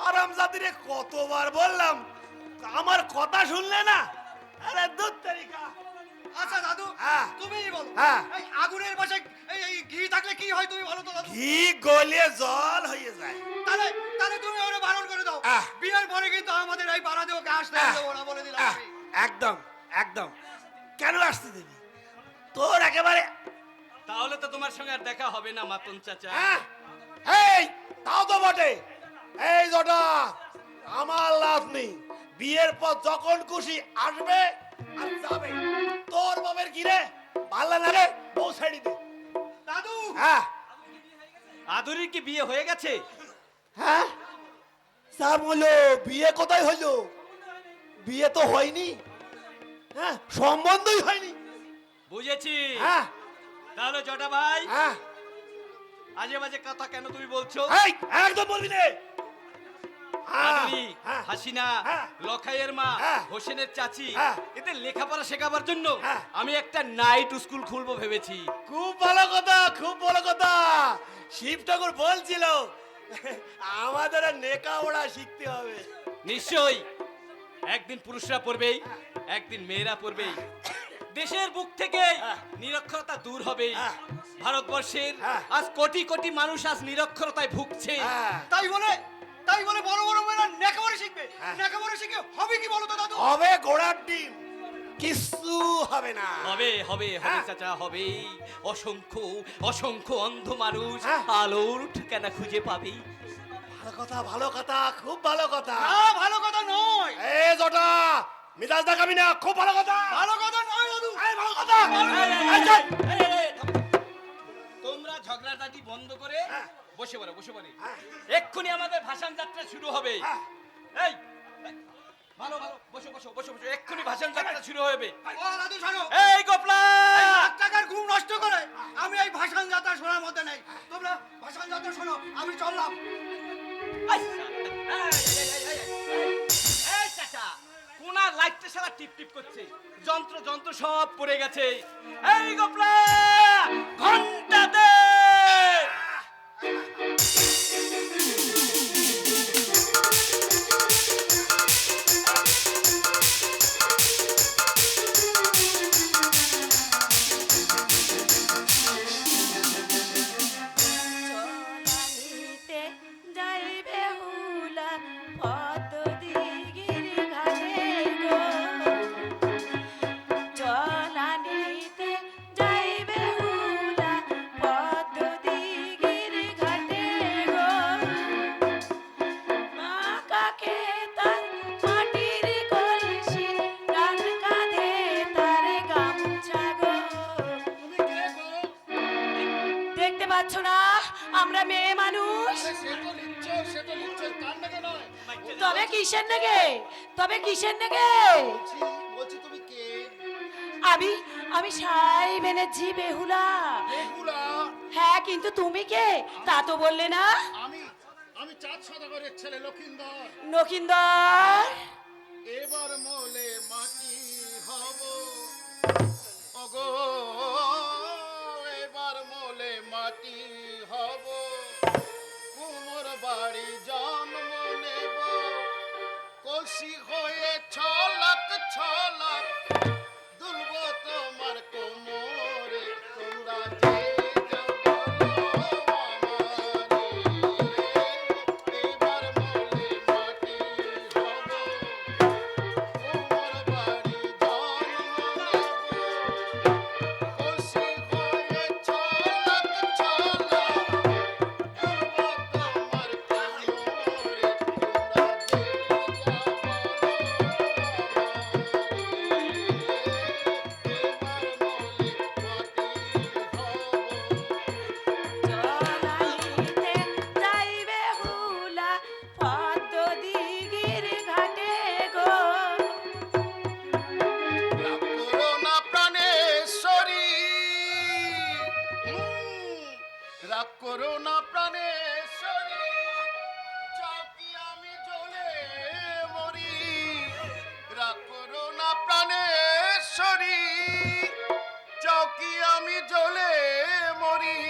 হারামজাদিরে কতবার বললাম, আমার কথা শুনলে না। আরে দুধ তারিকা। আচ্ছা দাদু, হ্যাঁ। তুমিই বলো। হ্যাঁ। এই আগুনের পাশে এই ঘি থাকলে কি হয় তুমি বলো তো দাদু? ঘি গলিয়ে জল হয়ে যায়। তাহলে তাহলে তুমি ওরে বারণ করে দাও। আহ। বিয়ের পরে কিন্তু আমাদের এই পাড়াতে ওকে আসতে আহ, দেবো না, বলে দিলাম আহ, আমি। একদম একদম। কেন আসতে দেবি? তোর একেবারে তাহলে তো তোমার সঙ্গে আর দেখা হবে না মাতন চাচা। এই তাও তো বটে। এই জটা আমার লাভ নেই, বিয়ের পর যখন খুশি আসবে আর যাবে। তোর বাবের কি রে? ভালো না রে, বউ ছেড়ে দে। দাদু, হ্যাঁ আদুরির কি বিয়ে হয়ে গেছে? হ্যাঁ, স্যার বললো বিয়ে কোথায় হইলো? বিয়ে তো হয়নি, হ্যাঁ, সম্বন্ধই হয়নি। বুঝেছি। হ্যাঁ তাহলে জটা ভাই, হ্যাঁ, আজে বাজে কথা কেন তুমি বলছো? এই একদম বলবি নে। আদুরি, হ্যাঁ। হাসিনা, হ্যাঁ। লখাইয়ের মা, হ্যাঁ। হোসেনের চাচি, হ্যাঁ। এদের লেখাপড়া শেখাবার জন্য হ্যাঁ। আমি একটা নাইট স্কুল খুলবো ভেবেছি। খুব ভালো কথা, খুব ভালো কথা। শিব ঠাকুর বলছিল আমাদের নেকা ওড়া শিখতে হবে। নিশ্চয়ই একদিন পুরুষরা পড়বেই, একদিন মেয়েরা পড়বেই। দেশের বুক থেকে নিরক্ষরতা দূর হবে। ভারতবর্ষের আজ কোটি কোটি মানুষ আজ নিরক্ষরতায় ভুগছে। তাই বলে বড় বড় মেয়েরা নেকামরে শিখবে। নেকামরে শিখে হবে কি বলো তো দাদু? হবে ঘোড়ার ডিম, কিছু হবে না। হবে হবে হবে চাচা, হবে। অসংখ্য অসংখ্য অন্ধ মানুষ আলোর ঠিকানা খুঁজে পাবে। ভালো কথা, ভালো কথা, খুব ভালো কথা। না, ভালো কথা নয়। এ জটা মিজাজ দেখাবি না, খুব ভালো কথা। ভালো কথা নয় দাদু। এই ভালো কথা। এই, চল। তোমরা ঝগড়াঝাটি বন্ধ করে বসে পড়ো, বসে পড়ে। এক্ষুনি আমাদের ভাষণ যাত্রা শুরু হবে। এই ভালো ভালো বসো বসো বসো বসো, এক্ষুনি ভাষণ যাত্রা শুরু হবে। ও দাদু শোনো, এই গোপলা, টাকার ঘুম নষ্ট করে আমি এই ভাষণ যাত্রা শোনার মধ্যে নেই। তোমরা ভাষণ যাত্রা শোনো, আমি চললাম। এই চাচা, কোনা লাইটটা সারা টিপ টিপ করছে, যন্ত্র যন্ত্র সব পড়ে গেছে। এই গোপলা, ঘন্টা দে। চলানিতে যাইবে হুলা পদ্ম দিঘির ঘাটে গো। চলানিতে যাইবে হুলা পদ্ম দিঘির ঘাটে গো। মা কাকে তার মাটির কলসি, ডান কাঁধে তার গামছা গো। দেখতে পাচ্ছ না আমরা মেয়ে মানুষ? তবে কিসের নেগে? তবে কিসের নেগে? বলছি তুমি কে? আমি আমি সাই বেনেছি বেহুলা। বেহুলা? হ্যাঁ, কিন্তু তুমি কে তা তো বললে না। আমি চাঁদ সদাগরের ছেলে লক্ষিন্দর। লক্ষিন্দর, এবার মলে মাটি হব ওগো, এবার মলে মাটি হব, কুমোর বাড়ি জন্ম নেব, কলসি হয়ে ছলাক ছলাক দুলব তোমার কোমরে, তোমরা যে যাও বলো আমারে, এবার মলে মাটি হব, কুমোর বাড়ি জন্ম নেব, কলসি হয়ে ছলাক ছলাক দুলব তোমার কোমরে, তোমরা যে যাও চলানিতে যাইবে হুলা পদ্ম দিঘির ঘাটে গো। করোনা প্রাণেশ্বরী, রাগ করোনা প্রাণেশ্বরী, চাকি আমি জ্বলে মরি, রাগ করোনা প্রাণেশ্বরী, চাকি আমি জ্বলে মরি,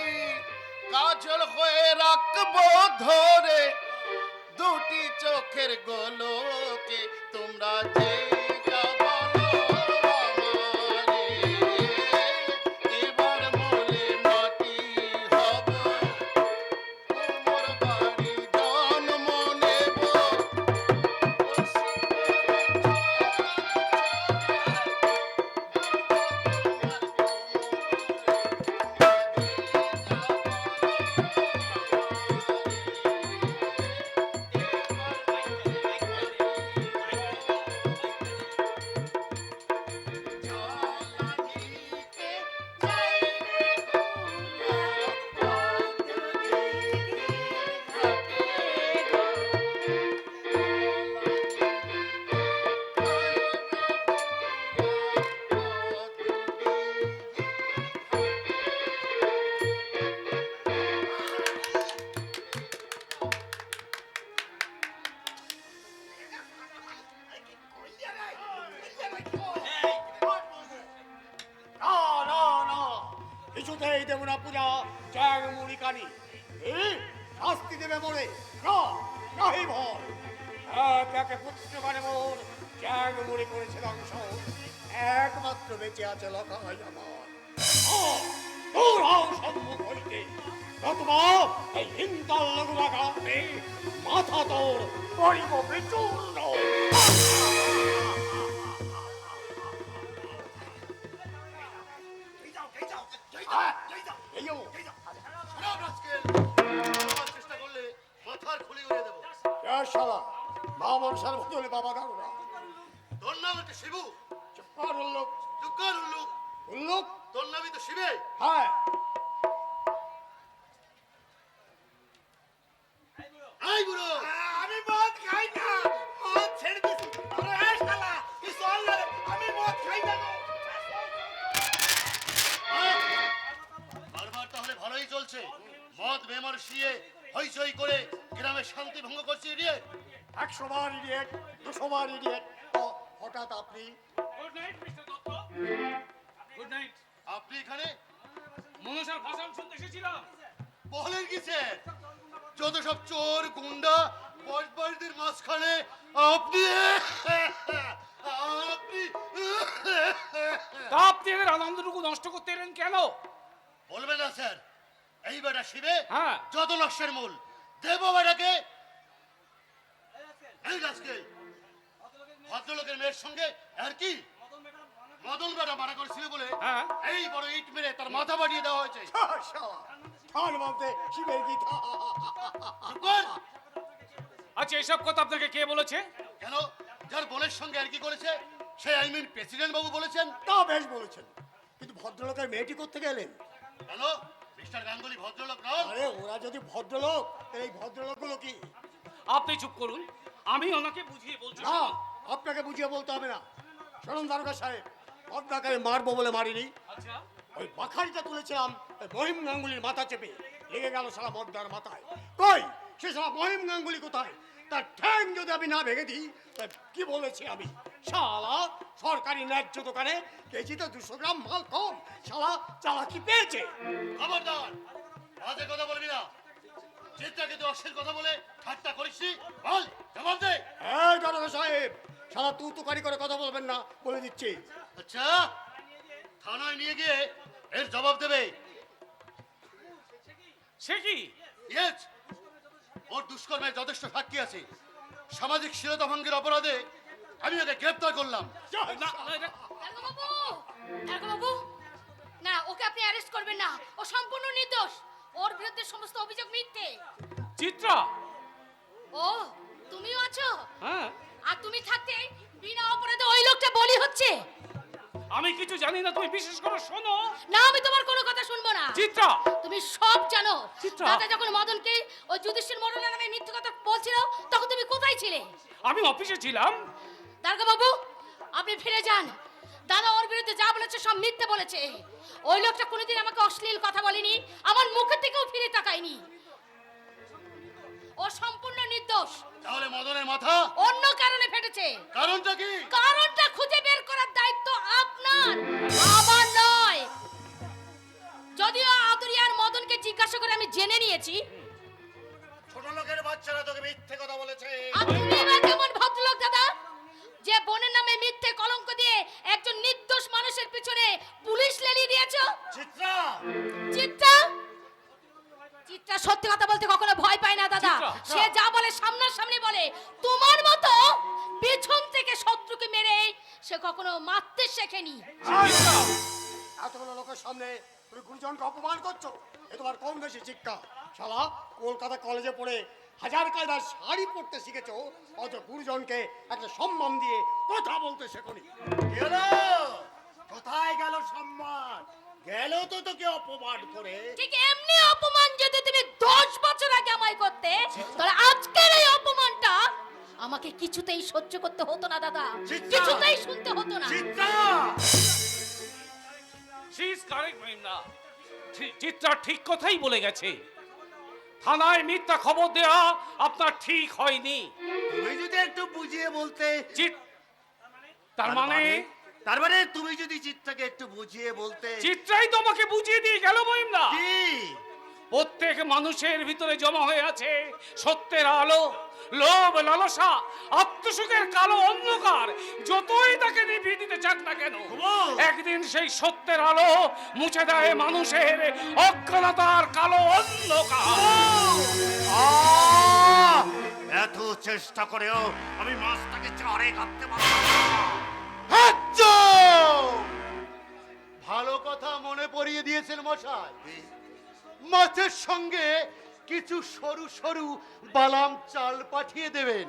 কাজল হয়ে রাখবো ধরে দুটি চোখের গোলকে, তোমরা যে যা বলো আমারে, এবার মলে মাটি হব, কুমোর বাড়ি জন্ম নেব, কলসি হয়ে কিছুতেই দেব না পূজা চ্যাং মুড়ি কানি শাস্তি দেবে বলে না নাহি ভয় একে পুত্র মানে মোর চ্যাং মুড়ি করেছে ধ্বংস একমাত্র বেঁচে আছে লখাই আমার তোর সম্মুখ হইতে নতুবা এই হিন্দাল লঘুবা গাতে মাথা তোর করিব বিচূর্ণ চেষ্টা করলে মাথার খুলি উড়িয়ে দেবো। শালা মা মনসার বদলে বাবা দারোগা তোর নাম হচ্ছে শিবু। চুপ্পার উল্লোক চুক্কার উল্লুক। উল্লোক তোর নামই তো শিবে। হ্যাঁ এই বুড়ো, আমি মদ খাই না, মদ ছেড়ে দিছি। আরে এই শালা, কি চল না রে? আমি মদ খাই না গো। কারবার তাহলে ভালোই চলছে। মদ বেমানুষিয়ে হইচই করে গ্রামের শান্তি ভঙ্গ করছে ইডিয়েট। 100 বার ইডিয়েট 200 বার ইডিয়েট হঠাৎ আপনি good night mister Dutta. Good night. আপনি এখানে মনসার ভাষণ শুনতে এসেছিলাম। বলেন কি স্যার? যত সব চোর গুন্ডা বসবাসদের মাঝখানে আপনি আপনি তা আপনি এদের আনন্দটুকু নষ্ট করতে এলেন কেন? বলবেন না স্যার, এই বেটা শিবে হ্যাঁ। যত নষ্টের মূল। দেব বেটাকে এই গাছকে ভদ্রলোকের মেয়ের সঙ্গে আর কি মদন বেটা মারা করেছিল বলে হ্যাঁ। এই বড় ইট মেরে তার মাথা বাড়িয়ে দেওয়া হয়েছে। শালা ঠান বলতে শিবের গীতা চুপ কর। আচ্ছা এসব কথা আপনাকে কে বলেছে? কেন? যার বোনের সঙ্গে আর কি করেছে সে আই মিন প্রেসিডেন্ট বাবু বলেছেন। তা বেশ বলেছেন, কিন্তু ভদ্রলোকের মেয়েটি করতে গেলেন কেন? মিস্টার গাঙ্গুলি ভদ্রলোক নন? আরে ওরা যদি ভদ্রলোক তাহলে এই ভদ্রলোকগুলো কি? আপনি চুপ করুন, আমি ওনাকে বুঝিয়ে বলছি। না আপনাকে বুঝিয়ে বলতে হবে না। শুনুন দারোগা সাহেব, আপনাকে মারবো বলে মারিনি। আচ্ছা ওই বাখারিটা তুলেছিলাম ওই মহিম গাঙ্গুলির মাথা চেপে, লেগে গেল সারা মদ্দার মাথায়। কই সে সারা মহিম গাঙ্গুলি কোথায়? তার ঠ্যাং যদি আমি না ভেঙে দিই তাই কি বলেছি আমি? শালা সরকারি ন্যায্য দোকানে কেজিতে 200 গ্রাম মাল কম, শালা চালাকি পেয়েছে। খবরদার, বাজে কথা বলবি না। চিন্তাকে তুই অশ্লীল কথা বলে ঠাট্টা করিস নি? বল, জবাব দে। এই দারোগা সাহেব, শালা তু তুকারি করে কথা বলবেন না বলে দিচ্ছি। আচ্ছা, থানায় নিয়ে গিয়ে এর জবাব দেবে। সে কি? ইয়েস, ওর দুষ্কর্মের যথেষ্ট সাক্ষী আছে। সামাজিক শীলতা ভঙ্গের অপরাধে আমি ওকে গ্রেপ্তার করলাম। না, এটা- বাবু, না ওকে আপনি অ্যারেস্ট করবেন না। ও সম্পূর্ণ নির্দোষ। ওর বিরুদ্ধে সমস্ত অভিযোগ মিথ্যে। চিত্রা। ও তুমিও আছো? হ্যাঁ। আর তুমি থাকতে বিনা অপরাধে ওই লোকটা বলি হচ্ছে। আমি কিছু জানি না, তুমি বিশেষ করে শোনো। না, আমি তোমার কোনো কথা শুনবো না। চিত্রা। তুমি সব জানো। চিত্রা। দাদা যখন মদনকে ওই যুধিষ্ঠির মরণের নামে মিথ্যে কথা বলছিল তখন তুমি কোথায় ছিলে? আমি অফিসে ছিলাম। দারোগা বাবু, আপনি ফিরে যান। দাদা ওর বিরুদ্ধে যা বলেছে সব মিথ্যে বলেছে। ওই লোকটা কোনোদিন আমাকে অশ্লীল কথা বলেনি, আমার মুখের দিকেও ফিরে তাকায়নি। ও সম্পূর্ণ নির্দোষ। তাহলে মদনের মাথা অন্য কারণে ফেটেছে। কারণটা কি? কারণটা খুঁজে বের করার দায়িত্ব আপনার, আমার নয়। যদিও আদুরিয়ার মদনকে জিজ্ঞাসা করে আমি জেনে নিয়েছি ছোট লোকের বাচ্চারা তোকে মিথ্যে কথা বলেছে। আপনি বা কেমন ভদ্রলোক দাদা, যে বোনের নামে মিথ্যে কলঙ্ক দিয়ে একজন নির্দোষ মানুষের পিছনে পুলিশ লেলিয়ে দিয়েছো। চিত্রা। চিত্রা চিত্রা সত্যি কথা বলতে কখনো ভয় পায় না দাদা। চিত্রা, সে যা বলে সামনাসামনি বলে। তোমার মতো পেছন থেকে শত্রুকে মেরে সে কখনো মারতে শেখেনি। এতগুলো লোকের সামনে তুমি গুরুজনকে অপমান করছো, এ তোমার কম বেশি শিক্ষা? শালা কলকাতা কলেজে পড়ে হাজার কায়দার শাড়ি পরতে শিখেছো, অত গুরুজনকে একটা সম্মান দিয়ে কথা বলতে শেখনি। গেল কোথায় গেল সম্মান? গেল তো তোকে অপমান করে। ঠিক এমনি অপমান যদি তুমি 10 বছর আগে আমায় করতে, তাহলে আজকের এই অপমানটা আমাকে কিছুতেই সহ্য করতে হতো না দাদা। চিত্রা! কিছুতেই শুনতে হতো না। চিত্রা। শি ইজ কারেক্ট মহিমা। চিত্রা ঠিক কথাই বলে গেছে। থানায় মিথ্যা খবর দেওয়া আপনার ঠিক হয়নি। তুমি যদি একটু বুঝিয়ে বলতে। তার মানে তার মানে তুমি যদি চিত্রা চিত্রাকে একটু বুঝিয়ে বলতে? চিত্রাই তোমাকে বুঝিয়ে দিয়ে গেল মহিমদা। কি? প্রত্যেক মানুষের ভিতরে জমা হয়ে আছে সত্যের আলো, লোভ, লালসা, আত্মসুখের কালো অন্ধকার। যতই তাকে নিভিয়ে দিতে চাক না কেন, একদিন সেই সত্যের আলো মুছে দেয় মানুষের অজ্ঞানতার কালো অন্ধকার। এত চেষ্টা করেও আমি মাছটাকে চড়ে কাটতে পারলাম না। ভালো কথা মনে পড়িয়ে দিয়েছেন মশাই। মাছের সঙ্গে কিছু সরু সরু বালাম চাল পাঠিয়ে দেবেন।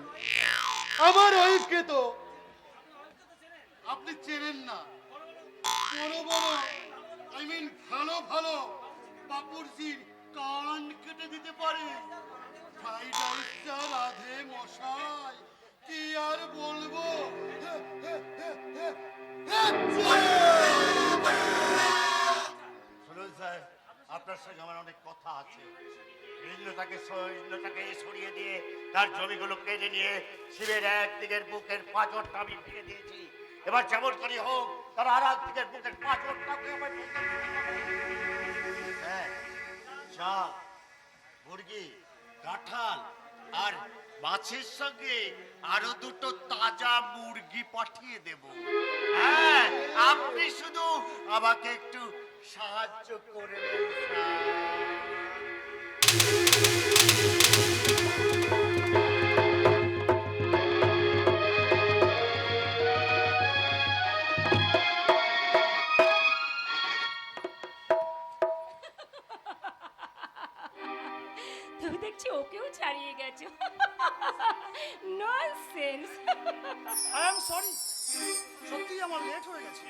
আমার ওয়াইফকে তো আপনি চেনেন না। বড় বড় ভালো ভালো বাপুরজির কান কেটে দিতে পারে। ফ্রাইড রাইসটা রাধে মশাই, কি আর বলবো। শুনুন স্যার, আপনার সঙ্গে আমার অনেক কথা আছে। ইন্দ্রটাকে সরিয়ে দিয়ে তার জমিগুলো কেটে নিয়ে শিবের একদিকের বুকের পাঁচরটা আমি ফিরে দিয়েছি। এবার যেমন করি হোক, তার আর একদিকের বুকের পাঁচরটাকে আমার হ্যাঁ, শাক, মুরগি, কাঁঠাল আর মাছের সঙ্গে আরো দুটো তাজা মুরগি পাঠিয়ে দেব। হ্যাঁ, আপনি শুধু আমাকে একটু সাহায্য করবেন তুমি দেখছি ওকেও ছাড়িয়ে গেছো। ননসেন্স। আই এম সরি, সত্যি আমার লেট হয়ে গেছে।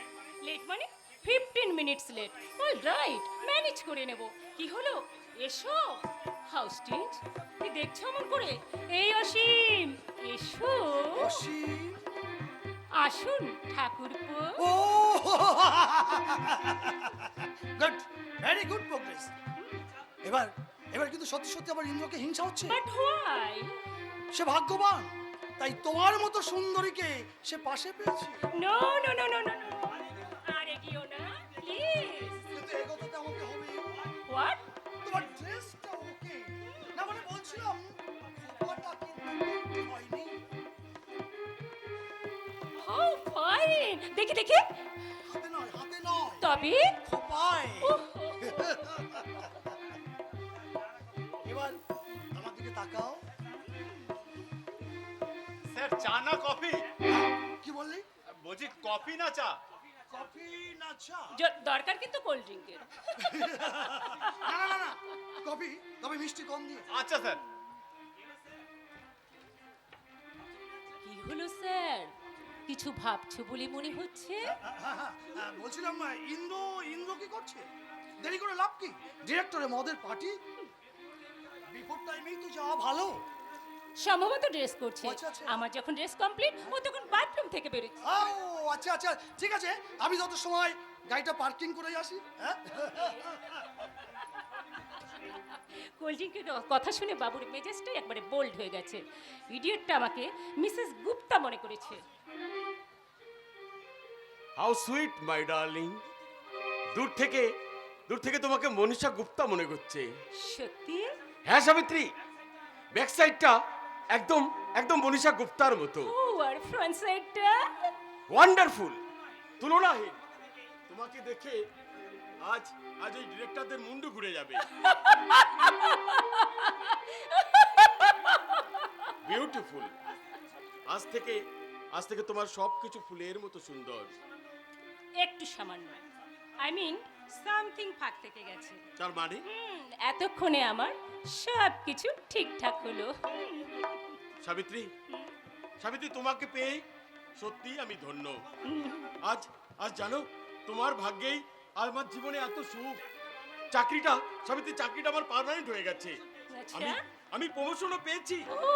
লেট মানে 15 minutes late. All right, manage করে নেব। কি হলো, এসো। হাউস টিচ, কি দেখছো অমন করে? এই অসীম, এসো। অসীম, আসুন ঠাকুরপো। ও গুড, ভেরি গুড প্রোগ্রেস। এবার এবার কিন্তু সত্যি সত্যি আমার ইন্দ্রকে হিংসা হচ্ছে। But why? সে ভাগ্যবান, তাই তোমার মতো সুন্দরীকে সে পাশে পেয়েছে। No no no no no, আরে গিও না প্লিজ। কিন্তু এগোতে আমাকে হবে। হোয়াট? তোমার ড্রেসটা ওকে না, মানে বলছিলাম খোপাটা কিন্তু হয়নি। How fine. দেখি দেখি। হাতে নয়, হাতে নয়, তবে খোপায়। ওহো। এবার আমার দিকে তাকাও। স্যার, চা না কফি? কি বললি? বলছি কফি না চা? কফি না চা? দরকার কিন্তু কোল্ড ড্রিঙ্কের। না না না না, কফি, তবে মিষ্টি কম দিয়ে। আচ্ছা স্যার। কি হলো স্যার, কিছু ভাবছো বলে মনে হচ্ছে? বলছিলাম ইন্দ্র ইন্দ্র কি করছে? দেরি করে লাভ কি? ডিরেক্টরে মদের পার্টি, বিফোর টাইমেই তো যাওয়া ভালো। সম্ভবত ড্রেস করছে। আচ্ছা, আচ্ছা। আমার যখন ড্রেস কমপ্লিট, ও তখন বাথরুম থেকে বেরোচ্ছে। ও আচ্ছা আচ্ছা, ঠিক আছে, আমি যত সময় গাড়িটা পার্কিং করে আসি। হ্যাঁ, কোল্ড ড্রিঙ্কের কথা শুনে বাবুর মেজাজটাই একবারে বোল্ড হয়ে গেছে। ইডিয়েটটা আমাকে মিসেস গুপ্তা মনে করেছে। How sweet my darling. দূর থেকে তোমাকে মনীষা গুপ্তা মনে করছে। সত্যি? হ্যাঁ সাবিত্রী, ব্যাক সাইডটা একদম একদম মনীষা গুপ্তার মতো। ও, আর ফ্রন্ট সাইডটা? ওয়ান্ডারফুল, তুলনাহীন। তোমাকে দেখে আজ এই ডিরেক্টরদের মুন্ডু ঘুরে যাবে। বিউটিফুল। আজ থেকে তোমার সবকিছু ফুলের মতো সুন্দর। একটু সামান্য, আই মিন সামথিং ফাঁক থেকে গেছে। তার মানে এতক্ষণে আমার সব কিছু ঠিকঠাক হলো। সাবিত্রী, তোমাকে পেয়ে সত্যি আমি ধন্য। আজ জানো, তোমার ভাগ্যেই আমার জীবনে এত সুখ। চাকরিটা আমার পার্মানেন্ট হয়ে গেছে। আচ্ছা। আমি প্রমোশনও পেয়েছি। ও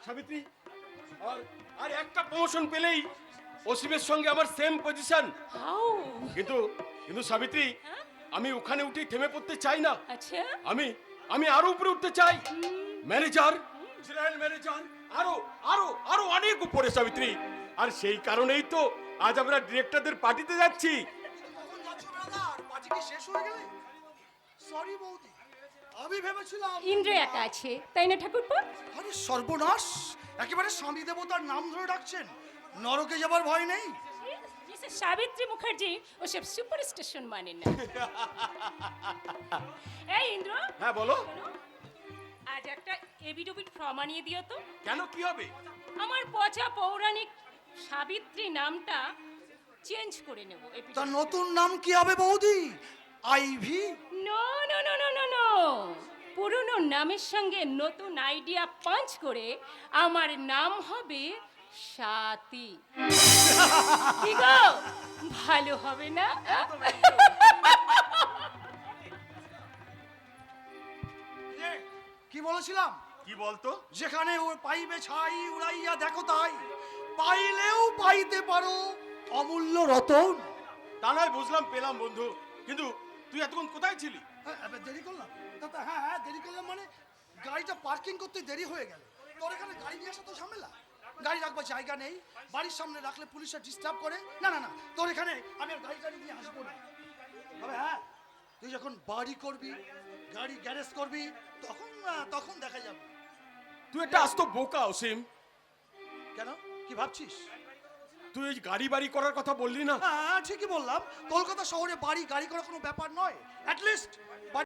সাবিত্রী, আর একটা প্রমোশন পেলেই অসীমের সঙ্গে আমার সেম পজিশন। হাউ? কিন্তু সাবিত্রী, আমি ওখানে উঠে থেমে পড়তে চাই না। আচ্ছা। আমি আরো উপরে উঠতে চাই। ম্যানেজার, জেনারেল ম্যানেজার, আরো অনেক উপরে সাবিত্রী। আর সেই কারণেই তো আজ আমরা ডিরেক্টরদের পার্টিতে যাচ্ছি। কখন যাচ্ছ ব্রাদার? পার্টি কি শেষ হয়ে গেলে? সরি বৌদি, আমি ভেবেছিলাম ইন্দ্র একা আছে তাই না ঠাকুরপো? আরে সর্বনাশ, একেবারে স্বামী দেবতার নাম ধরে ডাকছেন। নরকে যাবার ভয় নেই? মিসেস সাবিত্রী মুখার্জি ওসব সুপারস্টিশন মানে না। এই ইন্দ্র, হ্যাঁ বলো। শোনো, আজ একটা এবিডবিট ফর্ম আনিয়ে দিও তো। কেন, কি হবে? আমার পচা পৌরাণিক সাবিত্রী নামটা চেঞ্জ করে নেব। তার নতুন নাম কি হবে বৌদি? Ivy? No no no no no no, পুরনো নামের সঙ্গে নতুন আইডিয়া পাঞ্চ করে আমার নাম হবে সাথী। কি গো, ভালো হবে না? কি বলেছিলাম? কি বলতো? যেখানে ও পাইবে ছাই উড়াইয়া দেখো তাই, পাইলেও পাইতে পারো অমূল্য রতন। তা নয় বুঝলাম, পেলাম বন্ধু, কিন্তু তুই এতক্ষণ কোথায় ছিলি? দেরি করলাম? হ্যাঁ দেরি করলাম মানে গাড়িটা পার্কিং করতে দেরি হয়ে গেল। তোর এখানে গাড়ি নিয়ে আসা তো ঝামেলা, গাড়ি রাখবার জায়গা নেই, বাড়ির সামনে রাখলে পুলিশে ডিস্টার্ব করে। না না না, তোর এখানে আমি আর গাড়ি টাড়ি নিয়ে আসবো না। তবে হ্যাঁ, তুই যখন বাড়ি করবি, গাড়ি গ্যারেজ করবি, তখন দেখা যাবে। তুই একটা আস্ত বোকা অসীম। কেন, কি ভাবছিস? তুই এই গাড়ি বাড়ি করার কথা বললি না? হ্যাঁ ঠিকই বললাম, কলকাতা শহরে বাড়ি গাড়ি করা কোনো ব্যাপার নয়। অ্যাটলিস্ট